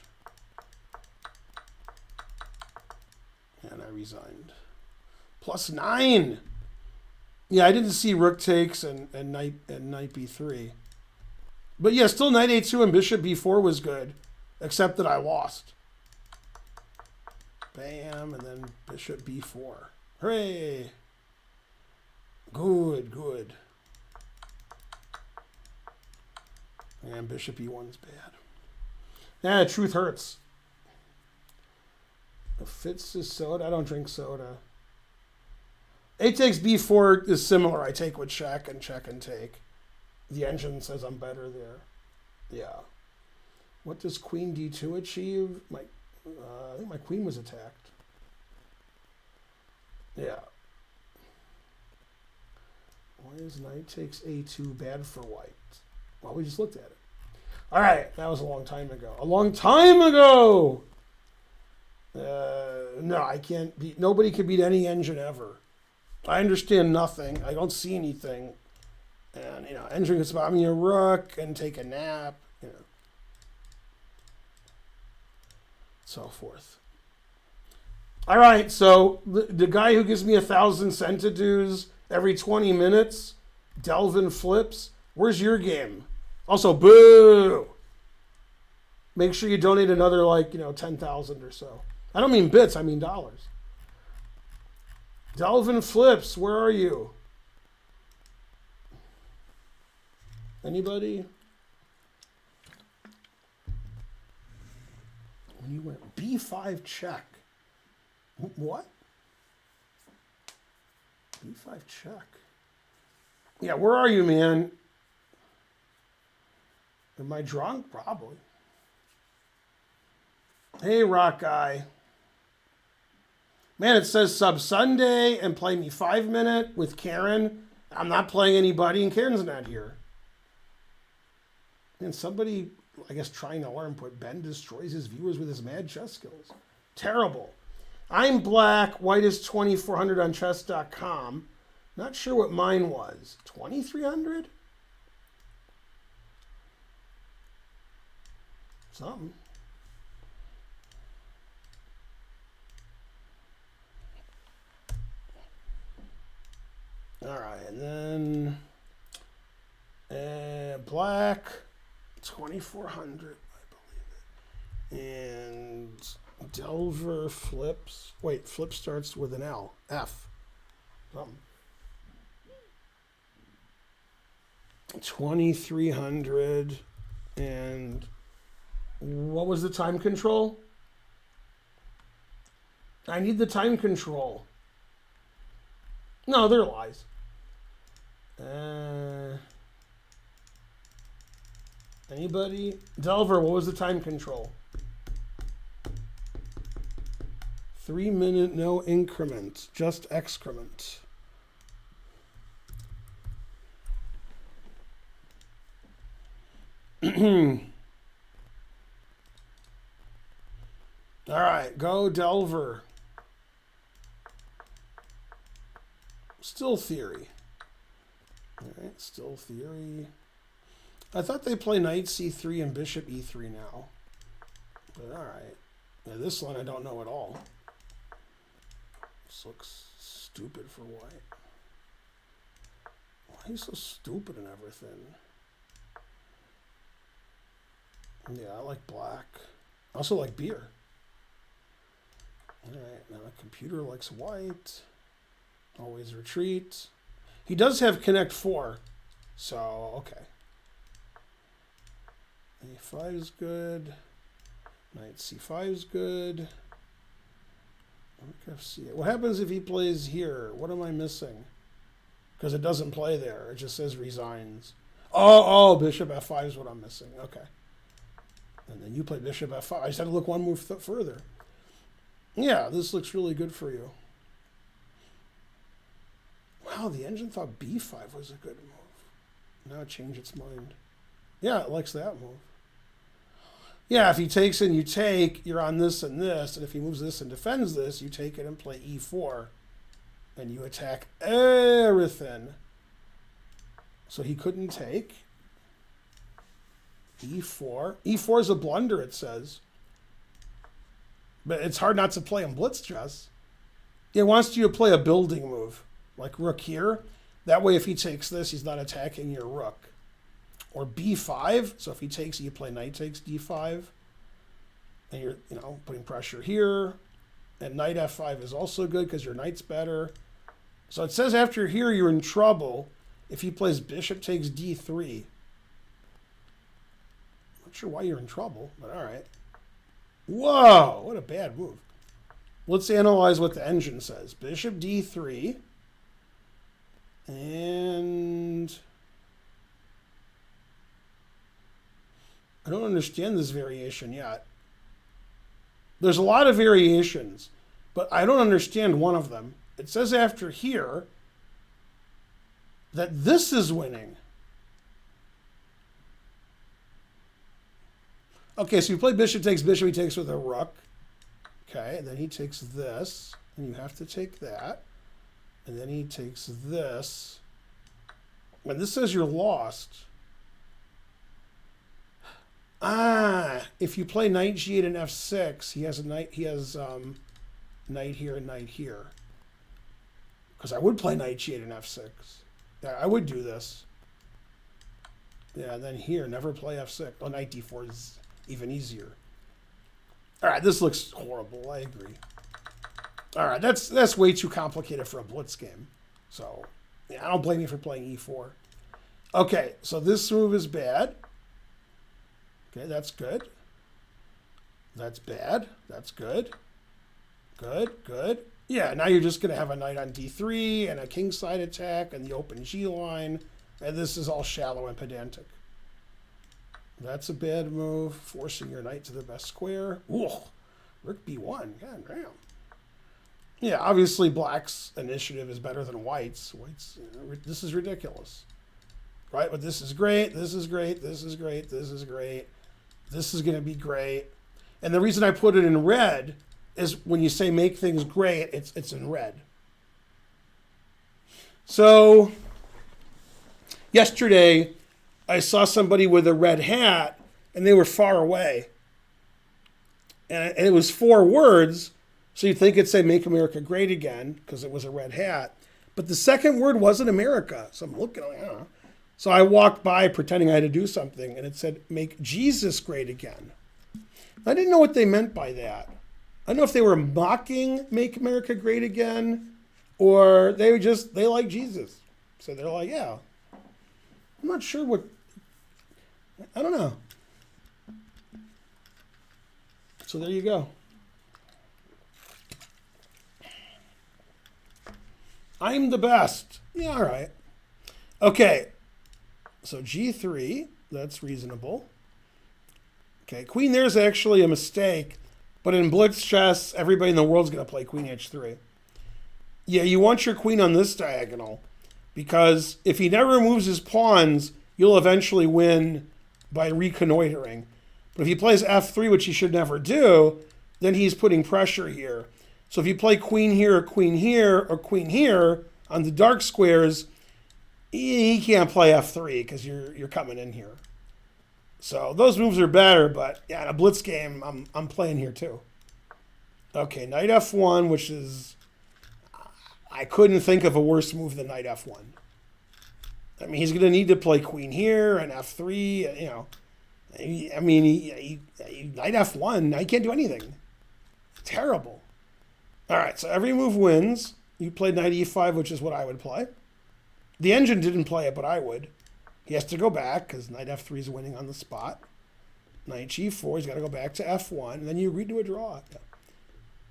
And I resigned. +9. Yeah, I didn't see rook takes and knight b3. But yeah, still knight a2 and bishop b4 was good, except that I lost. Bam, and then bishop b4. Hooray! Good, good. And bishop e1's bad. Yeah, truth hurts. The Fitz is soda. I don't drink soda. A takes b4 is similar. I take with check and take. The engine says I'm better there. Yeah. What does queen d2 achieve? I think my queen was attacked. Yeah. Why is knight takes a2 bad for white? Well, we just looked at it. All right, that was a long time ago. A long time ago! No, I can't beat. Nobody can beat any engine ever. I understand nothing. I don't see anything. And, engine can spot me a rook and take a nap, so forth. All right, so the guy who gives me 1,000 centidues every 20 minutes, Delvin Flips, where's your game? Also, boo! Make sure you donate another, 10,000 or so. I don't mean bits, I mean dollars. Delvin Flips, where are you? Anybody? When you went b5 check. What? b5 check. Yeah, where are you, man? Am I drunk? Probably. Hey, rock guy. Man, it says sub Sunday and play me 5 minute with Karen I'm not playing anybody, and Karen's not here. And somebody, I guess, trying to learn, put Ben destroys his viewers with his mad chess skills. Terrible. I'm black. White is 2,400 on chess.com. Not sure what mine was. 2,300? Something. All right, and then black, 2,400, I believe it. And Delver flips. Wait, flip starts with an L. F. Something. 2,300. And what was the time control? I need the time control. No, they're lies. Anybody? Delver, what was the time control? 3 minute, no increment, just excrement. All right, go Delver. Still theory. All right, still theory. I thought they play knight c3 and bishop e3 now. But all right. Yeah, this one I don't know at all. This looks stupid for white. Why are you so stupid and everything? Yeah, I like black. I also like beer. All right, now the computer likes white. Always retreat. He does have connect 4, so okay. A5 is good. Knight c5 is good. FC. What happens if he plays here? What am I missing? Because it doesn't play there. It just says resigns. Oh, bishop f5 is what I'm missing. Okay. And then you play bishop f5. I just had to look one move further. Yeah, this looks really good for you. Wow, the engine thought b5 was a good move. Now it changed its mind. Yeah, it likes that move. Yeah, if he takes and you take, you're on this and this. And if he moves this and defends this, you take it and play e4. And you attack everything. So he couldn't take. e4. e4 is a blunder, it says. But it's hard not to play in blitz chess. It wants you to play a building move. Like rook here. That way if he takes this, he's not attacking your rook. Or b5. So if he takes, you play knight takes d5. And you're, putting pressure here. And knight f5 is also good because your knight's better. So it says after here you're in trouble if he plays bishop takes d3. Not sure why you're in trouble, but all right. Whoa, what a bad move. Let's analyze what the engine says. Bishop d3. And I don't understand this variation yet. There's a lot of variations, but I don't understand one of them. It says after here that this is winning. Okay, so you play bishop, he takes with a rook. Okay, and then he takes this, and you have to take that. And then he takes this. And this says you're lost. If you play knight g8 and f6, he has knight here and knight here. Because I would play knight g8 and f6. Yeah, I would do this. Yeah, and then here, never play f6. Oh, knight d4 is even easier. All right, this looks horrible. I agree. All right, that's way too complicated for a blitz game. So, yeah, I don't blame you for playing e4. Okay, so this move is bad. Okay, that's good. That's bad. That's good. Good, good. Yeah, now you're just going to have a knight on d3 and a kingside attack and the open g line. And this is all shallow and pedantic. That's a bad move, forcing your knight to the best square. Ooh, rook b1. God damn. Yeah, obviously black's initiative is better than white's. This is ridiculous. Right? But this is great, this is great, this is great, this is great. This is going to be great. And the reason I put it in red is when you say make things great, it's in red. So yesterday, I saw somebody with a red hat, and they were far away. And it was 4 words, so you'd think it'd say make America great again, because it was a red hat. But the second word wasn't America. So I'm looking, like, I don't know. So I walked by pretending I had to do something, and it said make Jesus great again. I didn't know what they meant by that. I don't know if they were mocking make America great again, or they like Jesus. So they're like, yeah. I'm not sure what, I don't know. So there you go. I'm the best. Yeah, all right. Okay. So G3, that's reasonable. Okay, queen there's actually a mistake, but in blitz chess, everybody in the world's going to play queen h3. Yeah, you want your queen on this diagonal, because if he never moves his pawns, you'll eventually win by reconnoitering. But if he plays f3, which he should never do, then he's putting pressure here. So if you play queen here or queen here or queen here on the dark squares, he can't play f3 because you're coming in here. So those moves are better, but yeah, in a blitz game, I'm playing here too. Okay, knight f1, which is, I couldn't think of a worse move than knight f1. I mean, he's going to need to play queen here and f3, you know. I mean, knight f1, now he can't do anything. Terrible. All right, so every move wins. You played knight e5, which is what I would play. The engine didn't play it, but I would. He has to go back because knight f3 is winning on the spot. Knight g4, he's got to go back to f1, and then you redo a draw.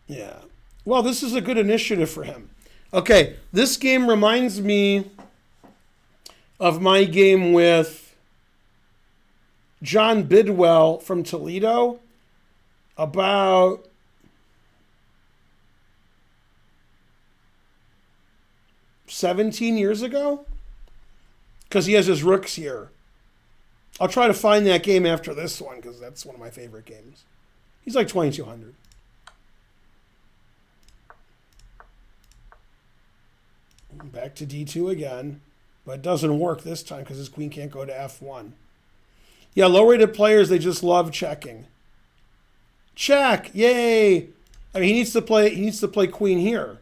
Yeah. Well, this is a good initiative for him. Okay, this game reminds me of my game with John Bidwell from Toledo about 17 years ago, because he has his rooks here. I'll try to find that game after this one, because that's one of my favorite games. He's like 2,200. Back to d2 again, but it doesn't work this time because his queen can't go to f1. Yeah, low-rated players, they just love checking. Check, yay! I mean, he needs to play queen here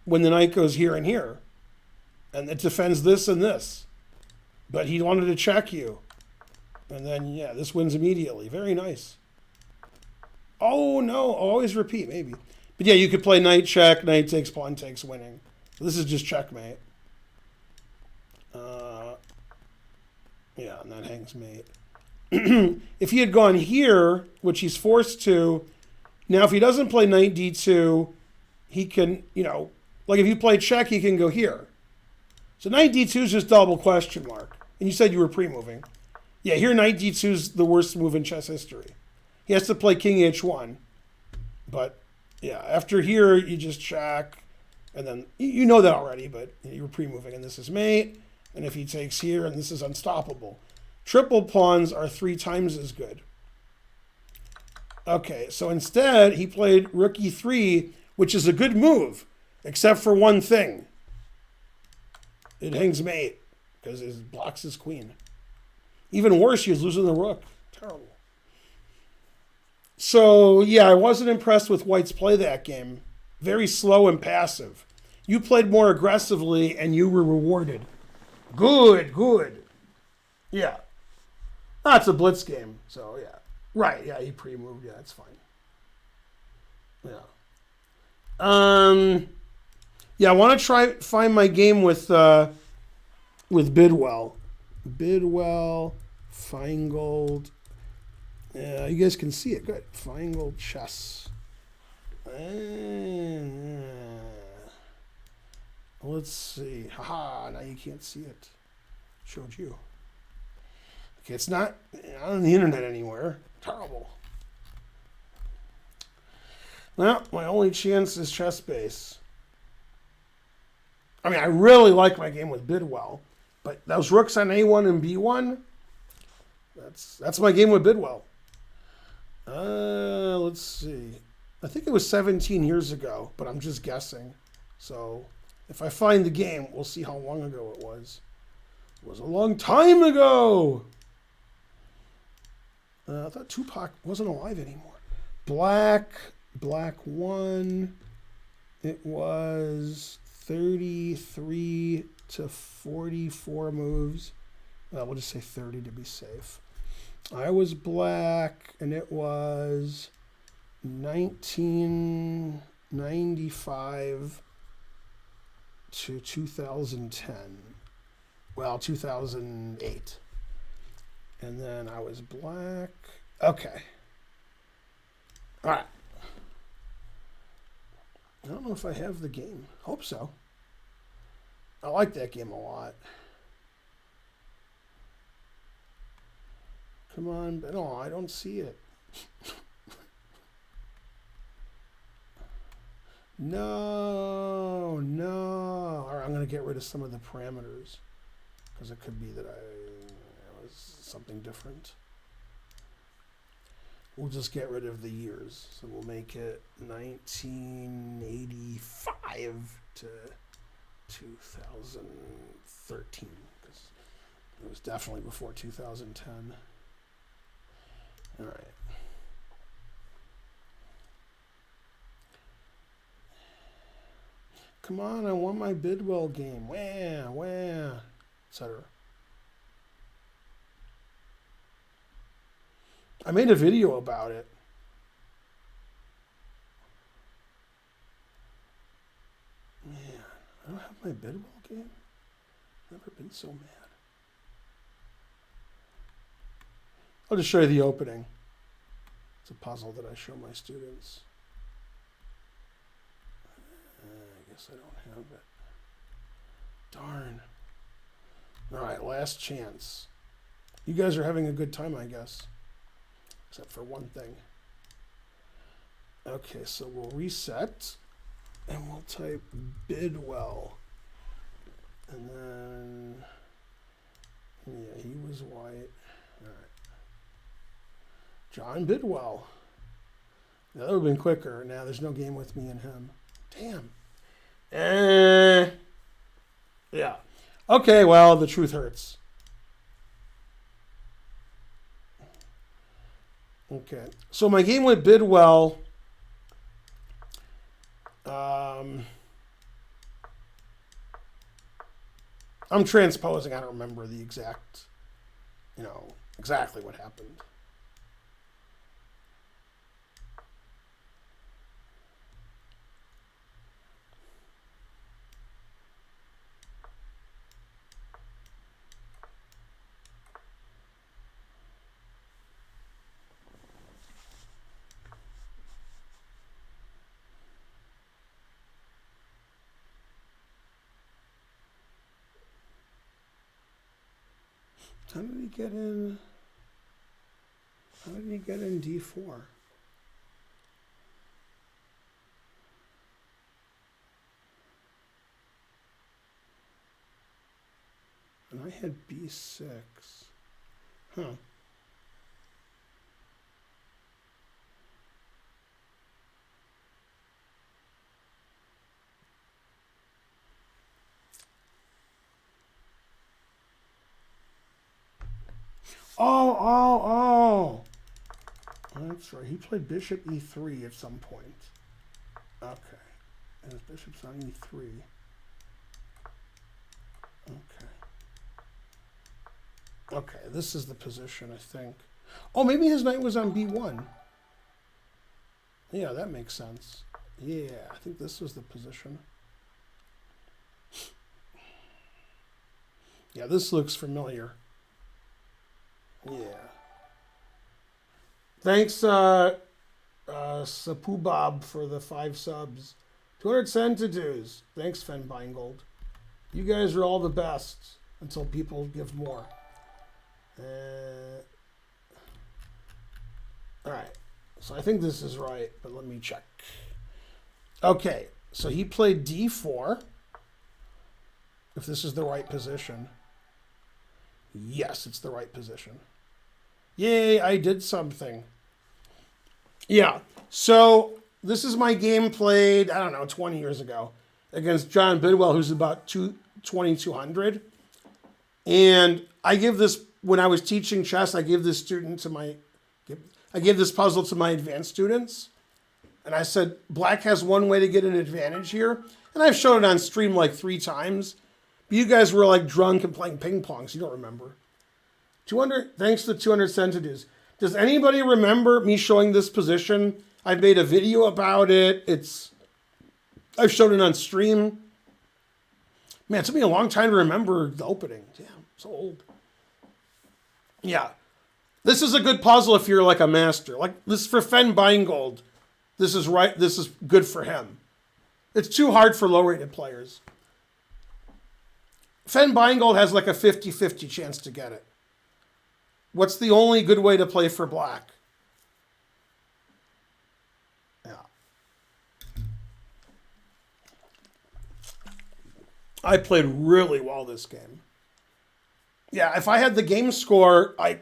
when the knight goes here and here, and it defends this and this. But he wanted to check you, and then yeah, this wins immediately. Very nice. Oh no! Always repeat, maybe. But yeah, you could play knight check, knight takes, pawn takes, winning. This is just checkmate. Yeah, and that hangs mate. If he had gone here, which he's forced to, now if he doesn't play knight d2, he can, you know, like if you play check, he can go here. So knight d2 is just double question mark. And you said you were pre-moving. Yeah, here knight d2 is the worst move in chess history. He has to play king h1. But yeah, after here, you just check. And then, you know that already, but you were pre-moving, and this is mate. And if he takes here, and this is unstoppable. Triple pawns are 3 times as good. Okay, so instead, he played rook e3, which is a good move, except for one thing. It hangs mate, because it blocks his queen. Even worse, he was losing the rook. Terrible. So, yeah, I wasn't impressed with White's play that game. Very slow and passive. You played more aggressively, and you were rewarded. Good, good. Yeah. That's a blitz game, so yeah. Right, yeah, he pre-moved. Yeah, that's fine. Yeah. Yeah, I want to find my game with Bidwell. Bidwell, Finegold. Yeah, you guys can see it. Good. Finegold chess. Let's see. Haha, now you can't see it. Showed you. Okay, it's not on the internet anywhere. Terrible. Well, my only chance is chess base. I mean, I really like my game with Bidwell, but those rooks on A1 and B1, that's my game with Bidwell. Let's see. I think it was 17 years ago, but I'm just guessing. So if I find the game, we'll see how long ago it was. It was a long time ago. I thought Tupac wasn't alive anymore. Black 1. It was 33 to 44 moves. We'll just say 30 to be safe. I was black, and it was 1995 to 2010. Well, 2008. And then I was black. Okay. All right. I don't know if I have the game. Hope so. I like that game a lot. Come on. No, I don't see it. No. All right, I'm going to get rid of some of the parameters because it could be that it was something different. We'll just get rid of the years. So we'll make it 1985 to 2013 because it was definitely before 2010. All right. Come on, I want my Bidwell game. Where, etc. I made a video about it. Man, I don't have my Bidwell game. Never been so mad. I'll just show you the opening. It's a puzzle that I show my students. I guess I don't have it. Darn. All right, last chance. You guys are having a good time, I guess. Except for one thing. Okay, so we'll reset. And we'll type Bidwell. And then... yeah, he was white. All right. John Bidwell. That would have been quicker. Now there's no game with me and him. Damn. Yeah. Okay, well, the truth hurts. Okay. So my game with Bidwell, I'm transposing. I don't remember the exact, exactly what happened. How did he get in? How did he get in D4? And I had B6. Huh. Oh. That's right. He played bishop E3 at some point. Okay. And his bishop's on E3. Okay, this is the position, I think. Oh, maybe his knight was on B1. Yeah, that makes sense. Yeah, I think this was the position. Yeah, this looks familiar. Yeah. Thanks, Sapu Bob, for the 5 subs. 200 centidues. Thanks, Fen Binegold. You guys are all the best until people give more. All right. So I think this is right, but let me check. Okay, so he played d4. If this is the right position. Yes, it's the right position. Yay, I did something. Yeah, so this is my game played, I don't know, 20 years ago against John Bidwell, who's about 2,200. And I give this, when I was teaching chess, I gave this puzzle to my advanced students. And I said, black has one way to get an advantage here. And I've shown it on stream like 3 times. But you guys were like drunk and playing ping pong, so you don't remember. 200, thanks to 200 centidues. Does anybody remember me showing this position? I've made a video about it. I've shown it on stream. Man, it took me a long time to remember the opening. Damn, so old. Yeah. This is a good puzzle if you're like a master. Like this is for Fen Binegold. This is right. This is good for him. It's too hard for low-rated players. Fen Binegold has like a 50-50 chance to get it. What's the only good way to play for black? Yeah. I played really well this game. Yeah, if I had the game score, I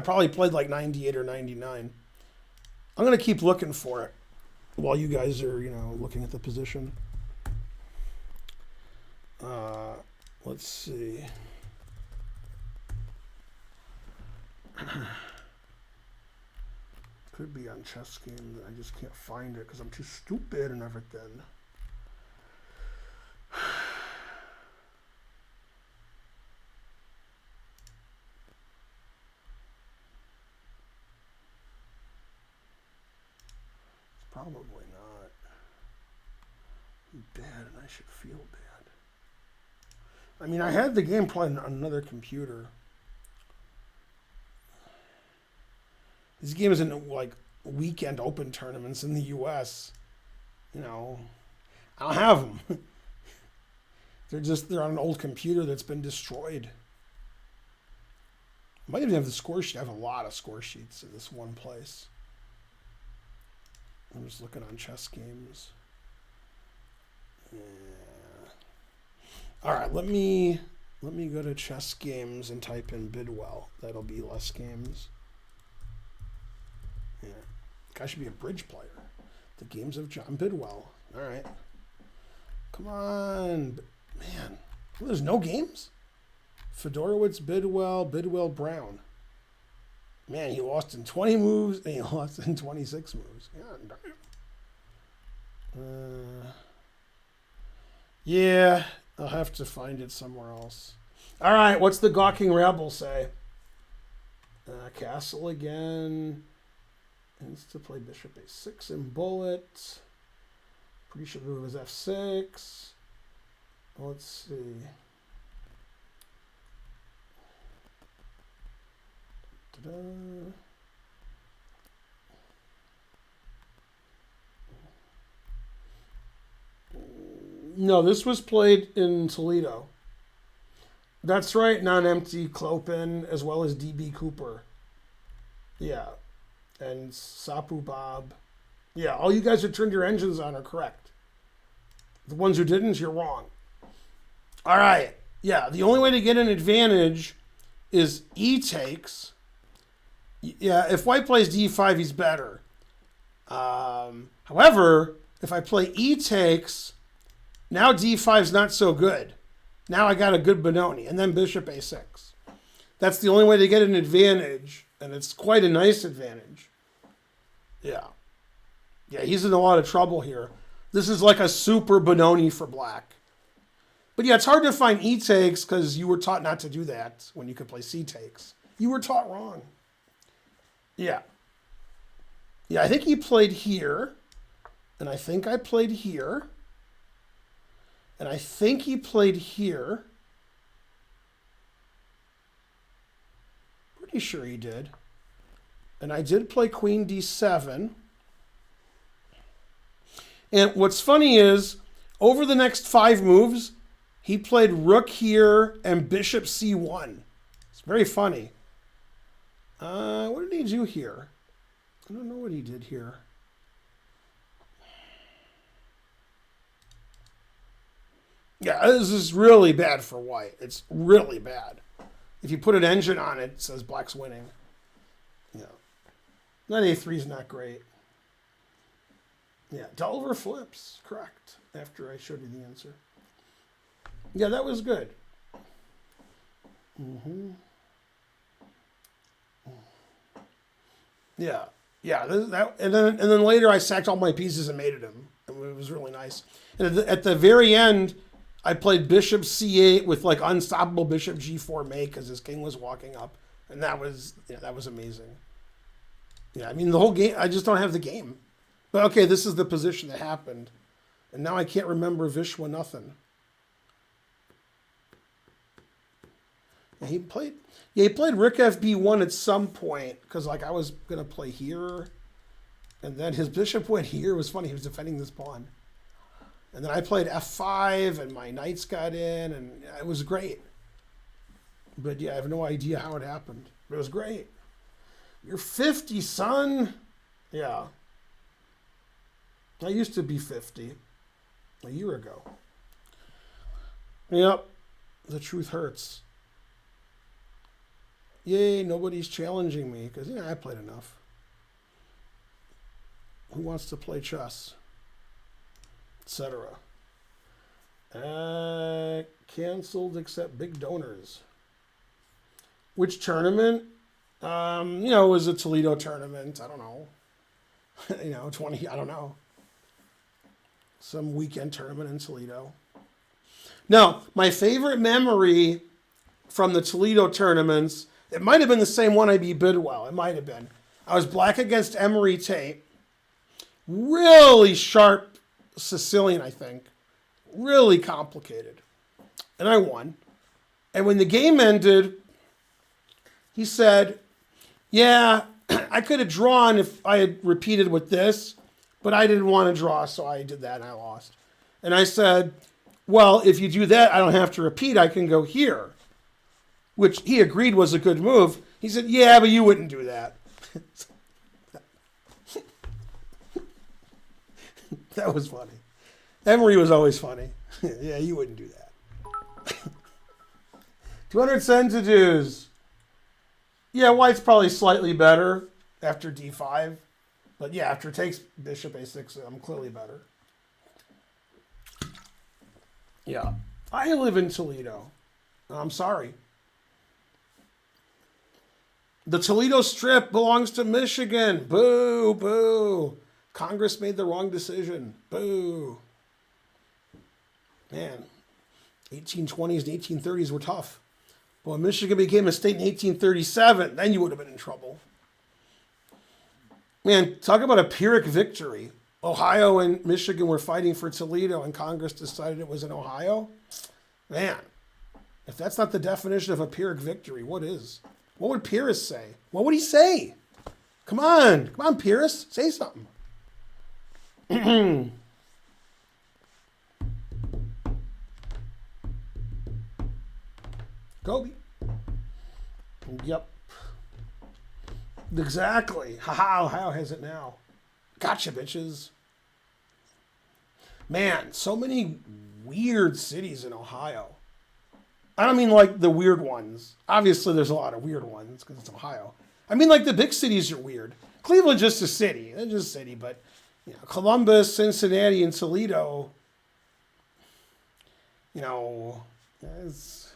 probably played like 98 or 99. I'm going to keep looking for it while you guys are, looking at the position. Let's see. Could be on chess game. I just can't find it because I'm too stupid and everything. It's probably not. I'm bad and I should feel bad. I mean, I had the game played on another computer. These games in like weekend open tournaments in the U.S. I don't have them. They're on an old computer that's been destroyed. I might even have the score sheet. I have a lot of score sheets in this one place. I'm just looking on chess games. Yeah. All right, let me go to chess games and type in Bidwell. That'll be less games. Yeah, guy should be a bridge player. The games of John Bidwell. All right, come on, man. There's no games. Fedorowicz, Bidwell, Brown. Man, he lost in 20 moves and he lost in 26 moves. Yeah, I'll have to find it somewhere else. All right, what's the gawking rabble say? Castle again. Needs to play bishop a6 in bullet. Pretty sure the move is f6. Let's see. Ta-da. No, this was played in Toledo. That's right, non-empty Clopin as well as DB Cooper. Yeah. And Sapu Bob. Yeah, all you guys who turned your engines on are correct. The ones who didn't, you're wrong. All right. Yeah, the only way to get an advantage is E takes. Yeah, if white plays D5, he's better. However, if I play E takes, now D5's not so good. Now I got a good Benoni, and then bishop A6. That's the only way to get an advantage, and it's quite a nice advantage. Yeah. Yeah, he's in a lot of trouble here. This is like a super Benoni for black. But yeah, it's hard to find E takes because you were taught not to do that when you could play C takes. You were taught wrong. Yeah. Yeah, I think he played here. And I think I played here. And I think he played here. Pretty sure he did. And I did play Queen D7. And what's funny is, over the next 5 moves, he played Rook here and Bishop C1. It's very funny. What did he do here? I don't know what he did here. Yeah, this is really bad for white. It's really bad. If you put an engine on it, it says black's winning. Yeah. That A3 is not great. Yeah, Delver flips. Correct. After I showed you the answer. Yeah, that was good. Yeah. Yeah, and then later I sacked all my pieces and mated him. It was really nice. And at the very end, I played bishop c8 with like unstoppable bishop g4 mate because his king was walking up, and that was amazing. Yeah, I mean the whole game. I just don't have the game. But okay, this is the position that happened, and now I can't remember Vishwa nothing. Yeah, he played Rick FB1 at some point because like I was gonna play here, and then his bishop went here. It was funny. He was defending this pawn, and then I played F5, and my knights got in, and it was great. But yeah, I have no idea how it happened. But it was great. You're 50, son. Yeah. I used to be 50 a year ago. Yep. The truth hurts. Yay, nobody's challenging me because, I played enough. Who wants to play chess? Etc. Canceled except big donors. Which tournament? It was a Toledo tournament. I don't know. 20, I don't know. Some weekend tournament in Toledo. Now, my favorite memory from the Toledo tournaments, it might have been the same one I beat Bidwell. It might have been. I was black against Emery Tate. Really sharp Sicilian, I think. Really complicated. And I won. And when the game ended, he said, yeah, I could have drawn if I had repeated with this, but I didn't want to draw, so I did that and I lost. And I said, well, if you do that, I don't have to repeat. I can go here, which he agreed was a good move. He said, yeah, but you wouldn't do that. That was funny. Emery was always funny. Yeah, you wouldn't do that. 200 centidues. Yeah, white's probably slightly better after d5. But yeah, after it takes bishop a6, I'm clearly better. Yeah. I live in Toledo. I'm sorry. The Toledo Strip belongs to Michigan. Boo, boo. Congress made the wrong decision. Boo. Man, 1820s and 1830s were tough. But when Michigan became a state in 1837, then you would have been in trouble. Man, talk about a Pyrrhic victory. Ohio and Michigan were fighting for Toledo, and Congress decided it was in Ohio. Man, if that's not the definition of a Pyrrhic victory, what is? What would Pyrrhus say? What would he say? Come on, Pyrrhus, say something. Kobe. Yep. Exactly. Haha, Ohio has it now. Gotcha, bitches. Man, so many weird cities in Ohio. I don't mean like the weird ones. Obviously, there's a lot of weird ones because it's Ohio. I mean like the big cities are weird. Cleveland's just a city. It's just a city, but Columbus, Cincinnati, and Toledo, it's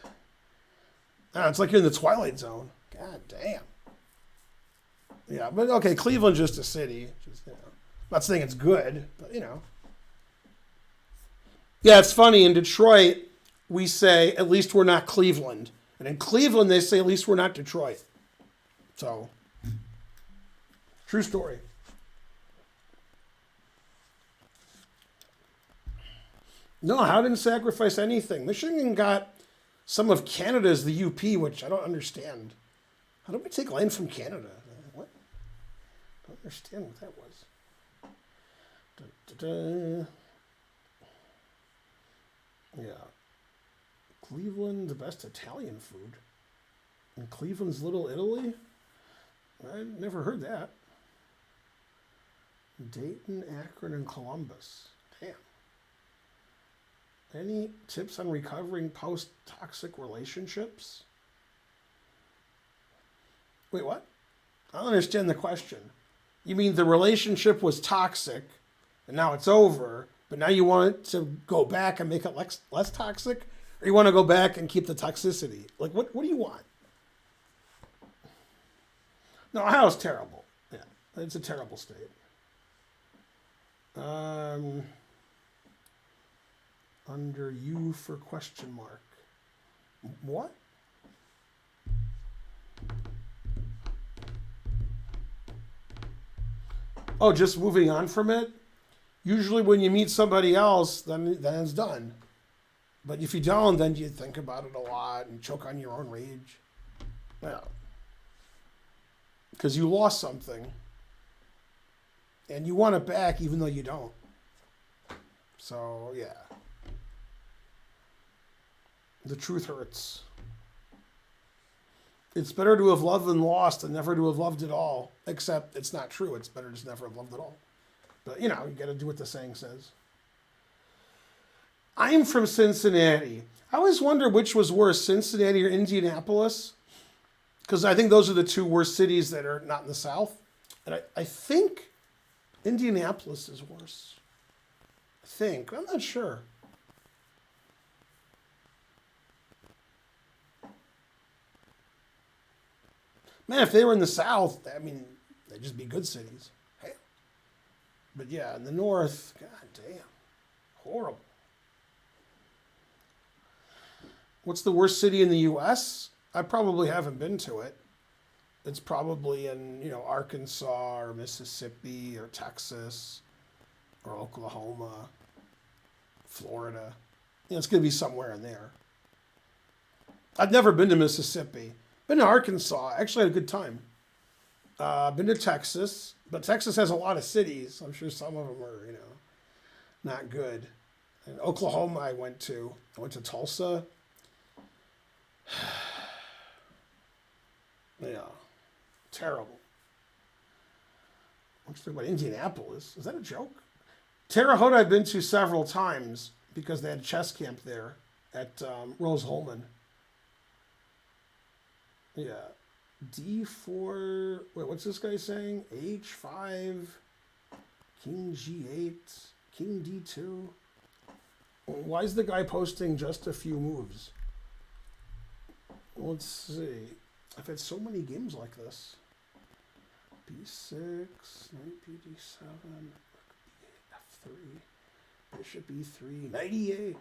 like you're in the Twilight Zone. God damn. Yeah, but okay, Cleveland's just a city. I'm not saying it's good, but Yeah, it's funny. In Detroit, we say, at least we're not Cleveland. And in Cleveland, they say, at least we're not Detroit. So, true story. No, Howe didn't sacrifice anything. Michigan got some of Canada's the UP, which I don't understand. How do we take land from Canada? What? I don't understand what that was. Yeah. Cleveland, the best Italian food. And Cleveland's Little Italy? I never heard that. Dayton, Akron, and Columbus. Damn. Any tips on recovering post-toxic relationships? Wait, what? I don't understand the question. You mean the relationship was toxic, and now it's over, but now you want it to go back and make it less toxic? Or you want to go back and keep the toxicity? Like, what do you want? No, Ohio's terrible. Yeah, it's a terrible state. Under you for question mark. What? Oh, just moving on from it? Usually when you meet somebody else, then it's done. But if you don't, then you think about it a lot and choke on your own rage. Yeah. Because you lost something. And you want it back even though you don't. So, yeah. The truth hurts. It's better to have loved than lost than never to have loved at all. Except it's not true. It's better to never have loved at all. But, you got to do what the saying says. I'm from Cincinnati. I always wonder which was worse, Cincinnati or Indianapolis. Because I think those are the two worst cities that are not in the South. And I think Indianapolis is worse. I think. I'm not sure. Man, if they were in the South, I mean, they'd just be good cities. Hey. But yeah, in the North, god damn. Horrible. What's the worst city in the U.S.? I probably haven't been to it. It's probably in, Arkansas or Mississippi or Texas or Oklahoma, Florida. It's going to be somewhere in there. I've never been to Mississippi. Been to Arkansas. Actually had a good time. Been to Texas. But Texas has a lot of cities. I'm sure some of them are, not good. And Oklahoma I went to. I went to Tulsa. Yeah. Terrible. Let's talk about Indianapolis. Is that a joke? Terre Haute I've been to several times because they had a chess camp there at Rose-Hulman. Yeah. D4. Wait, what's this guy saying? H5. King G8. King D2. Why is the guy posting just a few moves? Let's see. I've had so many games like this. B6, knight BD7, rook B8, F3, bishop E3, knight E8,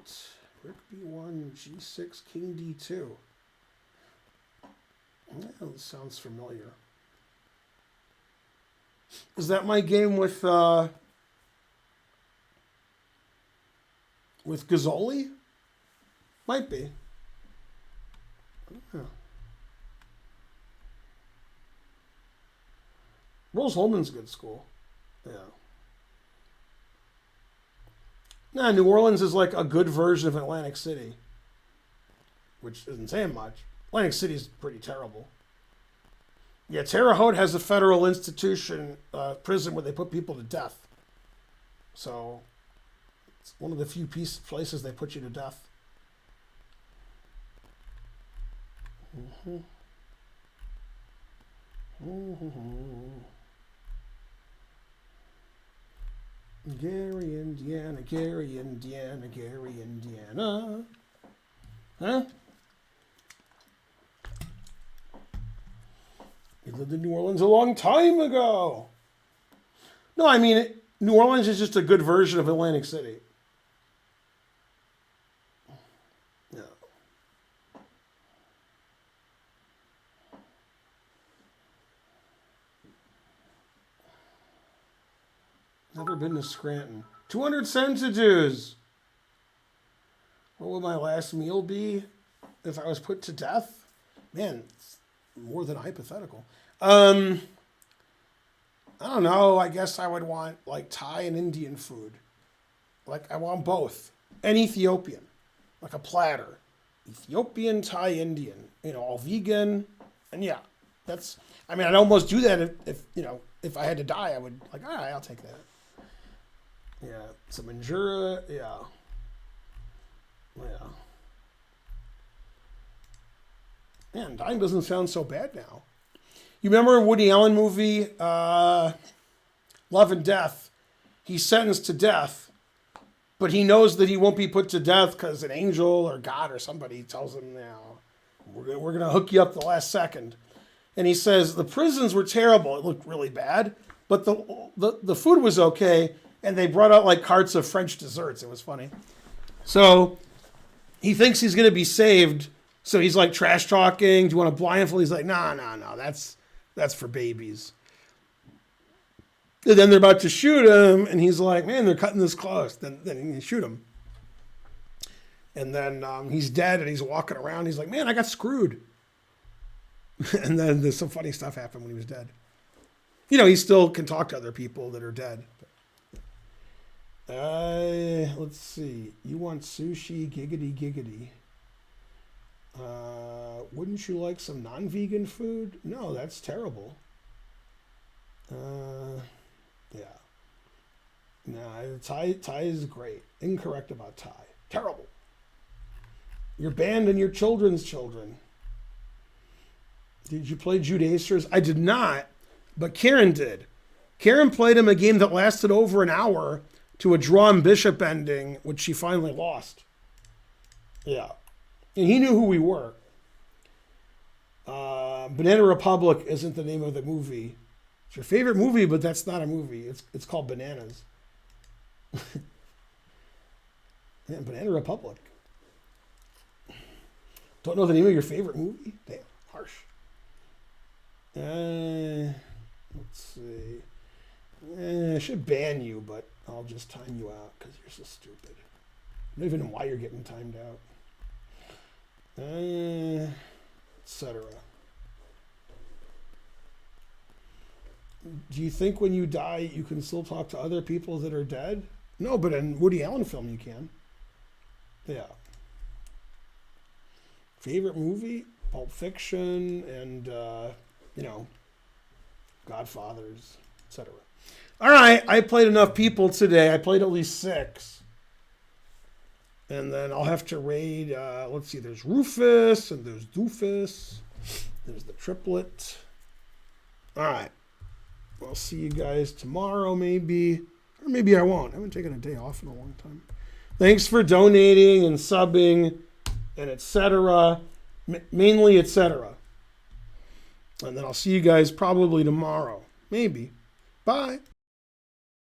rook B1, G6, king D2. That sounds familiar. Is that my game with Gazzoli? Might be. Yeah. Rose-Hulman's a good school. Yeah. Nah, New Orleans is like a good version of Atlantic City, which isn't saying much. Atlantic City is pretty terrible. Yeah, Terre Haute has a federal institution, prison where they put people to death. So it's one of the few places they put you to death. Mm-hmm. Mm-hmm. Gary, Indiana, Gary, Indiana, Gary, Indiana. Huh? He lived in New Orleans a long time ago. No, I mean, New Orleans is just a good version of Atlantic City. Yeah. Never been to Scranton. 200 centidues. What would my last meal be if I was put to death? Man, it's more than hypothetical. I don't know. I guess I would want like Thai and Indian food. Like I want both. And Ethiopian. Like a platter. Ethiopian, Thai, Indian. All vegan. And yeah, I'd almost do that if I had to die, I would like, all right, I'll take that. Yeah, some injera, yeah. Yeah. Man, dying doesn't sound so bad now. You remember a Woody Allen movie, Love and Death? He's sentenced to death, but he knows that he won't be put to death because an angel or God or somebody tells him, now, we're going to hook you up the last second. And he says, the prisons were terrible. It looked really bad, but the food was okay, and they brought out like carts of French desserts. It was funny. So he thinks he's going to be saved, so he's like trash talking. Do you want to blindfold? He's like, no, that's for babies. And then they're about to shoot him, and he's like, man, they're cutting this close. Then you shoot him. And then he's dead, and he's walking around. He's like, man, I got screwed. And then there's some funny stuff happened when he was dead. You know, he still can talk to other people that are dead. Let's see. You want sushi, giggity, giggity. Wouldn't you like some non-vegan food? No, that's terrible. Yeah. No, Thai is great. Incorrect about Thai. Terrible. You're banned and your children's children. Did you play Jude Acers? I did not, but Karen did. Karen played him a game that lasted over an hour to a drawn bishop ending, which she finally lost. Yeah. And he knew who we were. Banana Republic isn't the name of the movie. It's your favorite movie, but that's not a movie. It's called Bananas. Man, Banana Republic. Don't know the name of your favorite movie? Damn, harsh. Let's see. I should ban you, but I'll just time you out because you're so stupid. I don't even know why you're getting timed out. Etc. Do you think when you die you can still talk to other people that are dead? No, but in Woody Allen film you can. Yeah. Favorite movie? Pulp Fiction and, Godfathers, etc. All right, I played enough people today. I played at least 6. And then I'll have to raid, let's see, there's Rufus and there's Doofus. There's the triplet. All right. I'll see you guys tomorrow maybe. Or maybe I won't. I haven't taken a day off in a long time. Thanks for donating and subbing and etc. Mainly etc. And then I'll see you guys probably tomorrow. Maybe. Bye.